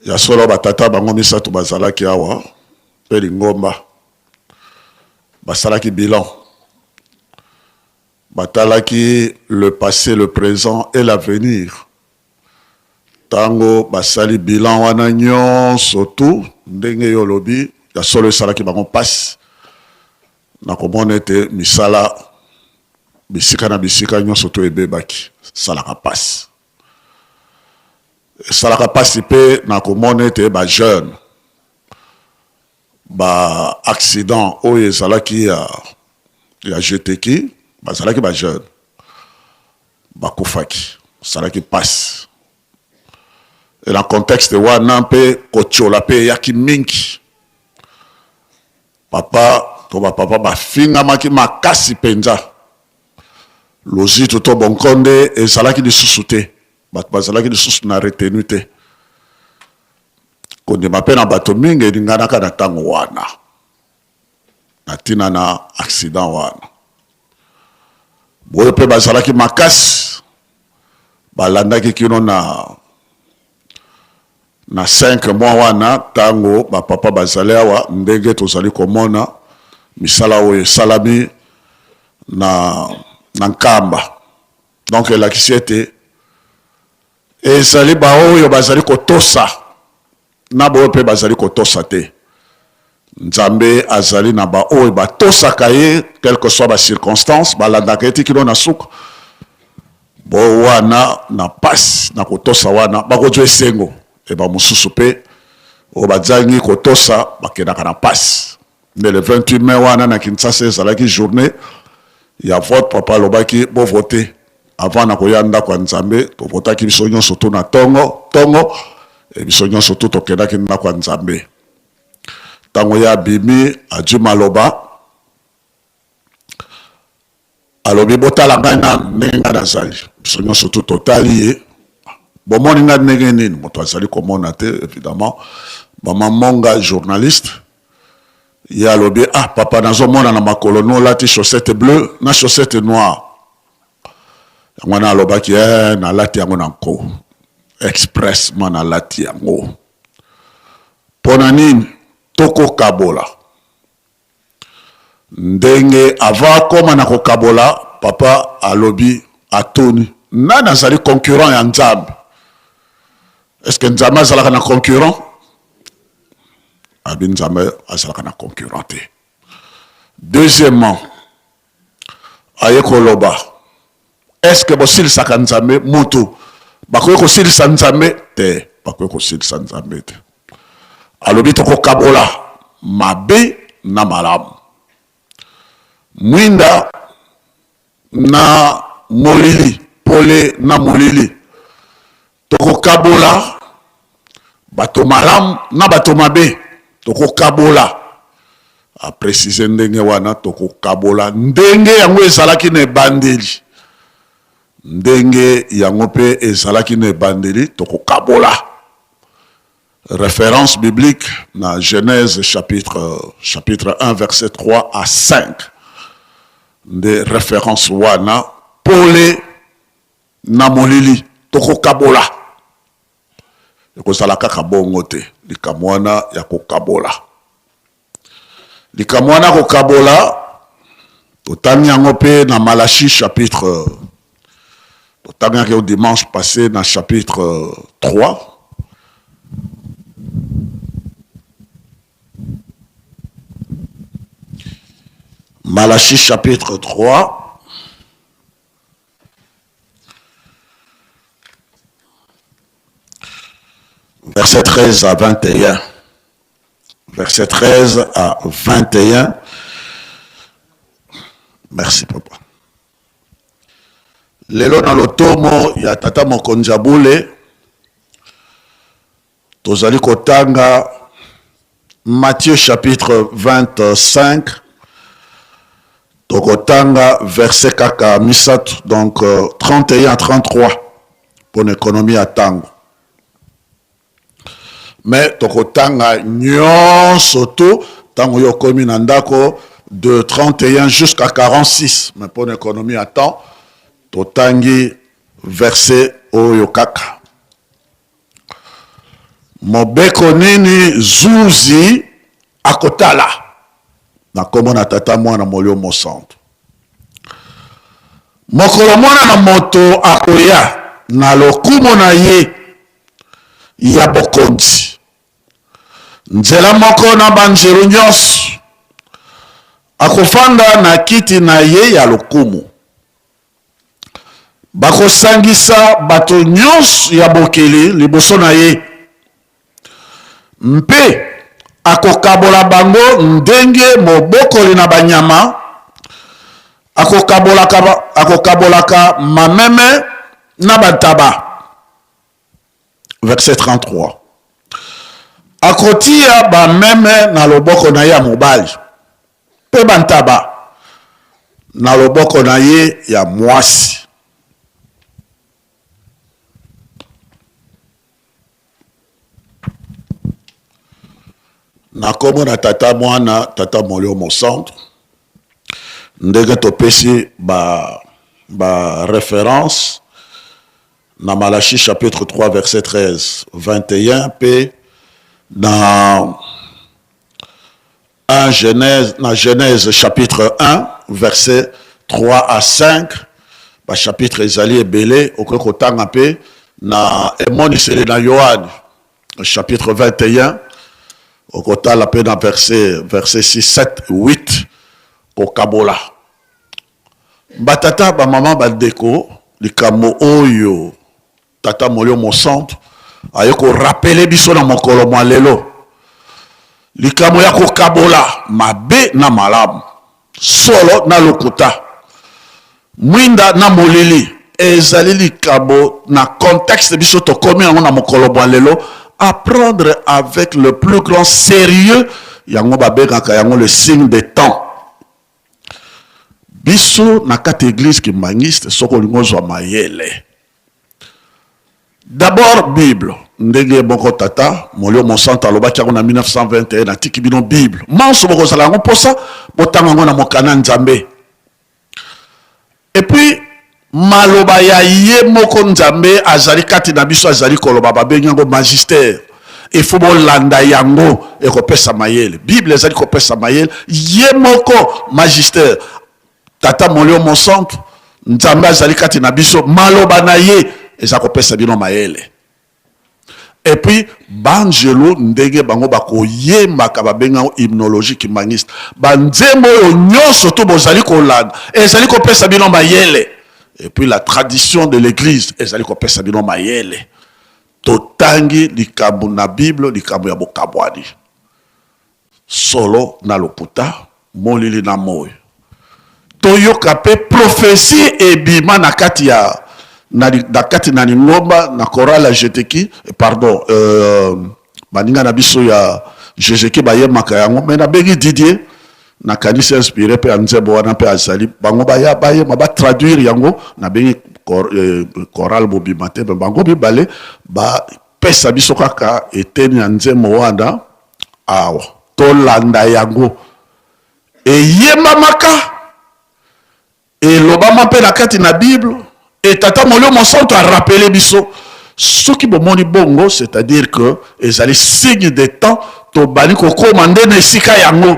ya solo batata bango misato bazalaki awa pe lingomba basalaki bilan batalaki le passé, le présent et l'avenir. Tango basali bilan wana nyonso tu ndenge yo lobi ya solo esalaki bango passe na komona ete misala bisika na bisika nyonso to ebebaki salaka pasi salaka pasi pe na komona ete bajeune accident oyo ezalaki ya jeteki bazalaki bajeune bakufaki salaki pasi et na contexte wana mpe kotiola mpe eyaki mingi papa to bapapa bafingamaki makasi mpenza lozito to bonkonde ezalaki lisusu te bato bazalaki lisusu na retenu te kondima mpe na bato mingi elinganaka na ntango wana na ntina na accident wana boyo mpe bazalaki makasi balandaki kino na 5 mois wana ntango bapapa bazali awa ndenge tozali komona misala oyo esalami na nkamba donc elakisi ete ezali baoyo bazali kotosa na boyo mpe bazali kotosa te nzambe azali na baoyo batosaka ye quel que soit bacirconstance balandaka eti kino na suka bo wana na pasi na kotosa wana bakozwa esengo e bamosusu mpe oyo bazangi kotosa bakendaka na pasi nde le 28 mai wana na Kinshasa ezalaki journée ya vote papa alobaki bovote avant na koya ndako ya nzambe tovotaki biso nyonso to na tongo e biso nyonso to tokendaki ndako ya nzambe ntango ya abimi adi maloba alobi botala ngai na ndenge ngai nazali biso nyonso to totali ye bomoni ngai ndenge nini moto azali komona te évidemment mama monga journaliste ye alobi papa nazomona na makolo no olati chaussette bleue na chaussette noire yango wana alobaki nalati yango na nko expressement nalati yango mpo na nini tokokabola ndenge avant akoma na kokabola papa alobi atoni nani azali concurrent ya nzambe est-ce que nzambe azalaka na concurrent abi nzambe azalaka na concurrent te deuxièmement aye koloba est-ce que bosilisaka nzambe mutu bakoki kosilisa nzambe te bakoki kosilisa nzambe te alobi tokokabola mabe na malamu mwinda na molili pole na molili tokokabola bato malamu na bato mabe tokokabola aprécise ndenge wana tokokabola ndenge yango ezalaki na ebandeli ndenge yango mpe ezalaki na ebandeli tokokabola référence biblique na Genèse chapitre 1 verset 3 à 5 de référence wana pole na molili tokokabola ekozala kaka bongo te likambo wana ya kokabola likambo wana kokabola totangi yango mpe na Malachi chapitre totangi yango au dimanche passé na chapitre 3 Malachi chapitre 3 verset 13 à 21 verset 13 à 21 merci papa lelo na lotomo ya tata mokonzi abule tozali kotanga Matthieu chapitre 25 tokotanga verset kaka misatu donc 31 à 33 pour l'économie à tango mais tokotanga nyonso to tango yo komi na ndako de 31 jusqu'à 46 mais pour l'économie à temps totangi verset oyo kaka mobeko nini zuzi akotala na kombo na tata mwana molio mosantu mokolo mwana na moto akoya na lokumu na ye ya bokonzi nzela moko na banzelu nyonso akofanda na kiti na ye ya lokumu bakosangisa bato nyonso ya bokeli liboso na ye mpe akokabola bango ndenge mobokoli na banyama akokabolaka mameme na bantaba. Verset 33. Akotia bameme na loboko na ye ya mobali mpe bantaba na loboko na ye ya mwasi. Na kombo na tata mwana tata molio mosantu ndenge topesi ba référence na Malachie chapitre 3 verset 13 21 p dans Genèse chapitre 1 verset 3 à 5 ba chapitre ezali ebele okokotanga pe na emoniseli na Yohane chapitre 21 okotala pe na verset 6 7 8 kokabola batata ba maman bandeko likambo oyo tata molio mosantu ayo ko rappeler biso na mokolo mwa lelo likambo ya kokabola mabe na malamu solo na lokuta mwinda na molili ezali likambo na contexte biso tokomi yango na mokolo mwa lelo à prendre avec le plus grand sérieux yango babengaka yango le signe des temps. Biso na kati église kimangiste soko lingozwa mayele. D'abord Bible ndenge boko tata molio mosantu alobaki yango na 1921 na tiki bino Bible manso boko sala yango posa botanga yango na mokana nzambe. Et puis maloba ya ye moko nzambe azali kati na biso azali koloba babengi yango magistère. Il faut bolanda yango e kopesa mayele. Bible ezali kopesa mayele ye moko magistère. Tata molio mosantu nzambe azali kati na biso maloba na ye eza kopesa bino mayele. Et puis banjelo ndenge bango bakoyembaka babenga hymnologie kimangiste banzembo oyo nyonso to bozali kolanda ezali kopesa bino mayele. Et puis la tradition de l'église ezali kopesa bino mayele. Totangi likambo na Bible likambo ya bokabwani solo na lokuta molili na moyo toyoka pe prophétie ebima na kati ya na kati na ngomba na chorale jeteki pardon baninga na biso ya jejeki bayemaka yango mais na bengi Didier na kanisa inspiré pe anzebo wana pe azali bango bayema ba traduire yango na bengi chorale bobimate bango bibale ba pesa biso kaka eteni ya nzemo wana awa tolanda yango eyemba maka elobama mpe na kati na Bible et tata molio mosantu a rappelé biso soki bomoni bongo c'est-à-dire que ezali signe des temps tobani kokoma nde na esika yango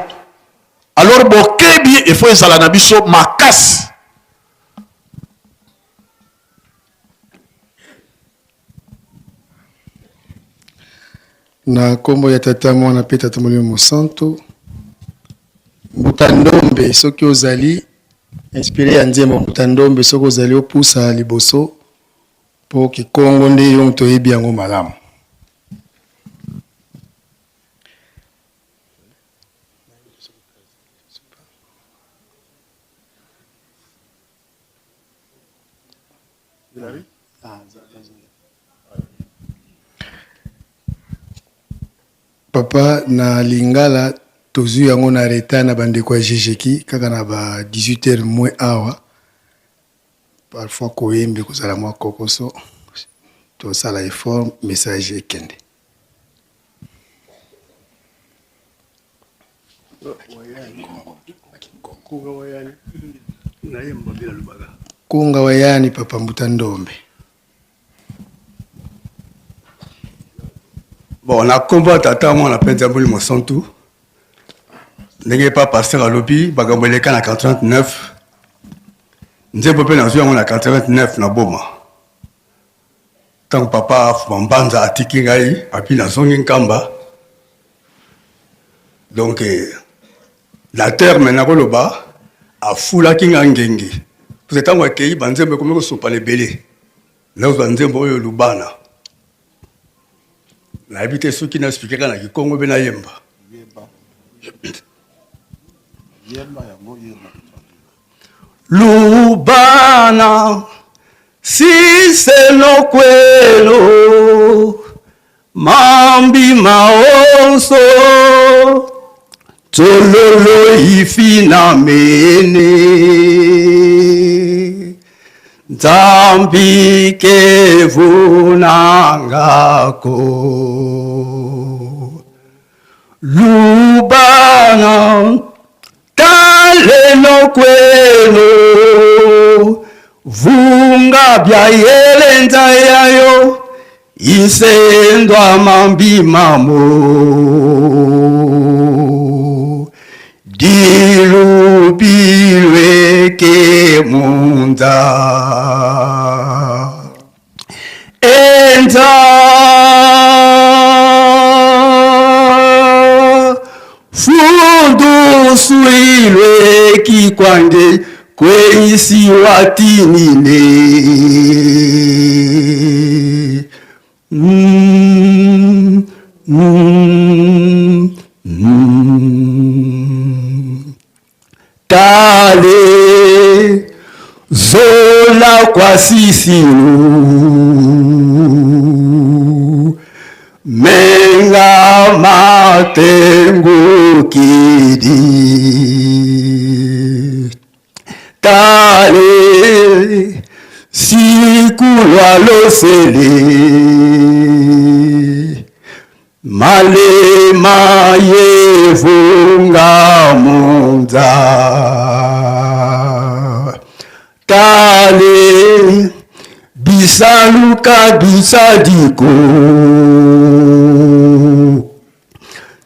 alors bokebi il faut ezala na biso makasi. Na kombo ya tata mwana pe tata molio mosantu mbuta ndombe soki ozali inspiré ya nzembo mbuta ndombe soki ozali opusa liboso po kikongo nde yo toyebi yango malamu. Papa na lingala tozu yango na reta na bandeko ya jejeki kaka na ba 18h moins awa parfois koyembe kozala mwa kokoso tosala effort message ekende. Kunga wayani papa mbuta ndombe. Bon, na combat tata moi na penza mboli mosantu. Ndenge pas passer à lobi bagambeleka na 89. Nzembo pe na zuya na 89 na boma. Tant papa mbanza atiki ngai api na zongi nkamba. Donc la terre mena koloba a fula kinga ngenge. Vous êtes en accueilli, banzembe comme vous sopa les belés. Là vous banzembe oyo lubana. Na habité ceux qui n'expliquent kana ki Congo bena yemba. Lubana si c'est no kwelo mambi maoso tololo ifina mene Nzambi kevunangako Lubana taleno kwelo vunga bya yelenza yayo isendwa mambi mamo dilubilweke munda enza fundu suilwe kikwange kweisi watinine Tale zola kwa sisiru menga matengo kidi Tale sikulwa losele malema yevunga munza Tale bisaluka bisadiko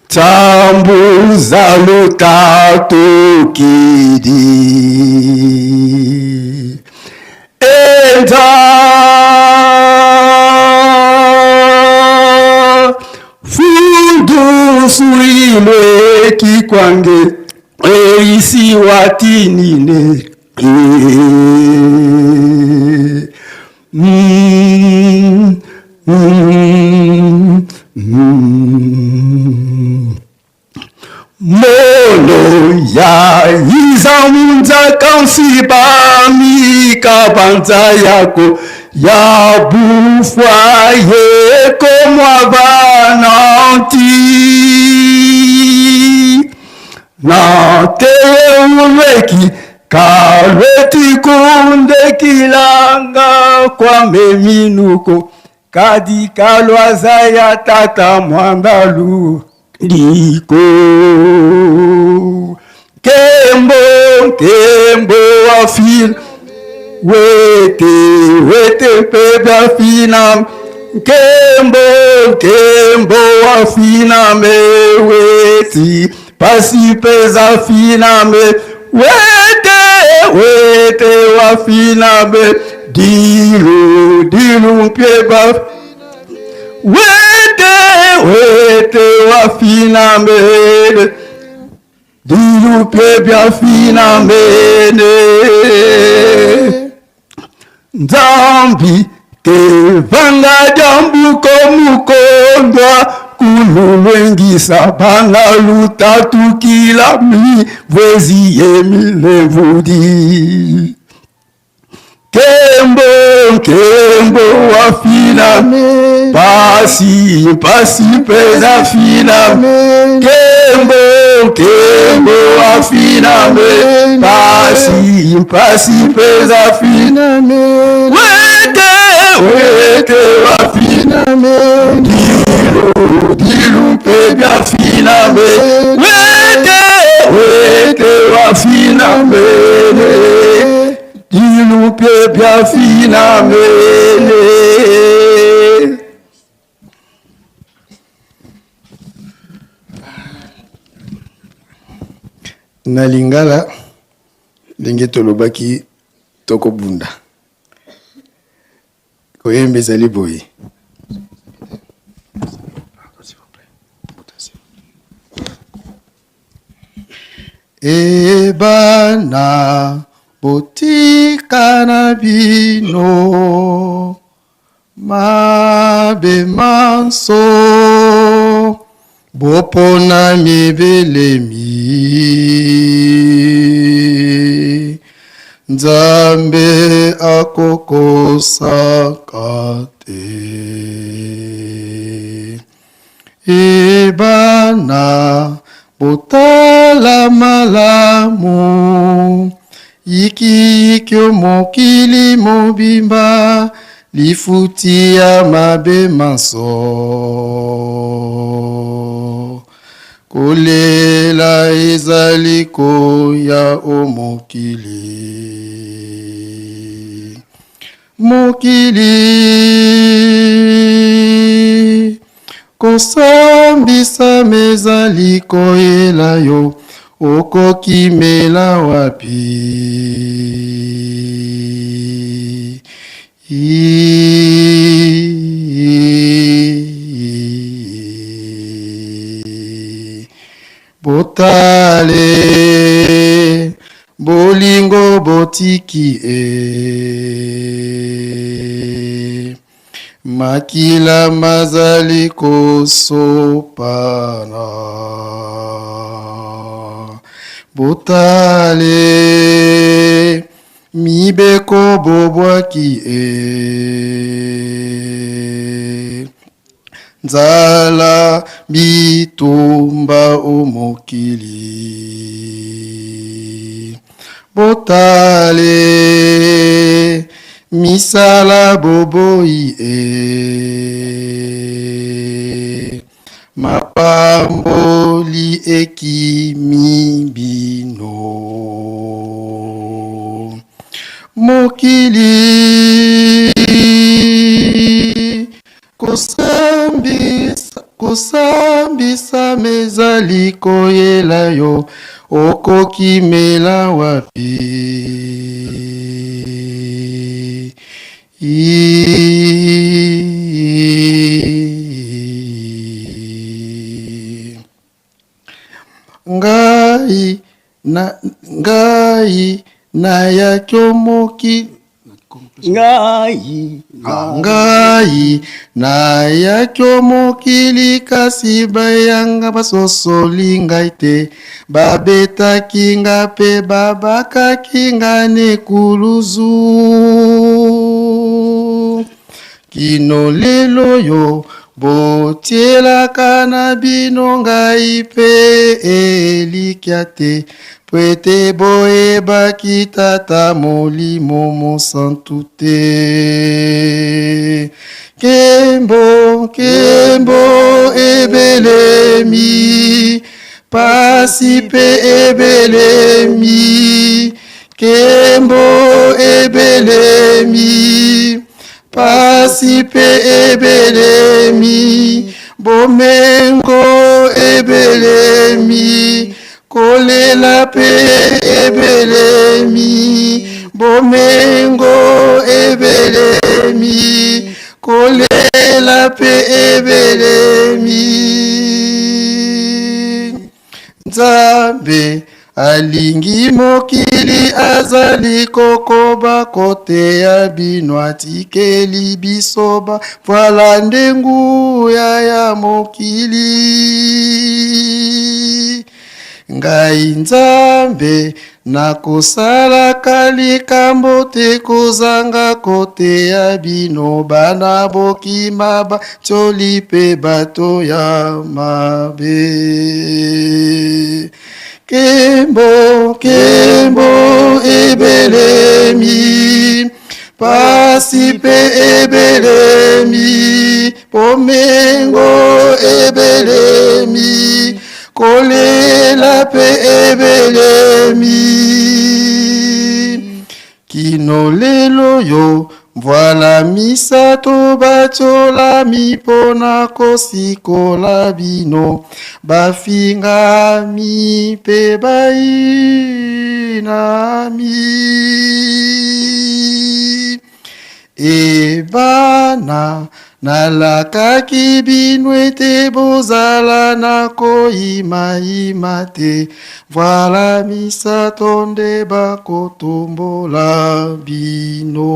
tambuza lutato kidi Enda fundu suile kikwange eisi watinine Mono ya izamunza kansiba mikabanza yako ya bufwa yeko mwabananti na teuleki kalweti kunde kilanga kwa meminuko kadi kalwaza ya tata mwandalu liko kembo afil wete pepe afina kembo afina me weti pasi pesa fina me wete wafina me dilu peba wete wafina mene dilu peba fina mene Nzambi tevanga jambu komukondwa kululwengisa banga lutatu kila mi vwezi yemilevudi Kembo wafina pasi pesa fina Kembo wafina pasi pesa fina wete wafina dilu pebya fina wete wafina dilu pebya fina mele na lingala ndenge tolobaki tokobunda koyemba ezali boye ebana botika na bino mabe manso bopona mibelemi Nzambe akokosaka te ebana botala malamu ikikyo mokili mobimba lifuti ya mabe manso kolela ezali koya o mokili kosambisa mezali koyela yo okokimela wapi botale bolingo botiki makila mazali kosopana botale mibeko bobwaki nzala bitumba omokili botale misala boboi mapamboli ekimi bino mokili kosambisa mezali koyela yo okokimela wapi ngai na yakyo mokili ngai na yakyo mokili kasi bayanga basosoli ngai te babetaki nga pe babakaki nga nekuluzu kino lelo yo botielaka na bino ngai pe elikya te po ete boyebaki tata molimo mosantu te kembo ebelemi pasi pe ebelemi kembo ebelemi pasi pe ebelemi bomengo ebelemi kolela pe ebelemi bomengo ebelemi kolela pe ebelemi Nzambe alingi mokili azali kokoba koteya bino atikeli bisoba vala ndenguya ya mokili ngai Nzambe nakosalaka likambo te kozanga koteya bino bana bokima batioli pe bato ya mabe kembo ebelemi pasi pe ebelemi pomengo ebelemi kolela pe ebelemi kino lelo yo Voilà misato batiola mipona kosikola bino bafinga mi pe bainami e bana nalakaki bino ete bozala na koyimayima te, voilà misato nde bakotombola bino.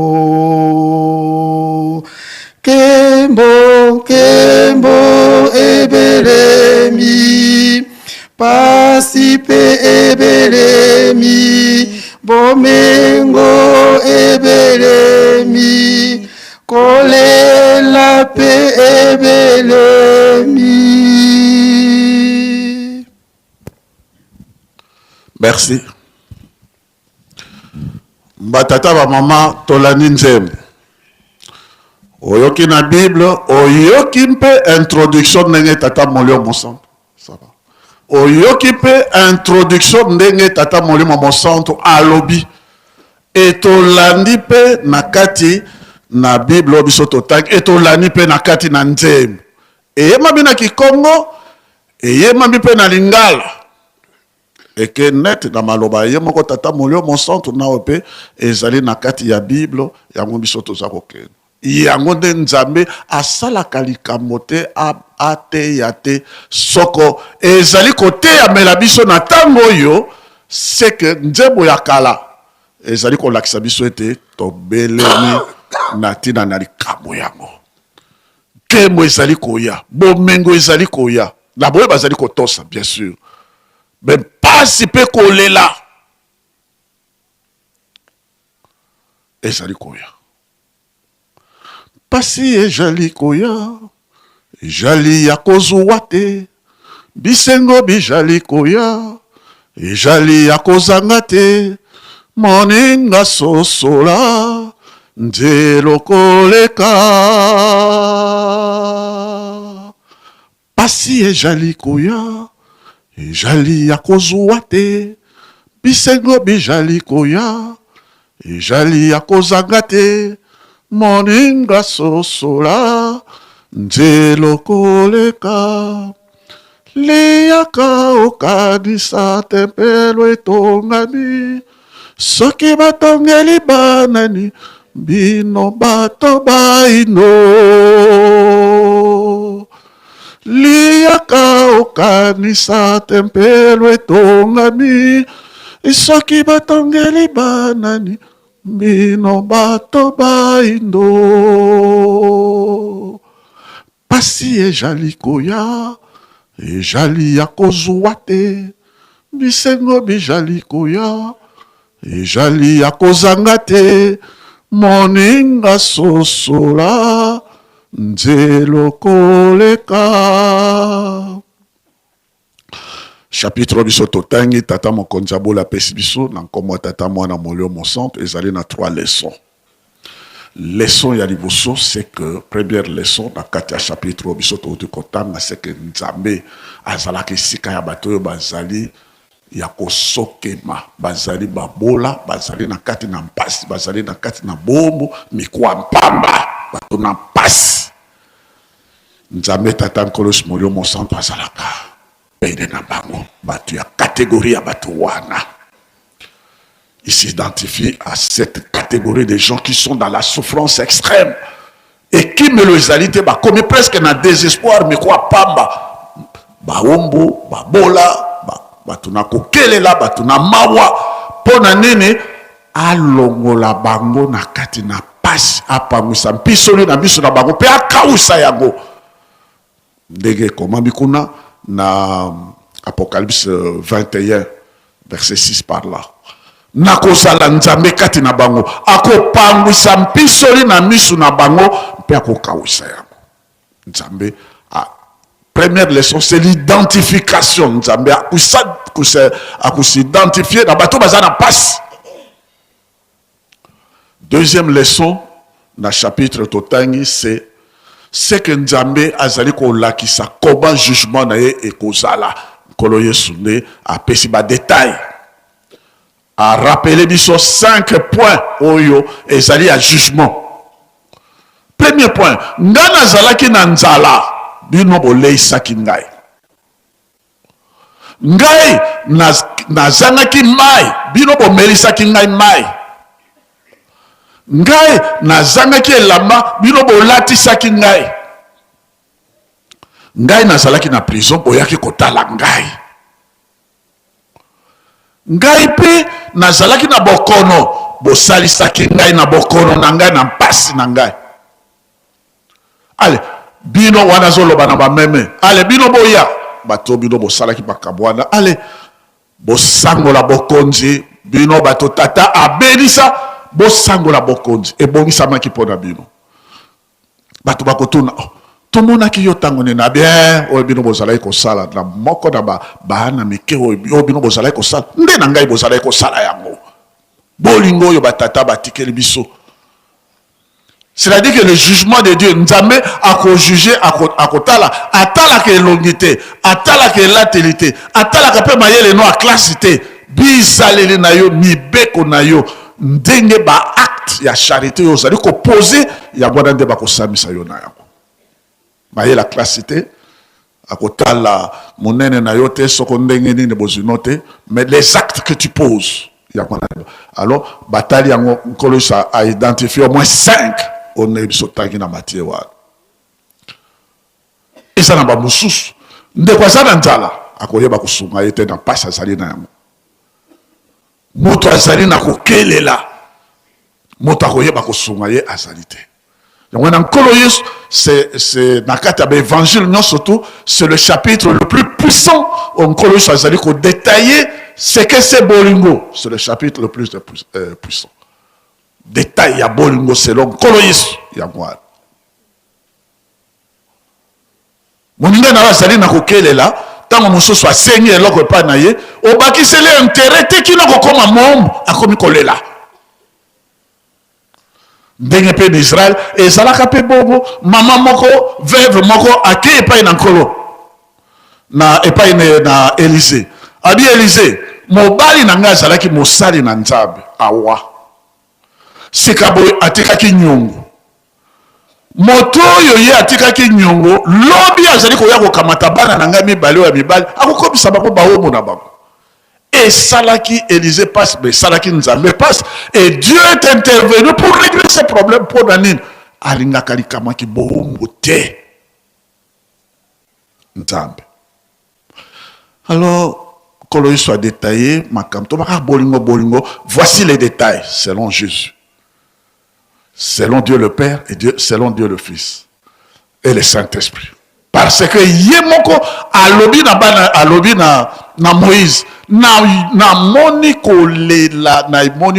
Kembo, kembo, ebelemi, pasi pe ebelemi, bomengo ebelemi, kolela pe ebelemi. Merci. Batata ba mama tolani nzembo. Oyoki na Bible, oyoki mpe introduction ndenge tata molio mosanto. Ça va. Oyoki mpe introduction ndenge tata molio mosanto alobi. Etolandi mpe nakati na Bible obiso totangi, etolandi mpe nakati na nzembo. Eyemami na Kikongo, eyemami mpe na Lingala. Eke net na maloba yemoko tata molio mosanto na ope ezali nakati ya Bible yango biso toza kokende. Yango nde Nzambe asalaka likambo te ateya te soko ezali koteyamela biso na ntango oyo seke nzembo ya kala ezali kolakisa biso ete tobelemi na ntina na likambo yango. Nkembo ezali koya, bomengo ezali koya, na boye bazali kotosa bien sûr, me mpasi mpe kolela ezali koya. Pasi ejali koya, ejali ya kozwa te, bisengo bijali koya, ejali ya kozanga te, moninga sosola, nzelo koleka. Pasi ejali koya, ejali ya kozwa te, bisengo bijali koya, ejali ya kozanga te, moninga sosola, nzelo koleka. Liyaka okadisa tempelo etongami, soki batongeli banani, bino bato baino. Liyaka okadisa tempelo etongami, soki batongeli banani, bino bato baindo. Pasi ejali koya, ejali ya kozwa te, bisengo bijali koya, ejali ya kozanga te, moninga sosola, nzelo koleka. Chapitre biso totangi tata mokonzi abola pesi biso na nkombo tata mwana molio mosanto ezali na 3 leçons. Leçon ya liboso c'est que première leçon na kati ya chapitre biso touti kotanga c'est que Nzambe azalaki sika ya bato oyo bazali ya kosokema, bazali babola, bazali na kati na mpasi, bazali na kati na bombo, mikwa mpamba, bato na mpasi. Nzambe tata nkolos molio mosanto azalaka pene na bango, batu ya catégorie ya batu wana. Il s'identifie à cette catégorie de gens qui sont dans la souffrance extrême et qui me les alite comme presque dans désespoir, mais quoi pamba, baombo, babola, batuna kokelela, batuna mawa, pona nene alongola bango na kati na pasi apangwisa mpisoli na biso na bango pe akausa yango. Ndenge koma bikuna na Apocalypse 21 verset 6 par là. Nakozala Nzambe kati na bango, akopangwisa mpisoli na misu na bango pe akokausa yango. Nzambe première leçon c'est l'identification. Nzambe akusidentifier na bato baza na pasi. Deuxième leçon na chapitre totangi c'est que Nzambe azali ko lakisa koba jugement na ye ekozala. Kolo Yesu ne apesi ba détail. A rappeler biso 5 points oyo ezali à jugement. Premier point, ngana zalaki na nzala bino boleisaki ngai. Ngai nazangaki mai bino bomelisaki ngai mai. ngai nazangaki elamba bino bolatisaki ngai. Ngai nazalaki na prison boyaki kotala ngai. Ngai pe nazalaki na bokono bosalisaki ngai na bokono na ngai na mpasi na ngai. Ale bino wana zoloba na bameme. Ale bino boya bato bino bosalaki bakabwana. Ale bosangola bokonzi bino bato tata abelisa bosangola bokonzi ebongisamaki mpona bino. Bato bakotuna tomonaki yo ntango nini bien oyo bino bozalaki kosala na moko na baana mike oyo bino bozalaki kosala nde na ngai bozalaki kosala yango. Bolingo oyo batata batikeli biso. C'est-à-dire que le jugement de Dieu, Nzambe a juger à kotala, atala ke longité, atala ke latérité, atala ke pe mayele no a classité, bizaleli na yo, mibeko na yo, ndenge ba acte ya charité yo, zali ko poser ya bwana nde ba ko samisa yo na yango. Mayele la classité, à kotala monene na yo te soko ndenge ni ne bozinote, mais les actes que tu poses, ya bwana. Alors, batali yango Nkolosa a identifié au moins 5. On est sotaki na matière wa. Esa na ba mususu. Ndekwa sana nzala akoyeba kusunga yete na pasa azali na yango. Moto azali na kokelela. Moto akoyeba kusunga ye azali te. Donc on Nkolo Yesu c'est na kata ba évangile non surtout c'est le chapitre le plus puissant Nkolo Yesu azali ko détailler ce que c'est bolingo, c'est le chapitre le plus puissant. Détail ya bolingo selon Nkolo Yesu ya ngwala. Moninga na bazali na kokelela tango mosusu asengi eloko epai na ye obakiseli intérêt te kino kokoma mombo akomi kolela. Ndenge mpe na Israel ezalaka mpe bobo mama moko veuve moko akei epai na Nkolo na epai na Élysée. Abi Élysée mobali na ngai azalaki mosali na Nzambe awa. Sikabo atikaki nyongo. Moto oyo ye atikaki nyongo lobi azali koya kokamata bana na ngai mibale ya mibale akokobisa bango baomo na bango. Et salaki Élysée passe, mais salaki Nzambe passe. Et Dieu est intervenu pour régler ces problèmes pour Nanine. Alinga kalikama ki bohombo te. Nzambe. Alors, Nkolo Yesu soit détaillé, makamto baka bolingo. Voici les détails selon Jésus. Selon Dieu le Père et selon Dieu le Fils et le Saint-Esprit. Parce que yemoko alobi na Moïse na moni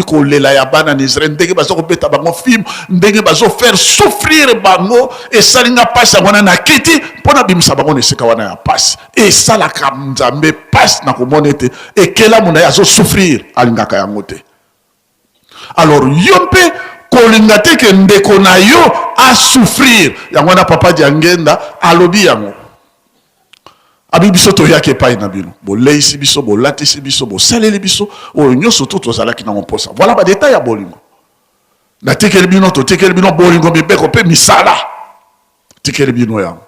kolela ya bana Israël ndenge bazo kobeta bango film ndenge bazo faire souffrir bango et salinga passe wana na kiti pona bimisa bango neseka wana ya passe et sala kam Nzambe passe na komonete et kela mona ya zo souffrir alingaka yango te. Alors yompe kolinga te ke ndeko na yo a souffrir yango na papa diangenda alobi yango abi biso to yake pai na bino bo leisi biso bo latisi biso bo saleli biso o nyoso to tozalaki na mposa. Voilà ba détail ya bolingo na tekeli bino to tekeli bino bolingo mibeko pe misala tekeli bino yango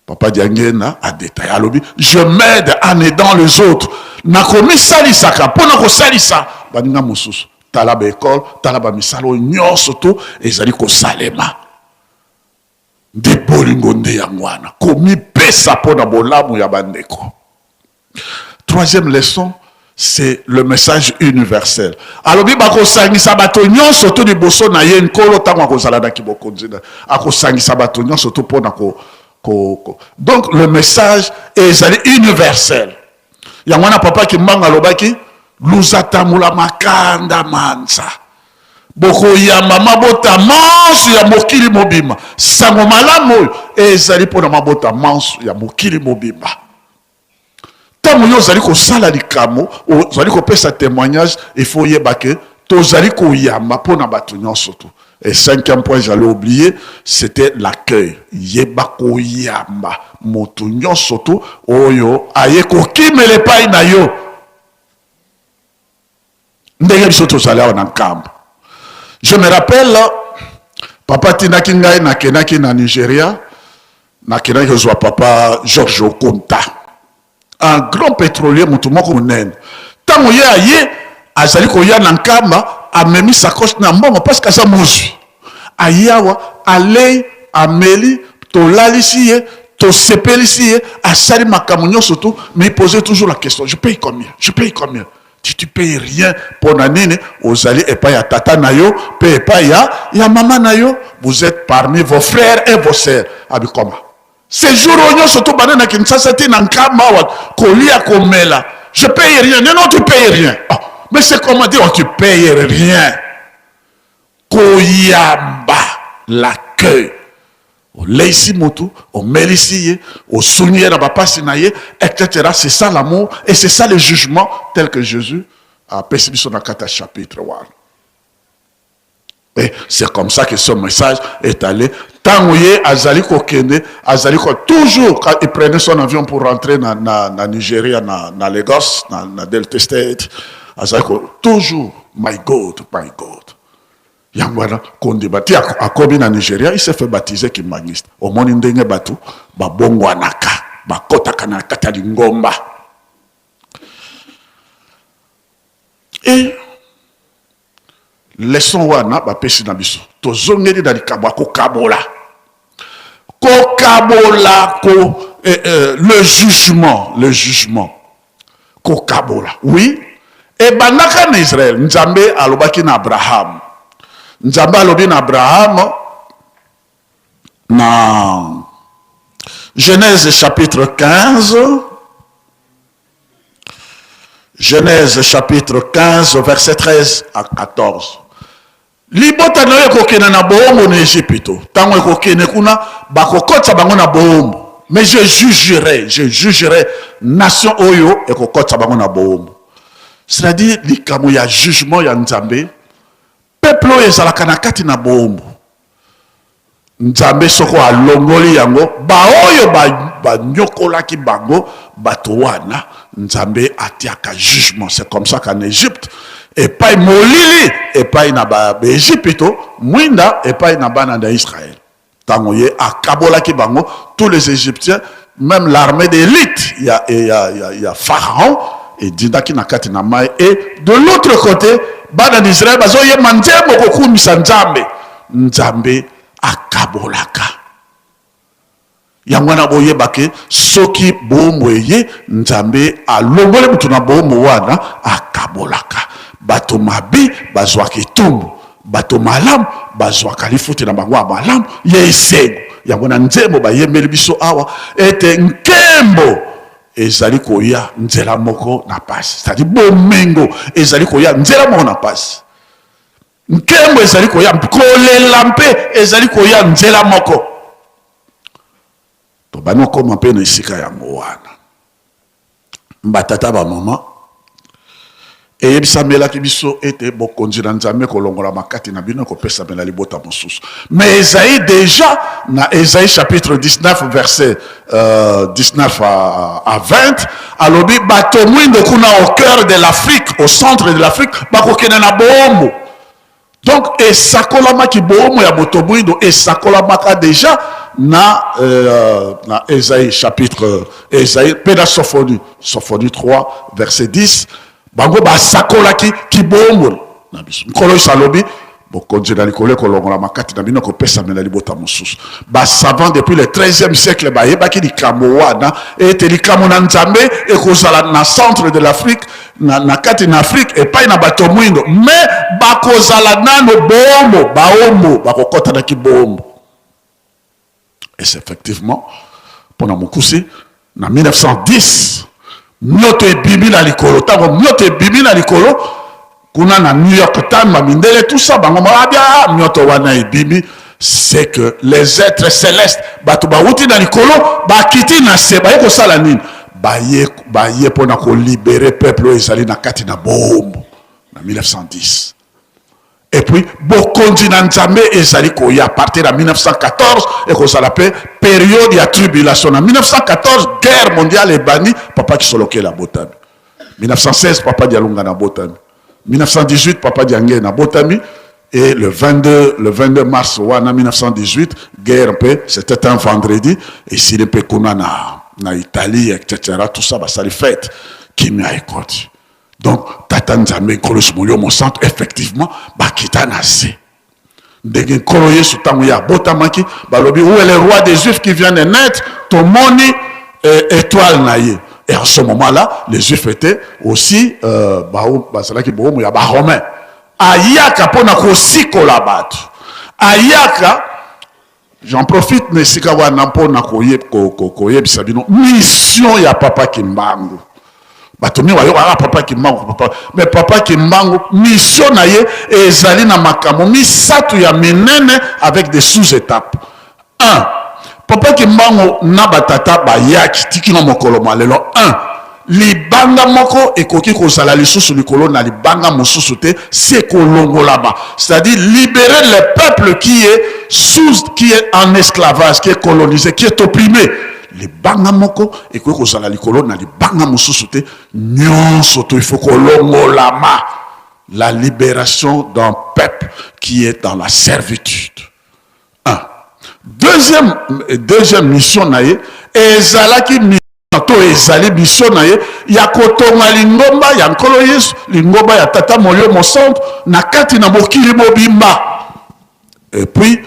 papa diangenda a détail alobi je m'aide en aidant les autres na komi salisaka pona ko salisa baninga mususu talaba école talaba misalo nyonso to ezali ko salema de bolingo nde yangwana komi pesa pona bolamu ya bandeko. Troisième leçon, c'est le message universel. Alobi bako sangisa bato nyonso to di boso na ye Nkolo tango akozala na kibokonzi akosangisa bato nyonso to pona donc le message ezali universel. Yangwana papa kimbanga lobaki luzatamula makanda manza boko yamba mabota manso ya mokili mobima sango malamu ezali pona mabota manso ya mokili mobima. Tango yo zali ko sala likamo ozali ko pesa témoignage il faut yebake to zali ko yamba pona bato nyonso to. Et cinquième point j'allais oublier c'était l'accueil yeba ko yamba moto nyonso to oyo aye ko kimele pai na yo ndenge biso tozali na nkambo. Je me rappelle, papa tinaki ngai nakenaki na Nigeria, nakenaki kozwa papa George Okonta, un grand pétrolier mutu moko munene. Tango ye aye azali koya na nkamba amemi sacoche na mbongo parce que ça mozwi ayawa alei ameli tolalisi ye tosepelisi ye asali makambo nyonso tu mais il posait toujours la question je paye combien tu payes rien pour nanine ozali epai ya tata na yo pe epai ya mama na yo vous êtes parmi vos frères et vos sœurs abi comment ces jours nyonso tu bana na Kinshasa ti na nkama wa kolia komela je paye rien non tu payes rien oh, mais c'est comment dire tu payes rien koyamba l'accueil au leisi motu au melisi au souvenir na bapasi na ye etc. C'est ça l'amour et c'est ça le jugement tel que Jésus a perçu son akata chapitre 1. Et c'est comme ça que ce message est allé. Tant que azali kokende, azali ko toujours quand il prenait son avion pour rentrer na Nigeria, na Lagos, na Delta State, azali ko toujours my God. Yangwana kondibati akobi na Nigeria, il s'est fait baptiser comme magniste. Au monde ndenge batu ba bongwanaka, ba kotaka na kata ngomba. Et leçon wana ba pesi na biso. Tozongeli na likabwa ko kabola. Le jugement. Ko kabola. Oui. Et banaka na Israël, Nzambe alobaki na Abraham. Nzambe alobi na Abraham na Genèse chapitre 15 verset 13 à 14. Libota na ekokena na boombo na Égypte. Tango ekokene kuna bakokotsa bango na boombo. Mais je jugerai nation oyo ekokotsa bango na boombo. C'est-à-dire likamo ya jugement ya Nzambe. Peuple ezalaka na kati na boombo. Nzambe soko alongoli yango baoyo banyokolaki bango bato wana Nzambe atiaka jugement. C'est comme ça qu'en Égypte epai molili epai na ba Égypte mwinda epai na bana d'Israël. Tango ye akabolaki bango tous les Égyptiens, même l'armée d'élite, il y a Pharaon et dindaki na kati na mai et de l'autre côté bana d'Israël bazoye manzembo kokumisa Nzambe akabolaka. Yangwana boye bake soki bombo ye Nzambe alongole mutu na bombo wana akabolaka. Bato mabi bazwaki tumbu, bato malam bazwaka lifuti na bango malam ye isengo. Yangwana nzembo ba yemeli biso awa ete nkembo ezali koya nzela moko na pasi. C'est-à-dire bomengo ezali koya nzela moko na pasi. Nkembo ezali koya kolela mpe ezali koya nzela moko. To bano koma mpe na isika yango wana. Mbatata ba mama et bisamela ki biso ete bokonzi na Nzambe kolongola makati na bino ko pesa mela libota mosusu. Mais Esaïe déjà na Esaïe chapitre 19 verset 19 à 20 alobi bato mwindo kuna au cœur de l'Afrique, au centre de l'Afrique bakokena na boombo. Donc esakolama ki boombo ya boto mwindo esakolama déjà na Esaïe chapitre Esaïe peda Sophonie 3 verset 10 bango ba sakola ki bombo na biso nkolo salobi bokonzi na likole kolongola makati na bino ko pesa mela libota mosusu ba savant depuis le 13e siècle ba yebaki likambo wana ete likambo na Nzambe ekozala na centre de l'Afrique na kati na Afrique et pas na bato mwindo mais bakozala nano bombo baombo bakokota na ki bombo. Et c'est effectivement pendant mokusi na 1910 mioto ebimi na likolo tango mioto ebimi na likolo kuna na New York Times mamindele tout ça bango mabia mioto wana ebimi c'est que les êtres célestes bato bauti na likolo bakiti na se baye ko sala nini baye pona ko libérer peuple ezali na kati na bombo na 1910. Et puis, bokonzi na Nzambe ezali koya à partir de 1914 et qu'on s'appelle période de tribulation. En 1914, guerre mondiale est bannie, papa qui soloke la botami. 1916, papa dialunga na botami. 1918, papa diangé na botami. Et le 22 mars 1918, guerre paix, c'était un vendredi. Et s'il est pécona na Italie, etc., tout ça, bah, ça les fête. Qui m'a écouté. Donc, tata nzambe nkolo Molio Monsanto effectivement bakita na se ndenge nkolo Yesu tango ya botamaki balobi où est le roi des Juifs qui vient de naître tomoni étoile na ye. Et à ce moment-là, les Juifs étaient aussi Romains. Ayaka pona kosiko la battu. Ayaka, j'en profite, nesikawa nampona koye bisabino mission ya papa Kimbangu. Batomi wayo papa Kimbangu papa, mais papa Kimbangu mission na ye ezali na makambo misatu ya minene avec des sous-étapes. 1. Papa Kimbangu na batata bayaki tikina mokolo malelo 1 libanga moko ekoki kozala lisusu likolo na libanga mosusu te c'est kolongolama, c'est-à-dire libérer le peuple qui est en esclavage, qui est colonisé, qui est opprimé. Libanga moko ekoki kozala likolo na libanga mosusu te nyonso to il faut kolongolama, la libération d'un peuple qui est dans la servitude. Deuxième mission naye ezalaki to ezali mission naye ya kotonga lingomba ya nkolo Yesu, lingomba ya tata Molio Monsanto na kati na mokili mobimba, et puis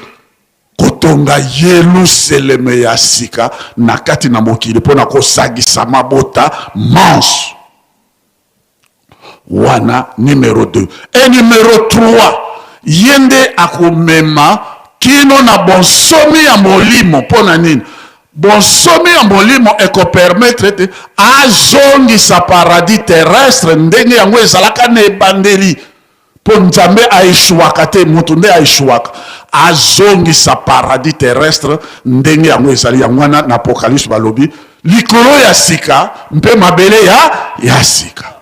kotonga Yelusaleme ya sika na kati na mokili pona kosagisa mabota manche wana numéro 2. Et numéro 3 yende akomema kino na bonsomi ya molimo pona nini bonsomi ya molimo eko permettre te azongi sa paradis terrestre ndenge yango ezalaka na ebandeli po nzambe aishuwaka te mutu nde aishuwaka azongi sa paradis terrestre ndenge yango ezali yango wana na apocalypse balobi likolo ya sika mpe mabele ya sika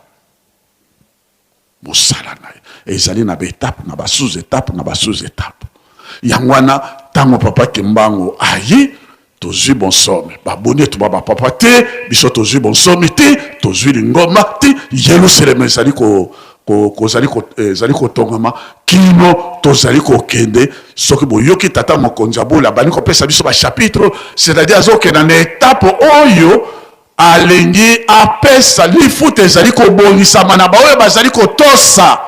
mosala na ye ezali na baétape na basous-étape na basous-étape. Yangwana tango papa Kimbangu ayi tozui bonsomme baboni to baba papa te biso tozui bonsomme te tozui lingoma te Yelusaleme ezali ko tongama kino tozali ko kende soki boyoki tata mokonzi abola bani ko pesa biso ba chapitre, c'est-à-dire azokena na étape oyo alengi apesa lifuta ezali ko bongisama na baoyo bazali ko tosa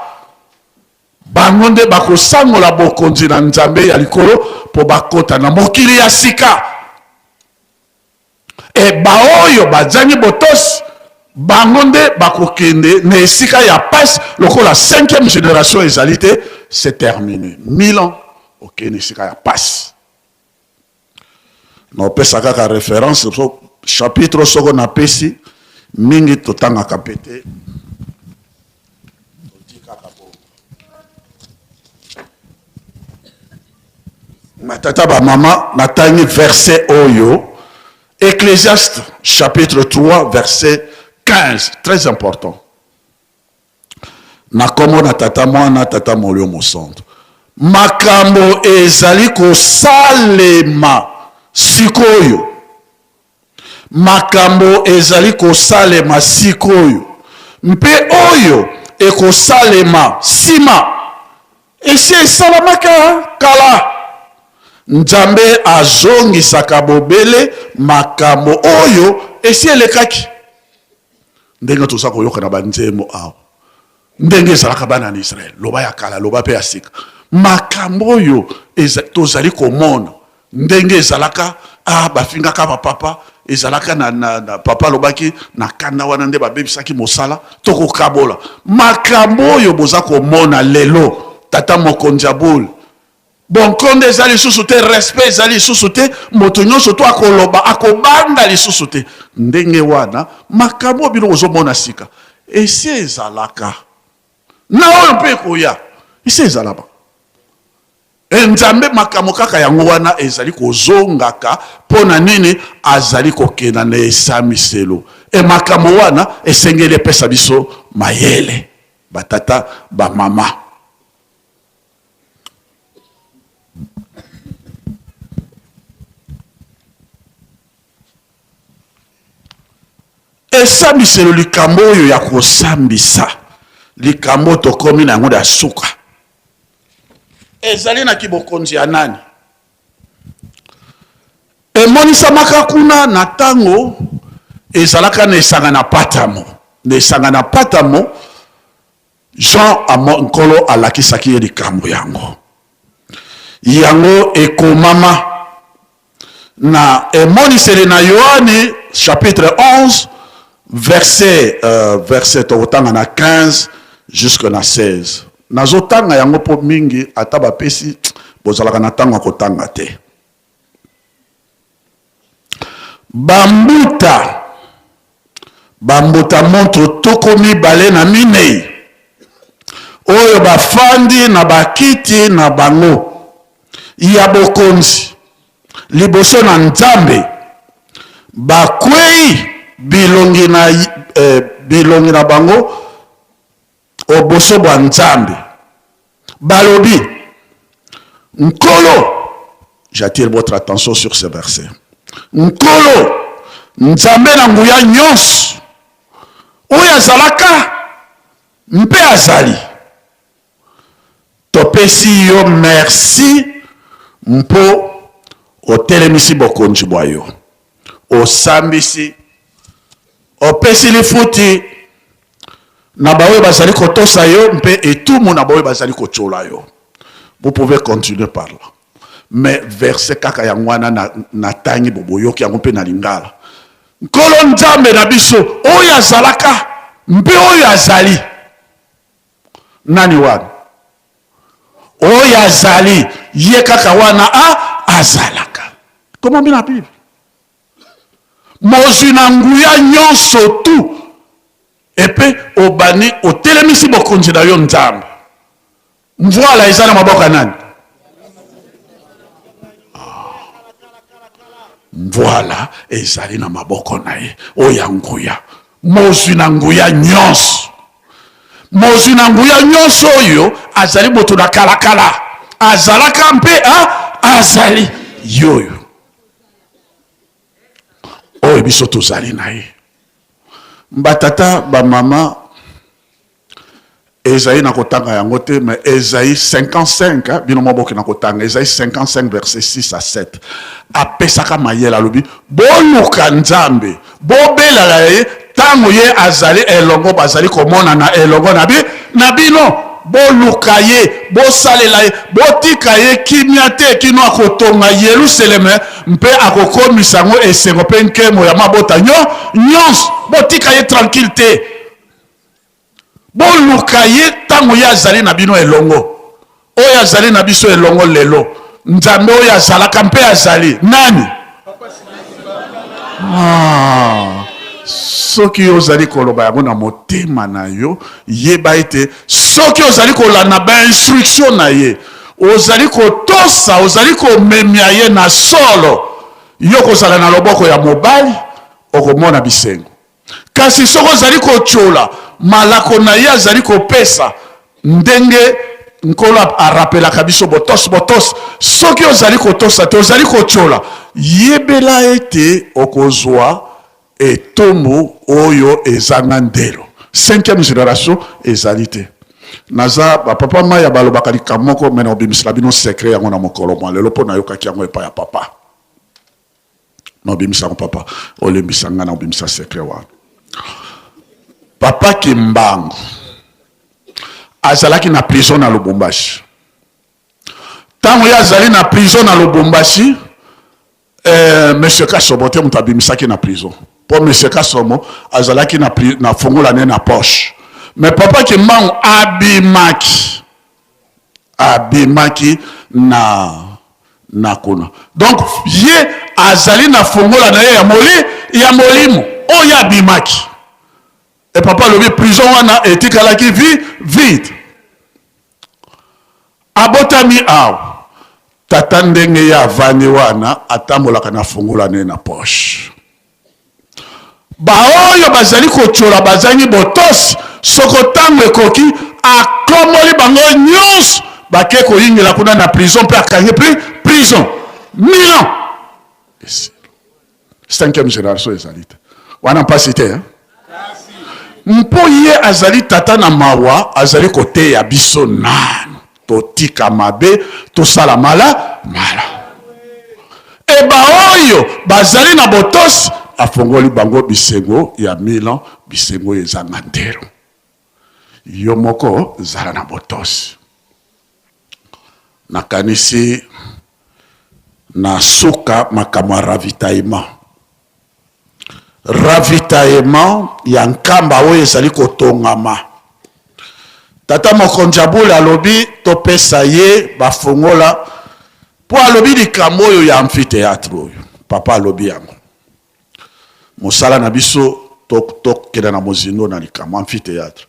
bangonde bakosangola bokonzi na nzambe ya likolo po bakota na mokili ya sika. E baoyo bazangi botos bangonde bakokende na esika ya passe lokola 5e génération ezalité, c'est terminé 1000 ans ok na esika ya passe. Na opesa kaka référence chapitre soko na pesi mingi totanga kapete matata ba mama natangi verset oyo Ecclésiaste chapitre 3 verset 15, très important. Nakomo na tata mwana tata Molio Monsanto makambo ezali ko salema sikoyo, makambo ezali ko salema sikoyo mpe oyo ekosalema sima esi esalamaka kala. Nzambe azongisaka bobele makambo oyo esi elekaki. Ndenge toza koyoka na banzembo awa ndenge ezalaka bana na Israel loba ya kala loba pe ya sika makambo oyo tozali komona ndenge ezalaka bafingaka bapapa ezalaka na papa lobaki na kanda wana nde babebisaki mosala tokokabola makambo oyo boza komona lelo tata mokonzi abul bon konde ezali lisusu te respect ezali lisusu te moto nyonso to akoloba akobanda lisusu te ndenge wana makambo bino ozomona sika esi ezalaka na oyo mpe koya esi ezalaka nzambe makambo kaka yango wana ezali kozongaka mpona nini azali kokenda na esamiselo e makambo wana esengeli epesa biso mayele batata bamama. Esamiselo likambo oyo ya kosambisa likambo tokomi na yango da suka ezali na kibokonzi ya nani emonisamaka kuna na tango ezalaka na esanga na patamo Jean Nkolo alakisaki ye likambo yango. Yango ekomama na emoniseli na Yohane chapitre 11 verset tokotanga na 15 jusque na 16. Nazotanga yango po mingi ata bapesi bozalaka na ntango kotanga te. Bambuta montre toko mibale na minei oyo bafandi na bakiti na bango ya bokonzi liboso na Nzambe, bakwei bilongi na bango oboso bwa Nzambe, balobi Nkolo, j'attire votre attention sur ce verset, Nkolo Nzambe na nguya nyonso oyo azalaka mpe azali, topesi yo merci mpo otelemisi bokonzi bwa yo, osambisi opesi lifuti na baoyo bazali kotosa yo mpe etumu na baoyo bazali kochola yo. Vous pouvez continuer par là, mais verset kaka yango wana na tangi boboyoki yango mpe na lingala. Nkolo Nzambe na biso oyo azalaka mpe oyo azali, nani wana? Oyo azali ye kaka wana azalaka. Comment bien la Bible? Mozwi na nguya nyonso tu epe obani otelemisi bokonzi na yo Nzambe. Voilà eza na maboko ya nani? Voilà ezali na maboko na ye oya nguya. Mozwi na nguya nyonso. Mozwi na nguya nyonso oyo azali moto na kalakala, azalaka mpe azali yoyo oyo biso tozali na ye. Batata bamama Esaïe na kotanga yango te, mais Esaïe 55 bino moboki na kotanga Esaïe 55 verset 6 à 7 apesaka mayela alobi boluka Nzambe bobelala ye tango ye azali elongo bazali komona na elongo na bino, boluka ye bosalela ye botika ye kimia te kino akotonga Yerusaleme mpe akokomisa ngo esengo mpe nkemo ya mabota nyonso, botika ye tranquille te, boluka ye tango ye azali na bino elongo oyo azali na biso elongo lelo. Nzambe oyo azalaka mpe azali nani? Soki ozali koloba yango na motema na yo, yeba ete soki ozali kolanda ba instruction na ye, ozali kotosa, ozali komemia ye na solo, yo kozala na loboko ya mobali okomona bisengo. Kasi soko ozali kochola malako na ye azali kopesa ndenge Nkolo arapelaka biso botos soki ozali kotosa te ozali kochola, yebela ete okozwa etombo oyo ezanga ndelo. 5e génération ezali te. Naza papa maya balobaka likambo moko mena obimisela bino secret yango na mokolo mwa lelo mpo nayokaki yango epai ya papa. Na obimisa papa olembisa nga na obimisa secret wana. Papa Kimbangu azalaki na prison na Lubumbashi. Tango ya azali na prison na Lubumbashi, monsieur Kasobote mutabimisaki na prison. Po monsieur Kasomo azalaki na fongola ne na poche. Mais papa Kimbangu abimaki na kuna. Donc ye azali na fongola na ye ya molimo oya abimaki. Et papa lobi prison wana etikalaki vide. Abotami aw tata ndenge ya vani wana atambolaka na fongola ne na poche. Baoyo bazali kochola bazangi botos soko tango ekoki akomoli bango nyonso bake koyingela kuna na prison pe akangi prison 1000 ans. 5e génération ezalite wana mpasi te mpo ye azali tata na mawa azali koteya biso nanu totika mabe tosala mala eba oyo bazali na botos afongoli bango bisengo ya 1000 ans, bisengo ezanga ndero. yo moko zala na botosi. Nakanisi na suka makama ravitaillement. Ravitaillement ya nkamba oyo ezali kotongama. Tata mokonjabule alobi topesa ye bafongola po alobi likambo oyo ya amphithéâtre oyo. Papa alobi yango. Mosala na biso tokenda na mozindo na likambo amphithéâtre.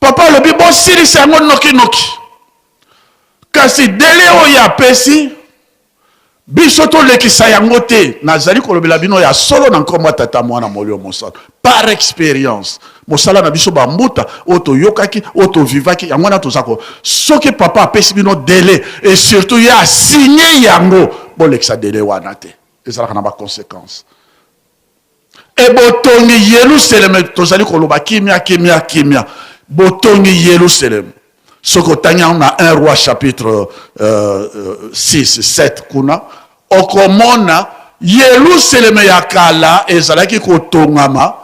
Papa alobi bosilisa yango noki. Kasi dele oyo apesi biso tolekisa yango te. Nazali kolobela bino ya solo na nkombo tata mwana molio mosala. Par expérience. Mosala na biso bambuta oto yokaki oto vivaki yango na tozako. Soki papa apesi bino dele et surtout ya signé yango bolekisa dele wana te. Ezalaka na ba conséquences. Et botongi Yerusalem tozali koloba kimia. Botongi Yerusalem. Soko tanya na 1 roi chapitre 6, 7 kuna. Okomona Yerusalem ya kala ezalaki kotongama.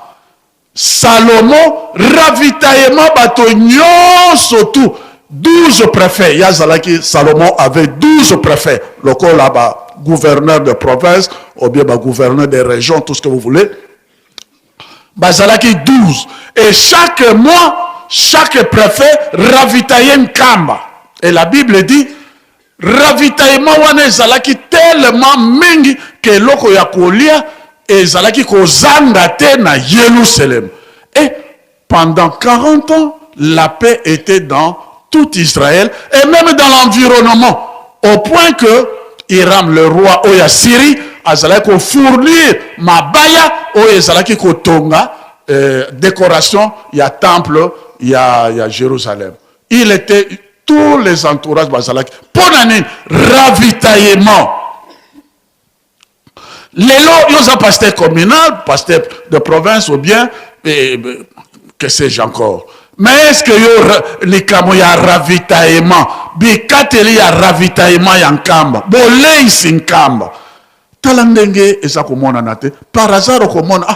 Salomo ravitaillement bato nyonso tout 12 préfets. Yazalaki Salomon avait 12 préfets. Loko là-bas, gouverneur de province, ou bien gouverneur des régions, tout ce que vous voulez. Bazalaki 12. Et chaque mois, chaque préfet ravitaillait une kamba. Et la Bible dit, ravitaillement wana ezalaki tellement mingi que loko ya kolia ezalaki kozanga te na Yerusalem. Et pendant 40 ans, la paix était dans tout Israël et même dans l'environnement. Au point que Hiram, le roi Oya Syrie, azalaki ko fournir mabaya oyo ezalaki kotonga décoration ya temple ya Jérusalem. Il était tous les entourages bazalaki ponani ravitaillement. Lelo yoza pasteur communal, pasteur de province ou bien que sais-je encore. Mais est-ce que yo likamo ya ravitaillement bikateli ya ravitaillement ya nkamba boleisi nkamba tala ndenge eza komona na te par hasard komona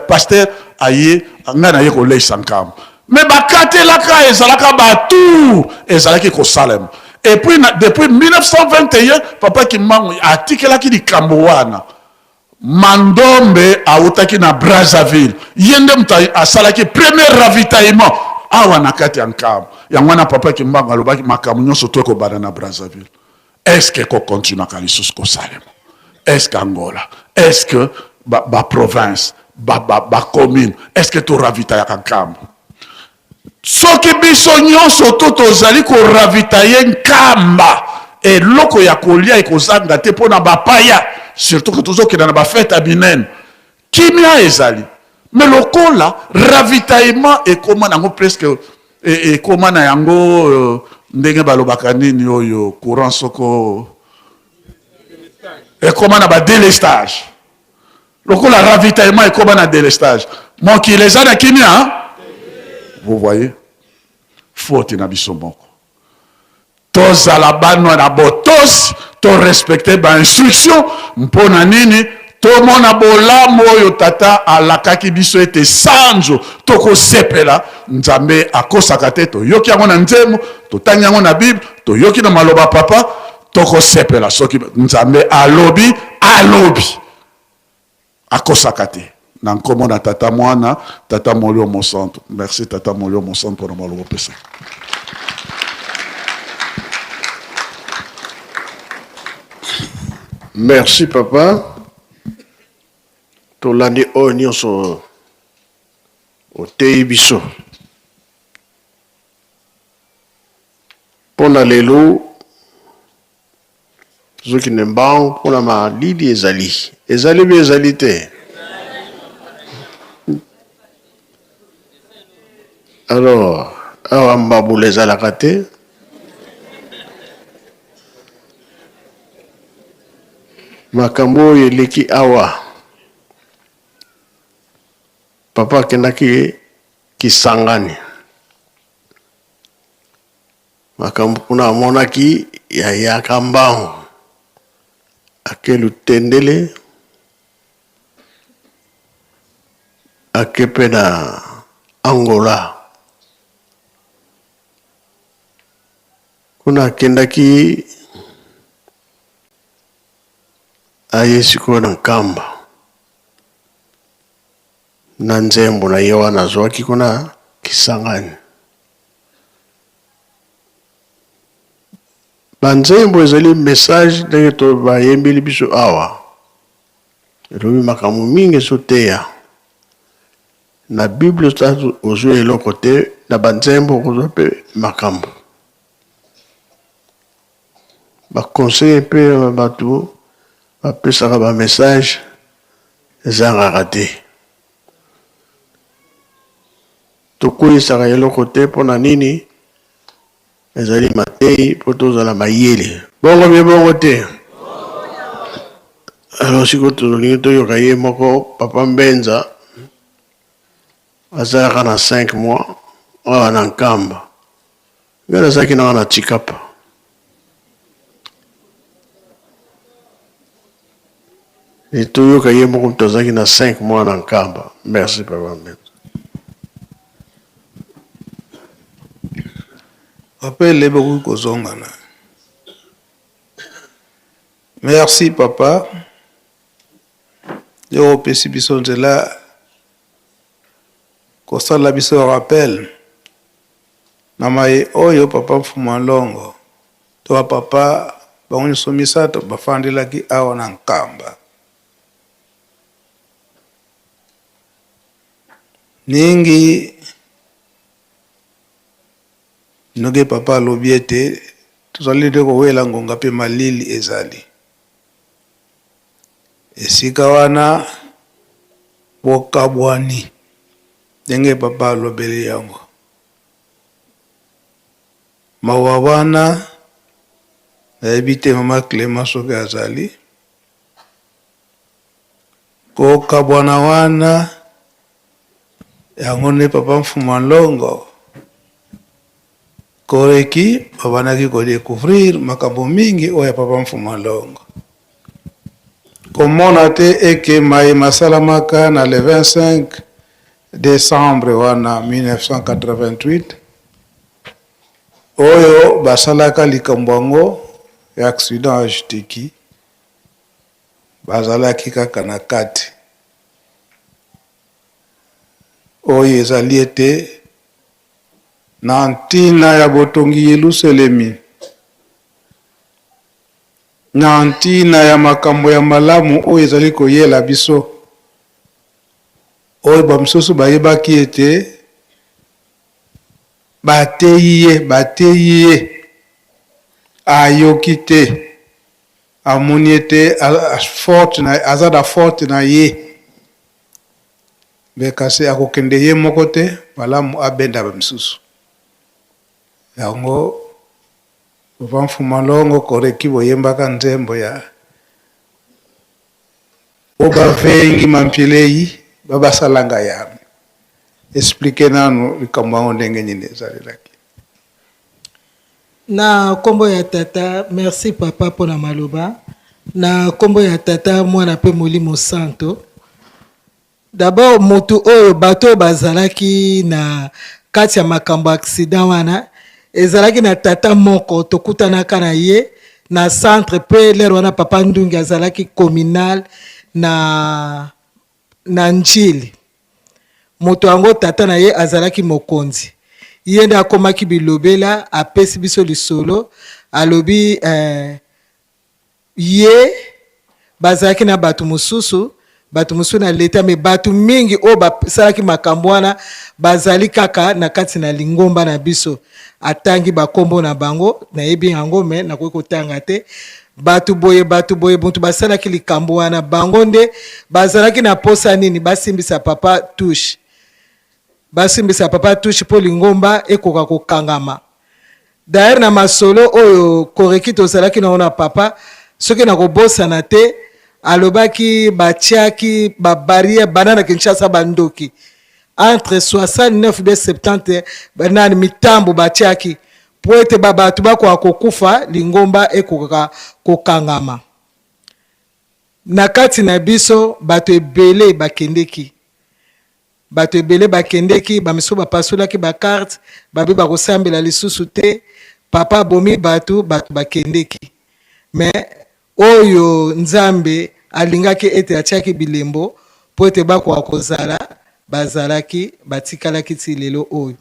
pasteur aye ngana ye koleisa nkamba mais bakatelaka ezalaka batu ezalaki ko Salem. Et puis depuis 1921 papa Kimbangu atikelaki likambo wana Mandombe autaki na Brazzaville yende muta asalaki premier ravitaillement awa na kati ya nkamba yango na papa Kimbangu alobaki makambo nyonso to ko bana na Brazzaville. Est-ce que ko continue ka lisusu ko Salem? Est-ce qu'Angola? Est-ce que ba province ba commune? Est-ce que to ravitailla nkamba? Soki biso nyonso to tozali ko ravitailler nkamba et loko ya kolia ekozanga te pona bapaya surtout que tozokenda na bafete abinene kimia ezali. Mais lokola ravitaillement ekoma nango presque ekoma na yango ndenge balobaka nini oyo courant soko ekoma na ba délestage. Lokola ravitaillement ekoma na délestage. Moki les ana kimia. Vous voyez? Faute na biso moko. Tozala bano na botos, to respecter ba instruction mpona nini to mona bolamu oyo tata alakaki biso ete sanjo toko sepela nzambe akosaka te to yoki yango na nzembo to tangi yango na Bible to yoki na maloba papa toko sepela soki nzambe alobi akosaka te na nkombo na tata mwana tata molio mosanto. Merci tata molio mosanto pour maloba pesa. Merci papa. Tolandi o nyonso otei biso. Pona lelo zoki nembang pona ma lidi ezali bi ezali te. Alors awa mbabule ezalaka te. Makambo eleki awa papa akendaki Kisangani makambo kuna amonaki ya Kambangu ake Lutendele ake pe na Angola kuna akendaki aye sikoyo na nkamba na nzembo na ye wana azwaki kuna kisangani. Banzembo ezali message ndenge to bayembeli biso awa elobi makambo mingi ezoteya na Bible tatu ozwa eloko te na banzembo okozwa mpe makambo. Baconseille mpe bato bapesaka bamessage ezangaka te. Tokoyisaka eloko te mpona nini ezali matei mpo tozala mayele. Bongo bie bongo te. Alors siko tolingi toyoka ye moko Papa Mbenza azalaka na 5 mois awa na nkamba ngana azalaki nanga na Chikapa. Et toyoka ye moko moto azalaki na 5 mois na nkamba. Merci Papa Mbenza. Appelle beaucoup kozongana. Merci papa. Yo pesi biso nzela kosala biso rappel. Namaye oyo papa Mfuma Longo. To papa bango somisa to bafandelaki awa na nkamba. Ningi noge papa lobiete tuzali de ko wela ngonga pe malili ezali esika wana bokabwani denge papa lobeli yango mawa wana ebite mama Clément soke azali ko kabwana wana yango ne papa Mfuma Longo koreki babanaki ko découvrir makambo mingi oya papa Mfuma Longo komona te eke mai masalamaka na le 25 décembre wana 1988 oyo basalaka likambo yango ya accident ajutiki bazalaki kaka na kati oyo ezali ete na ntina ya botongi Yerusalemi na ntina ya makambo ya malamu oyo ezali koyela biso oyo bamisusu bayebaki ete bateyi ye ayoki te amoni ete aza da forte na ye bekasi akokende ye moko te malamu abenda bamisusu yango papa Mfuma Longo koreki boyembaka nzembo ya obavengi mampilei babasalanga yami explique nanu likambo yango ndenge nini ezalelaki. Na kombo ya tata merci papa pona maloba na kombo ya tata mwana pe Molimo Santo. D'abord motu oyo bato bazalaki na kati ya makambo accident wana ezalaki na tata moko tokutanaka na ye na centre pe lero wana papa Ndungi azalaki communal na Njili. Moto yango tata na ye azalaki mokonzi. Ye nda akomaki bilobela apesi biso lisolo alobi ye bazalaki na batu mosusu na leta me batu mingi o basalaki makambo wana bazali kaka na kati na lingomba na biso atangi bakombo na bango na yebi yango me na kotanga te batu boye buntu basalaki likambo wana bango nde bazalaki na posa nini basimbisa papa touche po lingomba ekoka kokangama. D'ailleurs na masolo oyo koreki tozalaki na ona papa soki na kobosana te alobaki batiaki babaria banana Kinshasa bandoki entre 69 et 70 banani mitambo batiaki po ete babatu bako kokufa lingomba ekoka kokangama. Na kati na biso bato ebele bakendeki bamiso bapasolaki bakarte babe bakosambela lisusu te papa bomi batu bakendeki mais oyo nzambe alingaki ete atiaki bilembo po ete bakoka kozala bazalaki batikalaki ti lelo oyo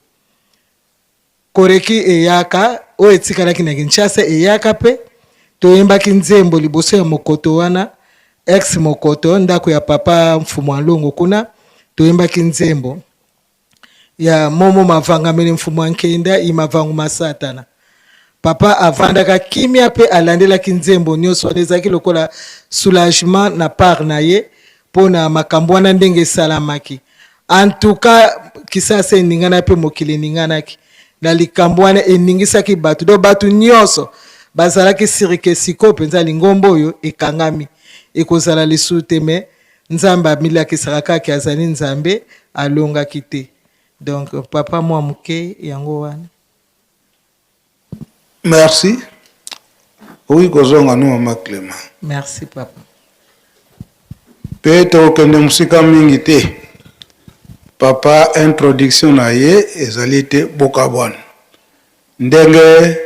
koreki eyaka oyo etikalaki na Kinshasa eyaka pe toyembaki nzembo liboso ya mokoto wana ex mokoto ndako ya papa Mfumu Alongo kuna toyembaki nzembo ya momo mavangameli Mfumu Nkenda imavangu masatana papa avandaka kimia pe alandelaki nzembo nyonso ezalaki lokola soulagement na part na ye pona makambo wana ndenge salamaki en tout cas Kisasa eningana pe mokili eninganaki na likambo wana eningisaki batu do batu nyonso bazalaki sirike siko penza lingombo oyo ekangami ekozala lisusu te me nzambe amilakisaka kaka azali nzambe alongaki te donc papa mwa moke yango wana. Merci. Oui, kozonga nous mama Clément. Merci papa. Peut-être okende musika mingi te. Papa introduction na ye ezali te bokabwana. Ndenge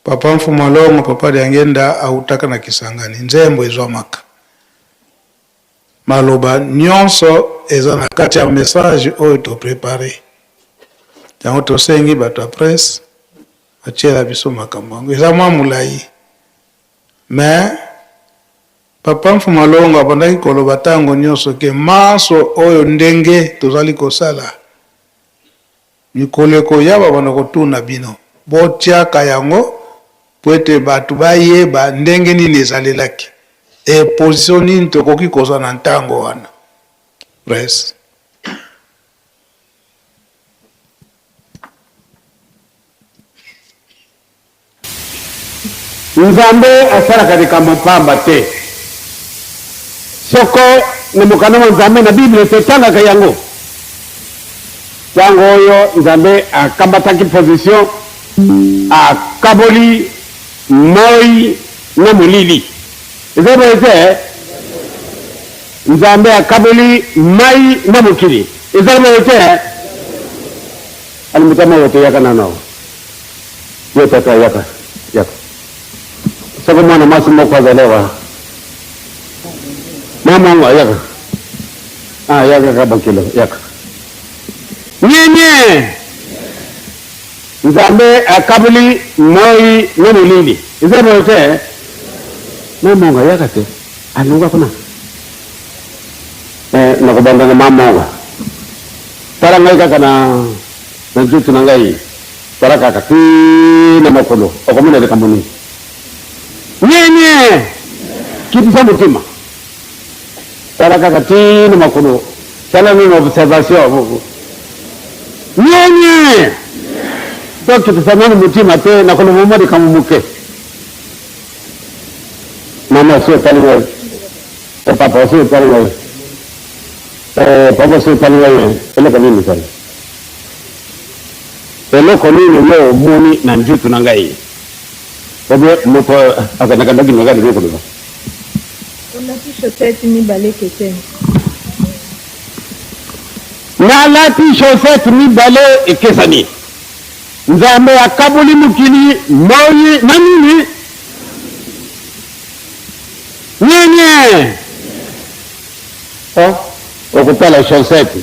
papa Mfumu Alongo papa Diangenda autaka na Kisangani nzembo ezwamaka. Maloba nyonso eza na kati ya message oyo to préparer. Yango tosengi bato ya presse atiela biso makambo yango eza mwa mulai mais papa Mfumu Alongo abandaki koloba ntango nyonso ke maso oyo ndenge tozali kosala mikolo ekoyaba bana kotuna bino botiaka yango po ete bato bayeba ndenge nini ezalelaki e position nini tokoki kozwa na ntango wana presse. Nzambe asalaka likambo pamba te soko na mokano wa Nzambe na Bible totangaka yango ntango oyo Nzambe akabataki position akaboli moi na molili eza boye te Nzambe akaboli mai na mokili eza boye te alimutama yote yaka nanao yo tata yaka soko mwana mwasi moko azalewa mama ngo yaka yaka kabakilo yaka nyenye Nzambe akabuli moi na molili izaba yote mama ngo yaka te alunga kuna nakubanda na mama ngo tara ngai kaka na njutu na ngai tara kaka na makolo okomuna de kambuni nyenye kitu sa mutima tala kaka tino makolo tala mimi observation nyenye to kitu sa nani mutima te na kono mumadi kama muke mama sio tali wewe papa sio tali wewe papa sio tali wewe ele kwa nini tali ele kwa nini leo muni na njutu na ngai obe moto akana kadaki ngadi loko loko Unati chaussette ni baleke tena. Na lati chaussette ni bale ekesani. Nzambe akabuli mukili moi na nini? Nyenye. Okutala chaussette.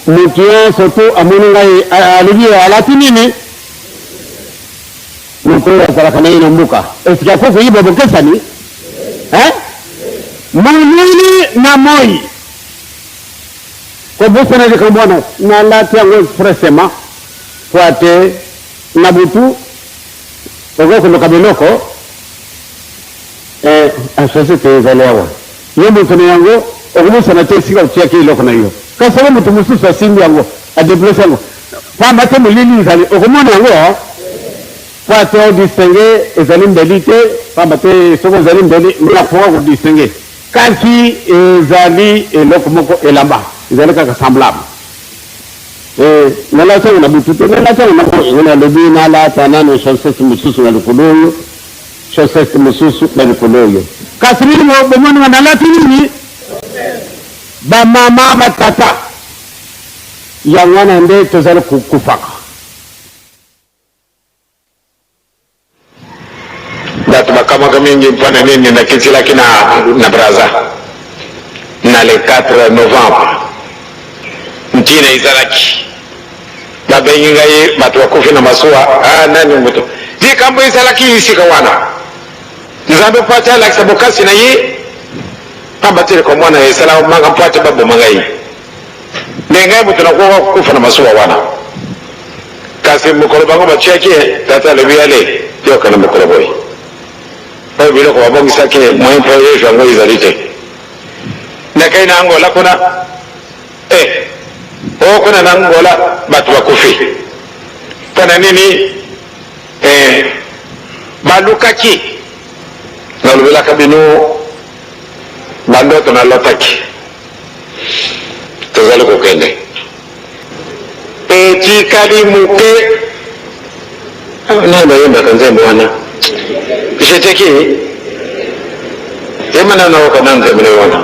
Mukia soto amuni ngai aligia alati nini? Nukura sarakana ino mbuka. Esikia koko ibo bokesani? Mulili na moi. Kwa busa na jikambwana. Na lati yangu expressema. Kwa te nabutu. Ogo kuloka biloko. Asose te zalewa. Yo mutune yangu. Ogo busa na te sika uchiaki iloko na iyo. Kasama mutu mususu wa simbi yangu. Adeplesi yangu. Pamba te mulili izali. Ogo mwana yangu. Kwa te o distingue ezali mbelite. Pamba te soko ezali mbeli. Muna kuwa kudistingue. Kasi ezali eloko moko elamba. Ezali kaka semblable. Nala changu na butute. Nala changu na butute. Nala lobi nala tanano chaussette mususu na lukuluyo. Chaussette mususu na lukuluyo. Kasi nili mwomoni wa nala tinini. Ba mama ba tata. Yangwana nde tozali kufaka. makamaka mingi mpona nini nakitilaki na braza na le 4 novembre ntina ezalaki babengi ngai bato bakufi na masuwa nani moto likambo ezalaki isika wana nzambe mpo ate alakisa bokasi na ye pamba te leko mwana esala manga mpo ate baboma ngai nde ngai moto nakoka kufa na masuwa wana kasi mokolo bango batiaki tata alobi ale yokana mokolo boye oyo biloko babongisaki moyen mpo yesu yango ezali te nakai na angola kuna okuna na angola bato bakufi mpona nini balukaki nalobelaka bino bandoto nalotaki tozali kokende etikali moke naye bayembaka nzembe wana jeteki yemana naoka na nzembe wana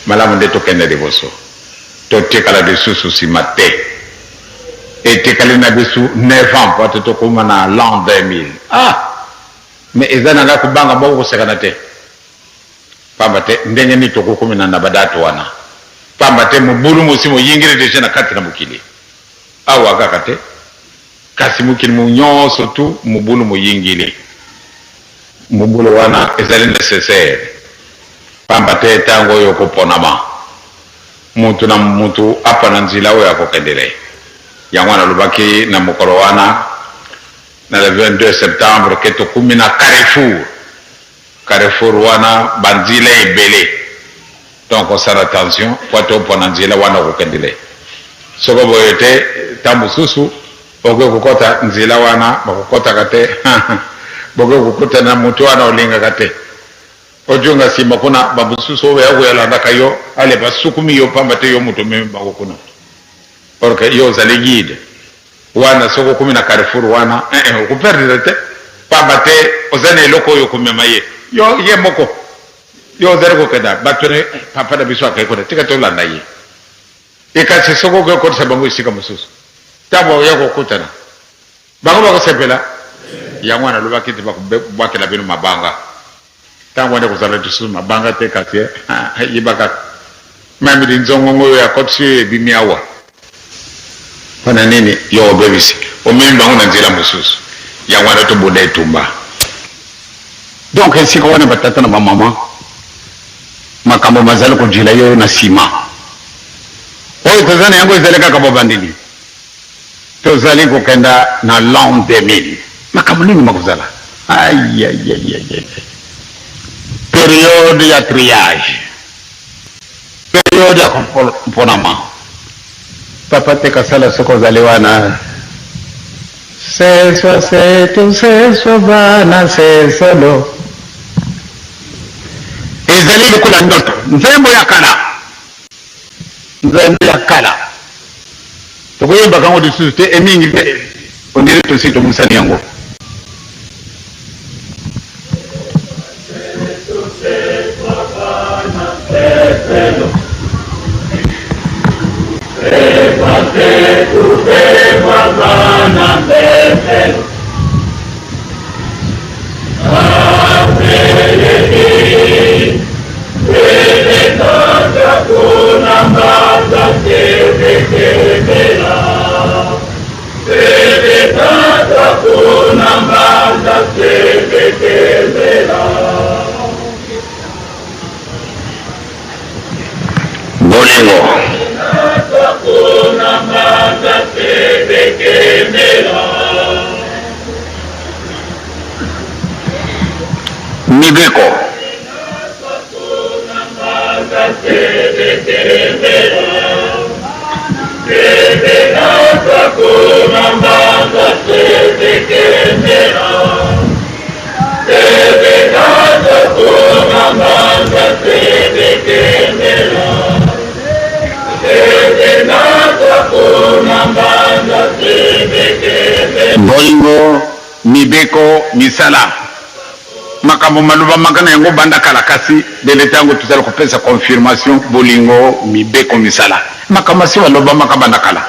malamu nde tokende liboso totikala lisusu nsima te etikali na biso 9 ans po ate tokóma na l'an 2000 mais eza nanga kubanga boko kosekana te pamba te ndenge nini tokokómina na badatu wana pamba te mobulu mosi moyingiri deja na kati na mokili awa kaka te kasi mokili mo nyonso tu mobulu moyingili mobulu wana ezali nécessaire pamba te ntango oyo okoponama mutu na mutu apa na nzela oyo akokendele yango nalobaki na mokolo wana na le 22 septembre ke tokómi na carrefour wana banzela ebele donc osala attention po ate opona nzela wana okokendele soko boye te ntango mosusu okoki kokota nzela wana bakokotaka te bokoki kokota na mutu wana olingaka te ojonga nsima kuna bamosusu oyo yakoyalandaka yo ale basukumi yo pamba te yo mutu meme bango kuna porque yo ozali guide wana soko okómi na carrefour wana okoperdre te pamba te oza na eloko oyo okomema ye yo ye moko yo ozali kokenda bato ne papa na biso akei kuna tika tolanda ye ekasi soko okoki okotisa bango esika mosusu tabo yako kutana bango bakosepela yango na loba kiti bakela bino mabanga tango ne kozala tusu mabanga te kati yibaka mami dinzongo ya kotsi bimiawa pana nini yo bebisi o mimi bango na nzela mususu yango na to bonde tumba donc si ko wana batata na mama makambo mazalo ko jila yo na sima o tazana yango ezaleka kama bandini tozali kokenda na l'an 2000 makambo nini makuzala période ya triage période ya komponama papa te kasala soko ozali wana seso setu seso bana sesolo ezali lokola ndoto nzembo ya kala tokoyemba kango lisusu te emingi te ondire tosi tomusani yango bolingo mibeko bolingo mibeko misala makambo maluba makana yango banda kala kasi deleta yango tuzala kopesa confirmation bolingo mibeko misala makambo si baloba makabanda kala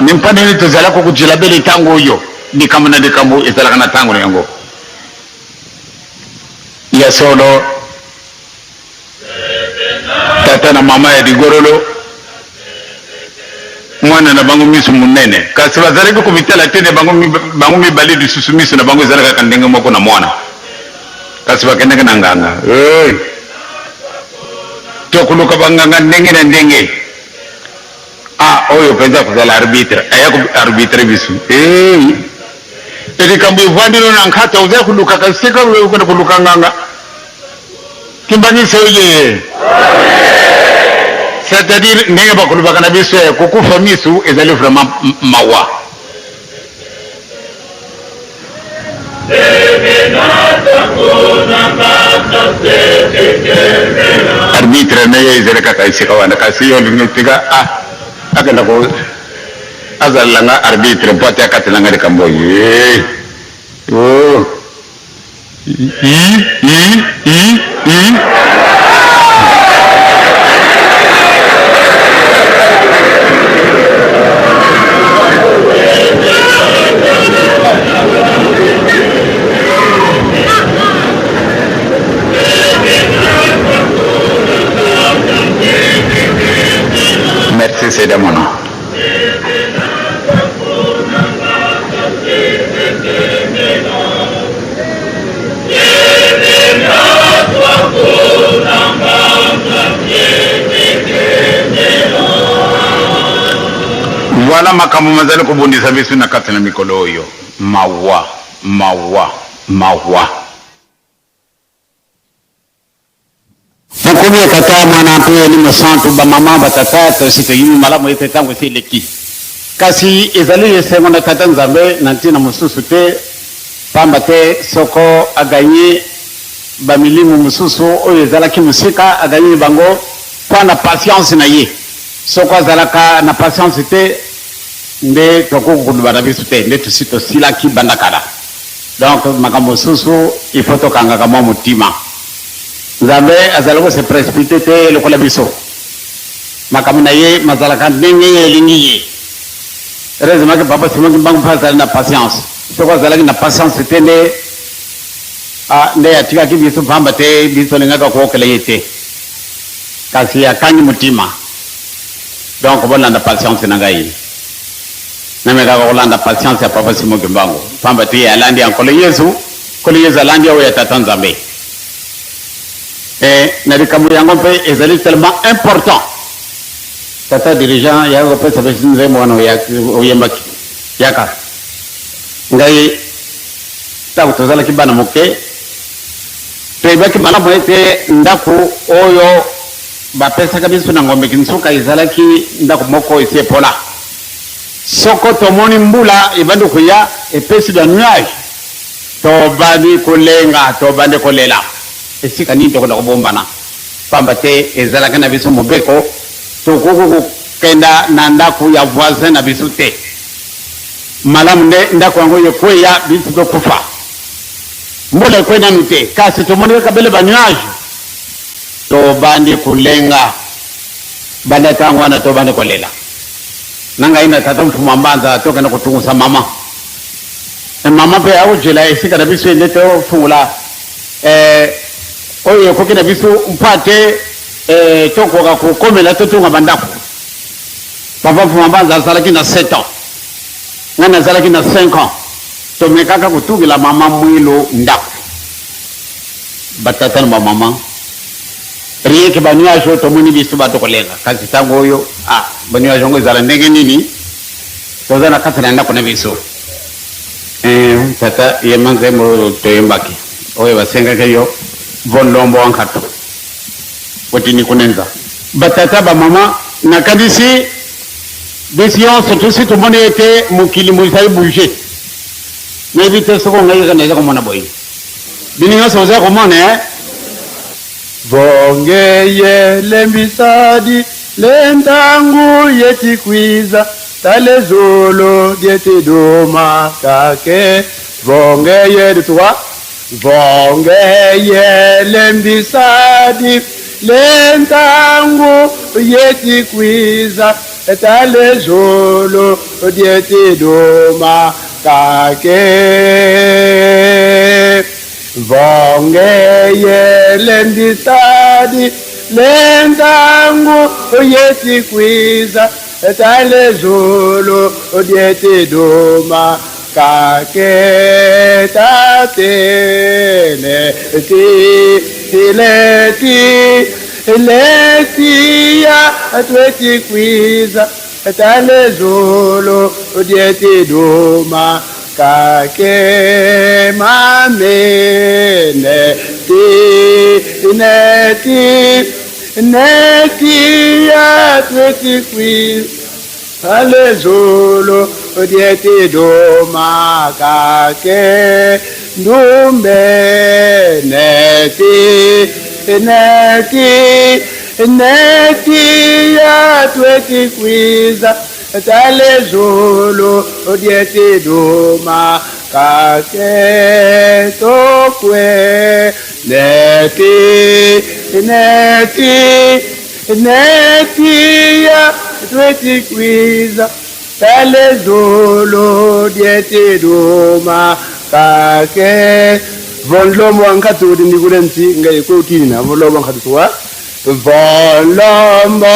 nimpande ni tuzala ko kujila bele tango yo likambo na likambo ezala kana tango yango ya solo tata na mama ya digorolo mwana na bango misu munene kasi bazali ko bitala tene bango mibali du susumiso na bango ezala ka ndenge moko na mwana kasi bakende kana nganga to kuluka banganga ndenge na ndenge oyo penza kuzala arbitre ayako arbitre bisu edi kambu vandino na nkata uza kuluka kasika wewe kwenda kuluka nganga kimbani soye c'est-à-dire ndenge bakuluka kana bisu kukufa misu ezali vraiment mawa arbitre naye ezaleka kaisika wana kasi yo linetiga akenda ko azalanga arbitre pote akatilanga likambo merci c'est de mon nom. Voilà makambo mazali kobondisa biso na kati na mikolo oyo mawa Nakumia kata mwana mpe ni masantu ba mama batata tosito yimi malamu ete tango teleki kasi ezali esengo na tata nzambe nanti na mususu te pamba te soko aganye ba milimu mususu oyo ezalaki musika aganye bango kwa na patience na ye soko azalaka na patience te nde tokokundubana biso te nde tusito silaki bandakala donc makambo mususu il faut tokangaka mwa mutima nzambe azalako se précipité te lokola biso makambo na ye mazalaka ndenge ye elingi ye heureusement que papa Simon Kimbangu pas na patience to ko zalaki na patience tende nde atikaki biso pamba te biso lingaka kuokela yete kasi akangi mutima donc bolanda patience na ngai nameka kolanda patience ya papa Simon Kimbangu pamba te alandi ankolo Yesu kolo Yesu alandi o ya tata Nzambe na likambo yango mpe ezali tellement important tata dirigeant ya ko pesa besi nzembo wana ya oyembaki yaka ngai ta kutozala kibana moke tebaki malamu ete ndako oyo bapesaka biso na ngombe kinsuka ezalaki ndako moko esiepola soko tomoni mbula ebandi koya epesi da nuage tobandi kolenga tobandi kolela esika nini tokoda kobombana pamba te ezalaki na biso mobeko tokoko kenda na ndako ya voisin na biso te malamu nde ndako yango ekweya biso tokufa mbula ekwenda nu te kasi tomoni kabele ba nuage tobandi kulenga banda tango wana tobandi kolela nanga ina tata mfuma mbanza tokenda kutungusa mama mama pe aujela esika na biso ende tofungula oyo ekoki na biso mpate tokoka kokomela totunga bandako papa mfuma mbanza azalaki na 7 ans nga nazalaki na 5 ans tomekaka kotungela mama mwilo ndako batata na bamama rieke banuage oyo tomoni biso bato kolenga kasi ntango oyo banuage yango ezala ndenge nini toza na kati na ndako na biso tata yema nzembo toyembaki oyo basengaki yo volombo wankato otini kunenza batata bamama nakandisi biso nyonso tosi tomoni ete mokili ezali bouge nayebi te soko ngai kaka naza komona boye bino nyonso oza komona vongeye lembisadi lentangu yetikwiza talezolo dietiduma kake vongeye ditwa vongeye lembisadi lentangu yetikwiza talezolo dietiduma kake vongeye lembisadi lentangu yetikwiza talezulu dietiduma kake tatene leti ya twetikwiza talezulu dietiduma kake mamene neti ya twetikwi alezolo dietiduma kake ndumbe neti ya twetikwiza talezulu dietiduma kake tokwe neti ya twetikwiza talezulu dietiduma kake vonlomo wankatu ndikulensi ngai kotini na vonlomo wankatu tuwa volombo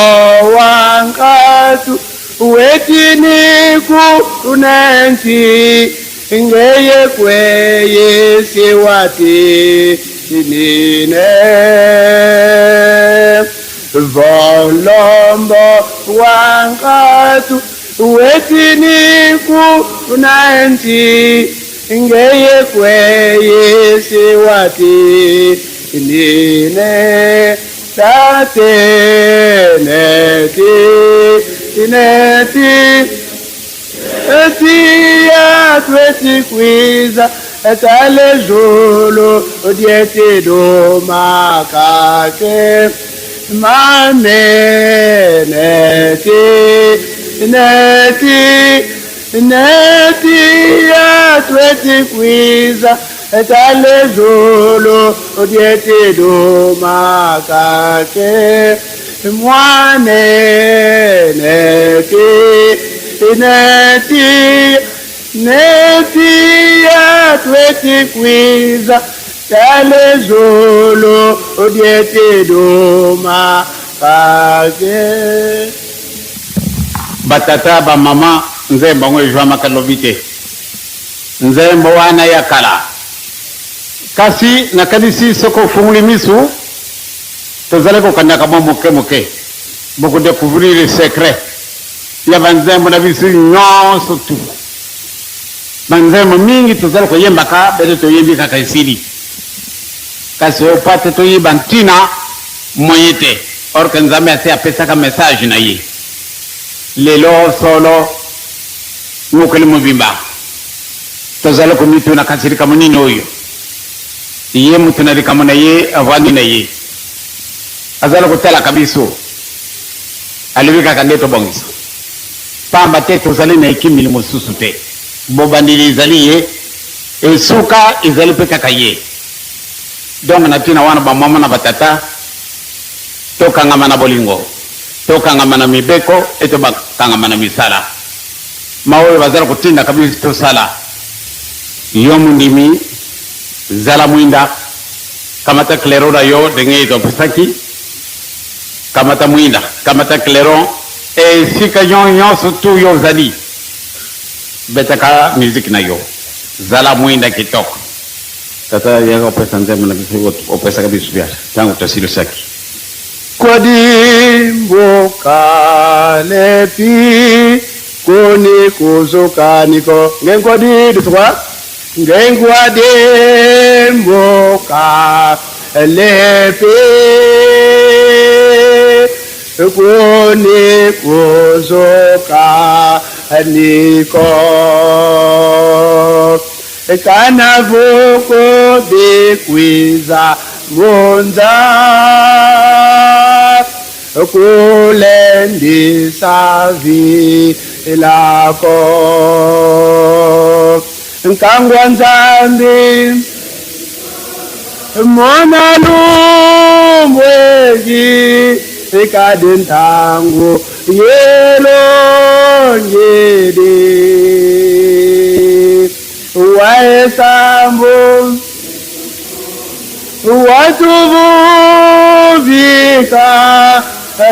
wankatu wetini kunensi ngeye kweye siwati nine volombo wankatu wetini kunensi ngeye kweye siwati nine ya twetikwiza talezulu dietiduma kake neti ya twetikwiza talezulu dietiduma kake mwane netia tweti kwiza tale zolo odiete doma kage batata ba mama nzembo ngwe jwa makalobite nzembo wana ya kala kasi na kadisi soko funguli misu tozale ko kanyaka mo moke beaucoup découvrir les secrets ya banzembo na bisu nyonso tu banzembo mingi tozale ko yembaka bete to yembika kaisiri kasi opate to yibantina moyete or que nzambe ase apesaka message na ye lelo solo ngokele mubimba tozale ko mitu na kasirika munini oyo ye mutu na likamona ye avani na ye azala kutela kabiso alibika kandeto bongisa pamba te tozali na ekimili mosusu te bobandili ezali ye esuka ezali mpe kaka ye donc na ntina wana bamama na batata tokangama na bolingo tokangama na mibeko ete bakangama na misala maoyo bazala kotinda kabisa tosala yo mundimi zala mwinda kamata klero na yo ndenge etopesaki kamata mwinda kamata klero esika nyonso tu yo ozali betaka miziki na yo zala mwinda kitoko tata yaka opesa nzembo na biso opesa kabisa biasa tangu tasilo saki kwadimboka lepi kuni kuzukaniko ngenkwadi ditwa ngenkwadi lepi kuni kuzukaniko kana vuko bikwiza munza kulendisa vilako nkangwa nzambi mona lumwegi ikadentangu yelo ngedi waesambu watuvuvika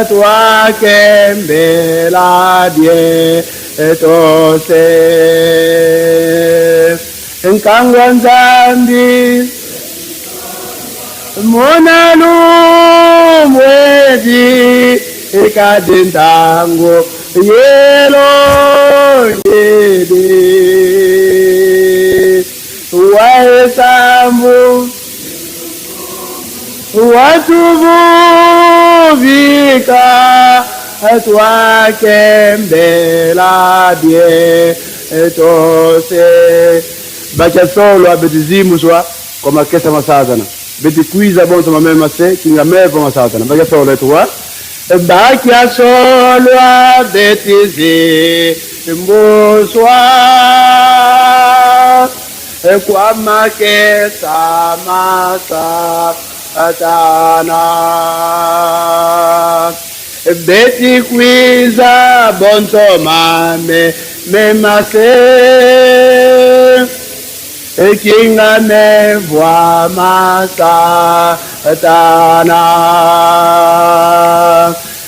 twakembela die etose nkangwa nzambi mona lumwezi ikadentango yelo ngedi waesambu watuvuvika twakembela die etose bakasolo abetizimu swa kwa makesa masazana betikwiza bonto mamema se kingamevo masazana bakasolo etwa bakasolo abetizi mbuswa kwa makesa masa atana beti kwiza bonto mame memase kinga mevwa masa atana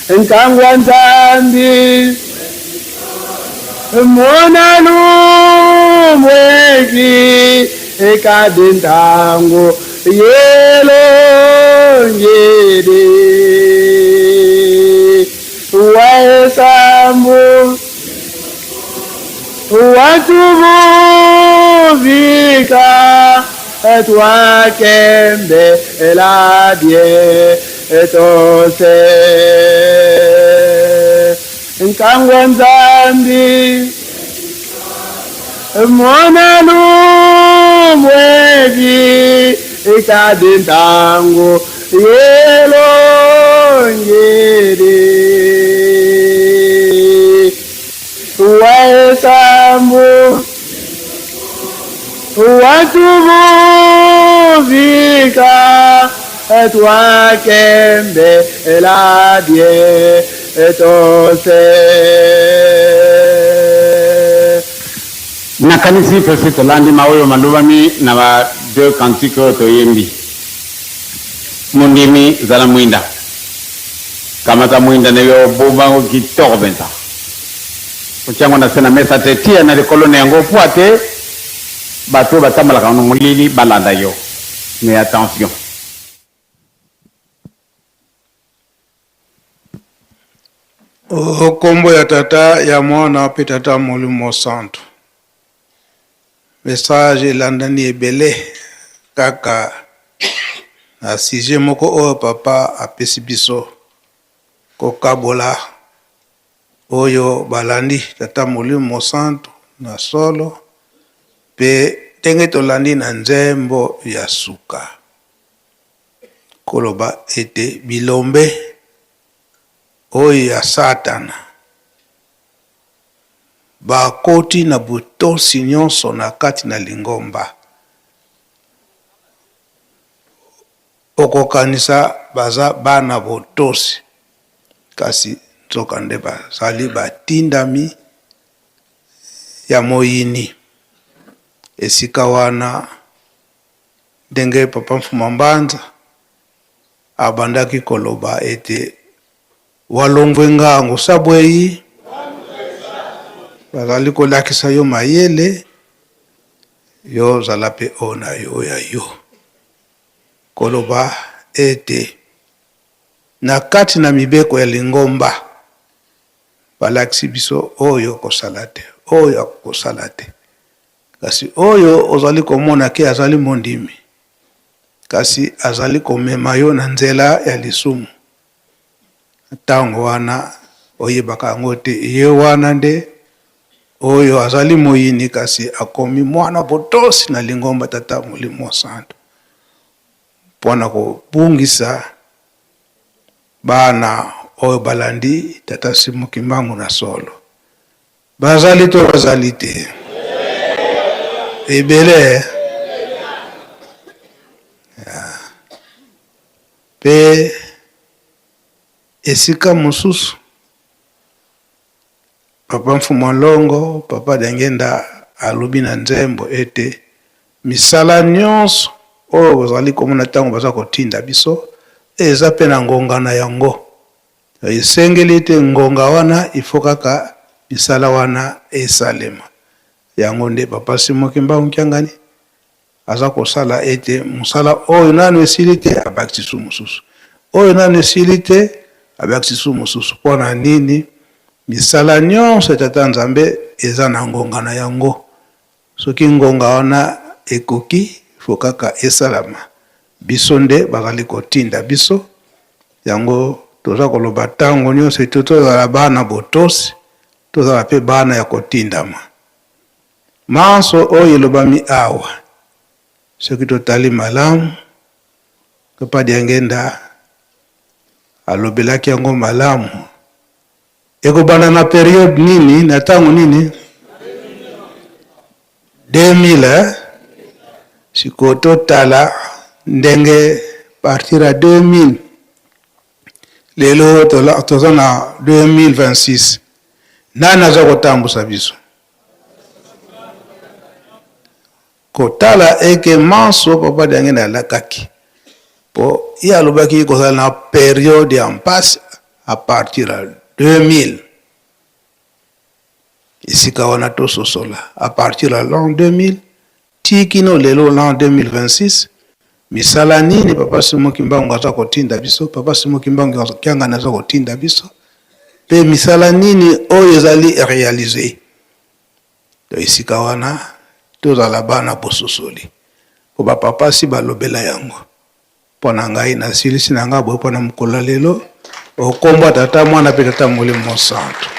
nkangwa nzambi mona lumwegi ikadentango yelo ngedi waesambu watuvuvika twakembela die etose nkangwa nzambi mona lumwegi ikadentango yelo ngedi waesambu watuvuvika twakembela die etose nakanisi pesi tolandima oyo malubami na ba 2 kantike oyo toyembi. Mundimi zala mwinda kamata mwinda neyo bubango kitoko benta ochango na sena mesa te tia na likolo na yango po ate bato batambalaka na molili balanda yo. Mais attention, kombo ya tata ya mwana pe tata Molimo Santo. Message elandani ebele kaka na sije moko oyo papa apesi biso kokabola oyo balandi tata Molimo Santo na solo pe tenge tolandi na nzembo ya suka koloba ete bilombe oyo ya satana bakoti na butosi nyonso na kati na lingomba. Okokanisa baza bana botosi kasi nzoka nde bazali batindami ya moyini. Esika wana ndenge papa Mfuma Mbanza abandaki koloba ete walongwe ngango sabweyi bazali kolakisa yo mayele yo zala pe ona yo ya yo koloba ete na kati na mibeko ya lingomba balakisi biso oyo kosala te oyo kosala te kasi oyo ozali komona ke azali mondimi kasi azali komema yo na nzela ya lisumu. Ntango wana oyebaka yango te ye wana nde oyo azali moyini kasi akomi mwana botosi na lingomba tata Molimo Santo mpona kobungisa bana oyo balandi tata Simon Kimbangu na solo. Bazali to bazali te ebele pe esika mosusu papa Mfuma Longo papa Dengenda alobi na nzembo ete misala nyonso oyo bazali komona ntango baza kotinda biso eza pe na ngonga na yango. Esengeli ete ngonga wana ifo kaka misala wana esalema yango nde papa Simon Kimbangu Nkiangani aza kosala ete musala oyo nanu esili te abakisi su mosusu oyo nanu esili te abakisi su mosusu mpona nini misala nyonso tata Nzambe eza na ngonga na yango. Soki ngonga wana ekoki ifo kaka esalama biso nde bazali kotinda biso yango toza koloba ntango nyonso tozala bana botosi tozala pe bana ya kotindama. Manso oyo elobami awa soki totali malamu papa Dengenda alobelaki yango malamu ekobanda na periode nini na ntango nini 2000 siko totala ndenge partir à 2000 lelo toza na 2026 nani aza kotambusa biso kotala eke manso papa Dengenda alakaki po ye alobaki kozala na periode ya mpasi à partir à 2000 esika wana tososola à partir à l'an 2000 tikino lelo l'an 2026 misala nini papa Simon Kimbangu aza kotinda biso papa Simon Kimbangu Nkiangani aza kotinda biso pe misala nini oyo ezali réalisé to esika wana tozala bana bososoli po bapapa si balobela yango mpona ngai nasilisi na ngai boye mpona mokolo lelo okombo tata mwana pe tata Molimo Santo.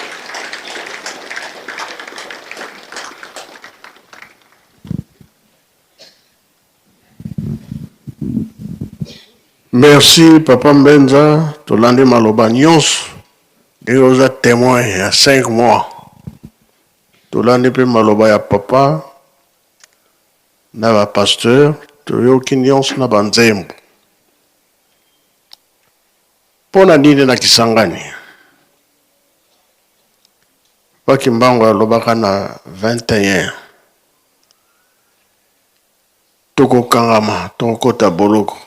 Merci papa Mbenza tolandi maloba nyonso ndenge oza témoin ya 5 mois tolandi mpe maloba ya papa na bapasteur toyoki nyonso na banzembo mpona nini na Kisangani. Papa Kimbangu alobaka na 21 toko kangama tokota boloko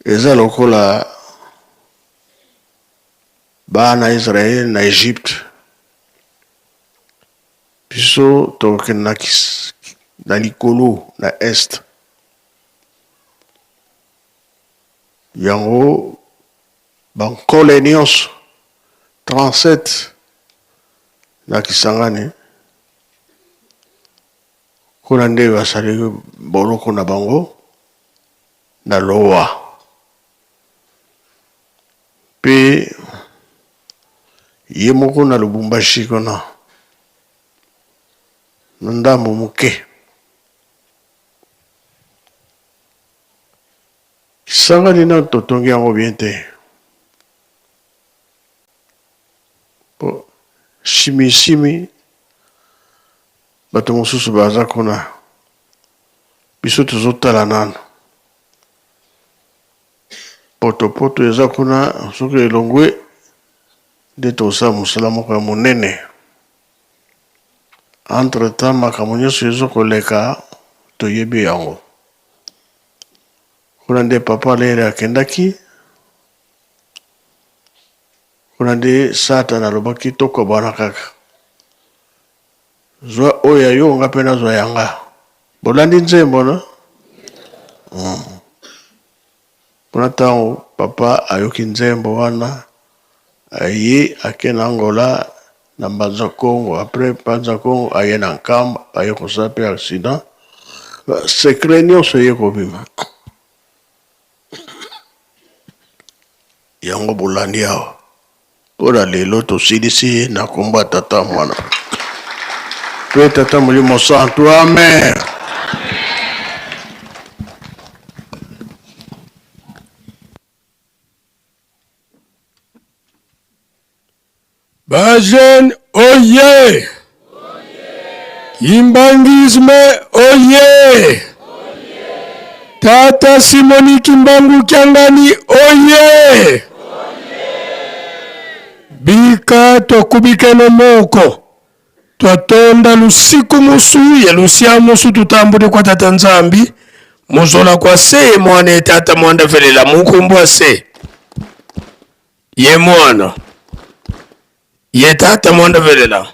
eza lokola bana Israel na Egypte biso tokokende na likolo na est yango bankole nyonso 37 na Kisangani kuna nde basali boloko na bango na lowa pe ye moko na Lubumbashi kuna na ndambo moke Kisangani na totongi yango bien te po shimi bato mosusu baza kuna biso tozotala nano poto eza kuna soki elongwe nde tosala mosala moko ya monene entre temps makambo nyonso ezokoleka toyebi yango kuna nde papa lere akendaki kuna nde Satan alobaki tokobana kaka zwa oyo ayonga mpe nazwa yanga bolandi nzembo na mpona ntango papa ayoki nzembo wana aye ake na Angola na Mbanza Congo apres Mbanza Congo aye na Nkamba aye kosala mpe accident secret nyonso eye kobima yango bolandi awa mpona lelo tosilisi na kombo ya tata mwana mpe tata Molimo Santu amen. Bajen oye! Kimbangisme oye! Tata Simoni Kimbangu Kyangani oye! Bika tokubikene moko twatonda lusiku musu ye lusia musu tutambule kwa tata Nzambi muzola kwa se mwana tata mwanda velela mukumbwa se ye mwana ye tata mwanda velela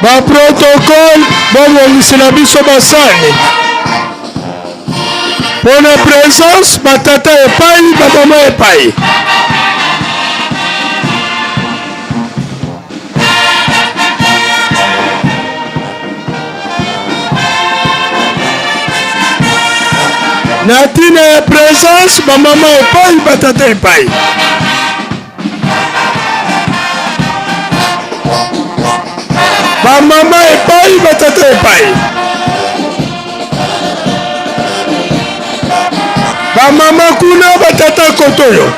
ba protocole bomongisela biso basani pona présence batata epai bamama epai natina ya présence bamama epai batata epai bamama epai batata epai bamama kuna batata kotoyo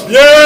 Yeah.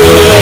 Thank you.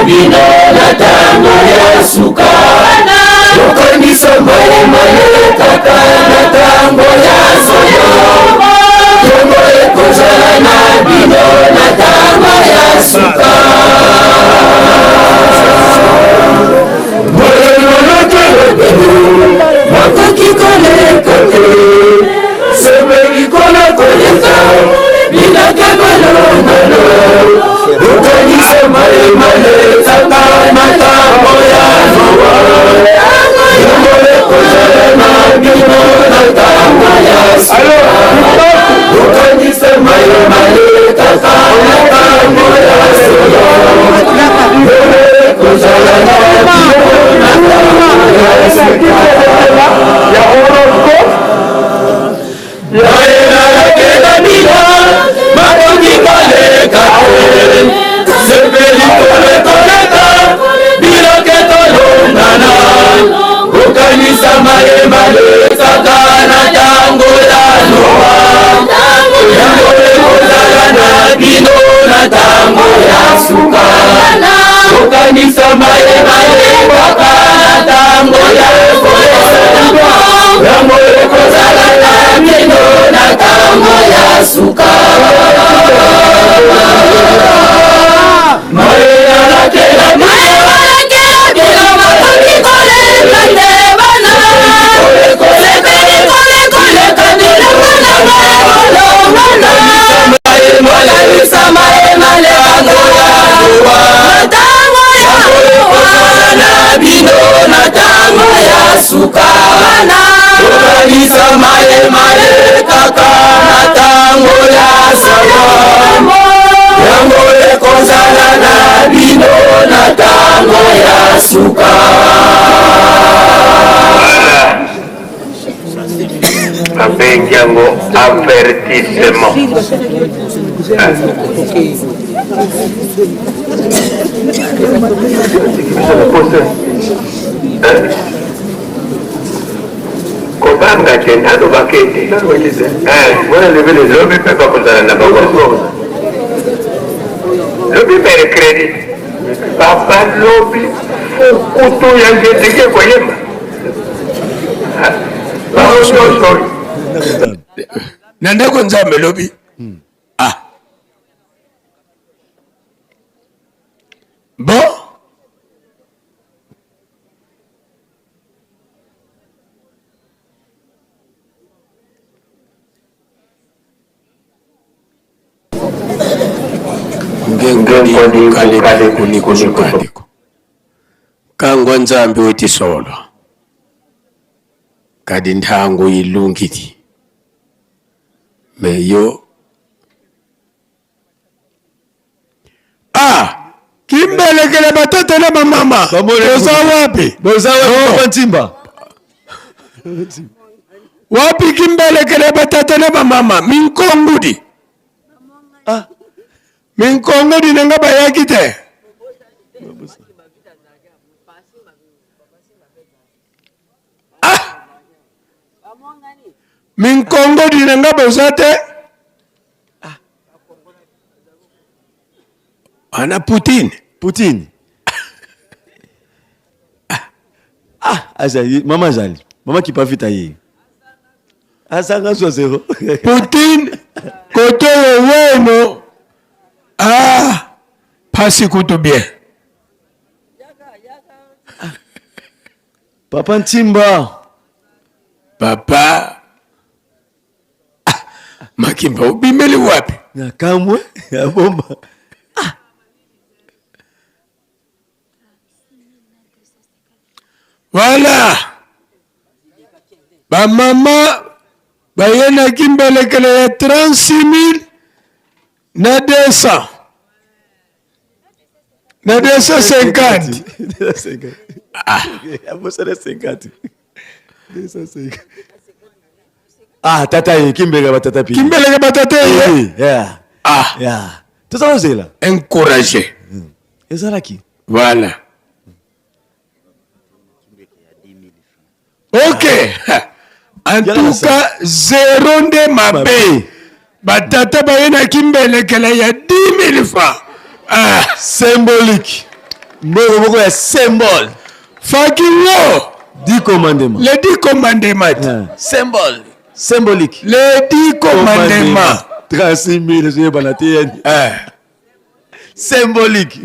Bino tango ya suka okanisa malemale kaka na tango ya solo bongo ekozala na bino na tango ya suka makoki koleka te sepeli kona koleka binake balongalo okanisa malemale kaka na tango ya nowa yango ekozala na bino na tango ya suka okanisa malemale kaka na tango ya solo ekozala na bino na tango ya suka ya horoscope laelakela bila makoki koleka sepeli kolekoleka biloke tolongana okanisa malemale kaka na tango ya nowa yango ekozala na bino na tango ya suka okanisa malemale kaka na tango ya solo yango ekozala na bino na tango ya suka mayelakela bilo makoki koleka te bana sepeli kolekoleka bilongana okanisa malemale kaka na tango ya nowa na bino na tango ya suka okanisa malemale kaka na tango ya solo yango ekozala na bino na tango ya suka abengi yango avertissement kobanga te nalobaka ete wana levi lobi mpe bakozala na bango lobi mercredi papa lobi fukutu ya nzeteke koyemba bango nyonso na ndeko nzambe lobi bon ngengonikukaliko kangwa nzambi wetisolo kadi nthango yilungiti meyo kimbelekele batata na bamama boza wapi Ntimba wapi kimbelekele batata na bamama minkongudi minkongudi nanga bayaki te minkongudi nanga boza te ana Poutine azali mama azali mama kipafita ye asanga so zero Poutine kote weno pasi kutu bien papa Ntimba papa Makimba ubimeli wapi na kamwe ya bomba Voilà. Ba mama bayena kimbelekele ya 36 000 na 200. Na 250. Amosa na 50. 250. Tata ye kimbeleka batata pi. Kimbeleka batata ye. Yeah. Yeah. Tout ça c'est là. Encourager. Et ça là qui? Voilà. Ok. En tout cas, zéro de ma paix. Batata bayena kimbelekele ya 10 000 francs. Symbolique. mbongo moko ya symbole. Fakingo. 10 commandements. Les 10 commandements. Symbole. Symbolique. Les 10 commandements. 36 000, je vais symbolique.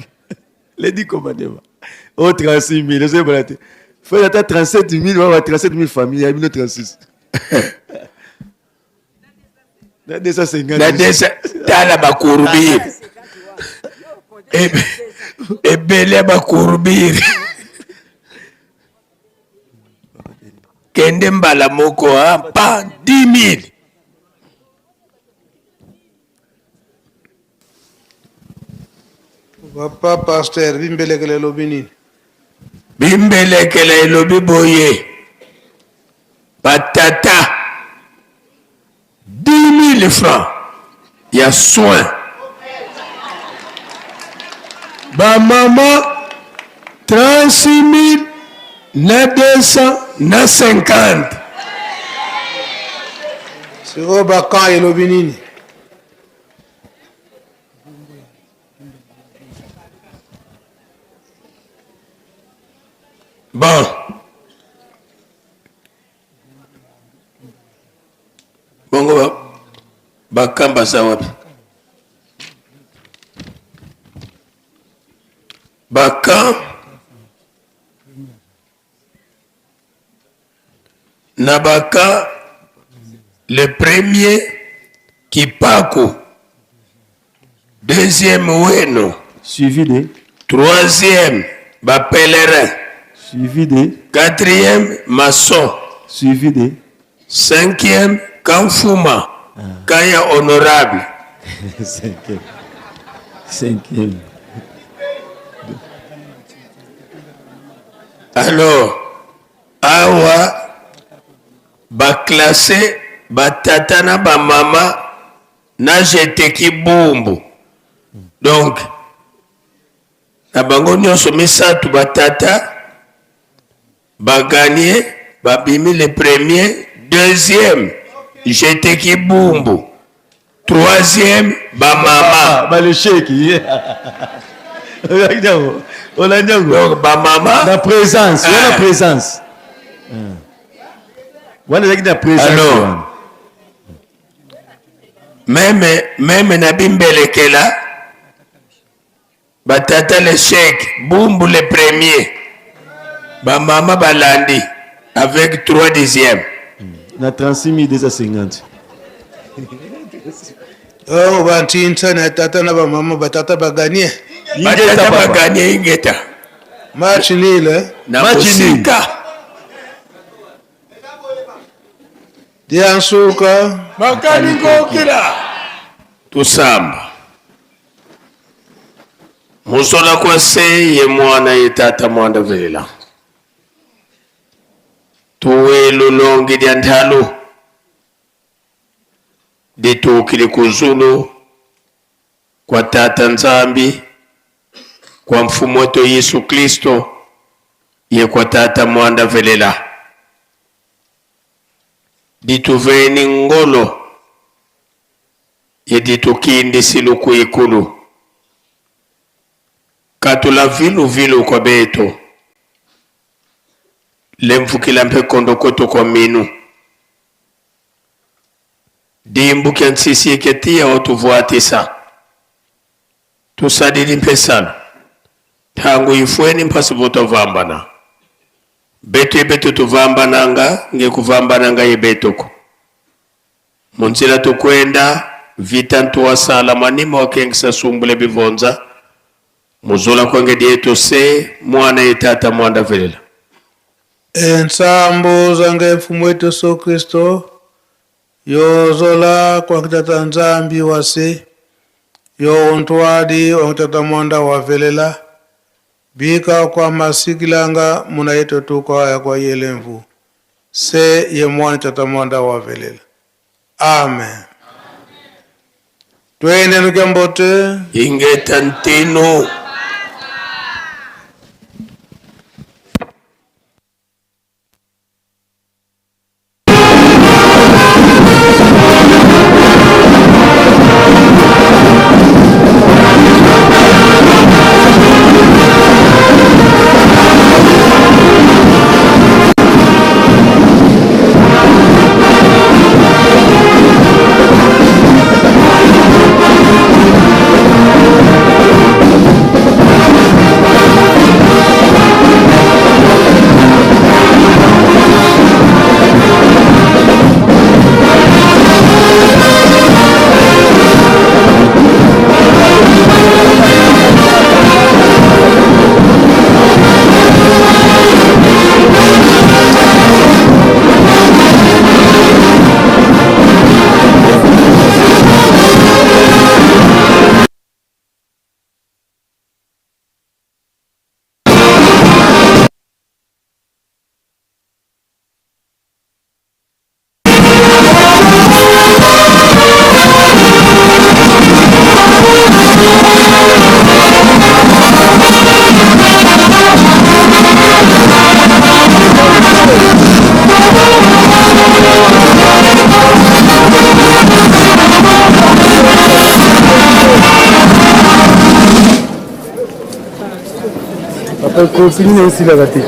Les 10 commandements. Oh, 36 000, je vais te faut attendre 37 000, on va 37 000 familles, il y a 1036. Dans 250. Dans la bakourbir. Et belle bakourbir. Kende mbala moko, pas 10 000. Papa pasteur bimbelekele lobi nini? Bimbelekele lobi boye. Patata 10 000 francs. Il y a soin. Ba maman 36 000 na 200 na 50. Siko bakan elobi nini? Bon. Bongo bakamba sawapi. Baka Nabaka le premier Kipako, deuxième Weno, suivi de troisième Bapelerin, suivi de quatrième Maçon, suivi de cinquième Kanfuma, Kaya honorable. Cinquième. Alors, awa baklasse batata na bamama na jete kibumbu. Donc, na bango nyonso misatu batata baganye babimi le premier, deuxième jete kibumbu, troisième bamama balesheki. Donc, bamama la présence, la présence. Alors, même na bimbelekela batata le chèque bumbu le premier, bamama balandi avec 3 dixièmes. Na 36 250. Oh, bantinsa na tata na bamama batata baganye. Batata baganye ingeta. Match nil, na musika. Diansuka. Makaniko kila. Tusamba. Musola kwa se ye mwana ye tata mwanda vela. Tuwe lulongi diantalo. Ditukili kuzulu. Kwa tata Nzambi. Kwa mfumo wetu Yesu Kristo. Ye kwa tata mwanda velela. Dituveni ngolo. Ye ditukindi siluku ikulu. Katula vilu kwa beto. Lemfukila mpe kondo koto kwa minu. Dimbu kia nsisi eketia otuvuatisa. Tusadili mpe sana. Tangu ifueni mpasi voto vambana. Beto tuvambana nga, nge kuvambana nga yebetoko. Munzila tukwenda, vita ntuwa sala manima wakengisa sumbule bivonza. Muzula kwenge dieto se, mwana yetata mwanda velela. Ensambo zange mfumu wetu Yesu Kristo, yozola kwa kitata Nzambi wase, yo ontwadi wa kitata mwanda wavelela, bika kwa masikilanga muna yeto tuko ya kwa yelemvu, se ye mwana kitata mwanda wavelela. Amen. Twende nukiambote. Ingeta ntino. Continue aussi la raté.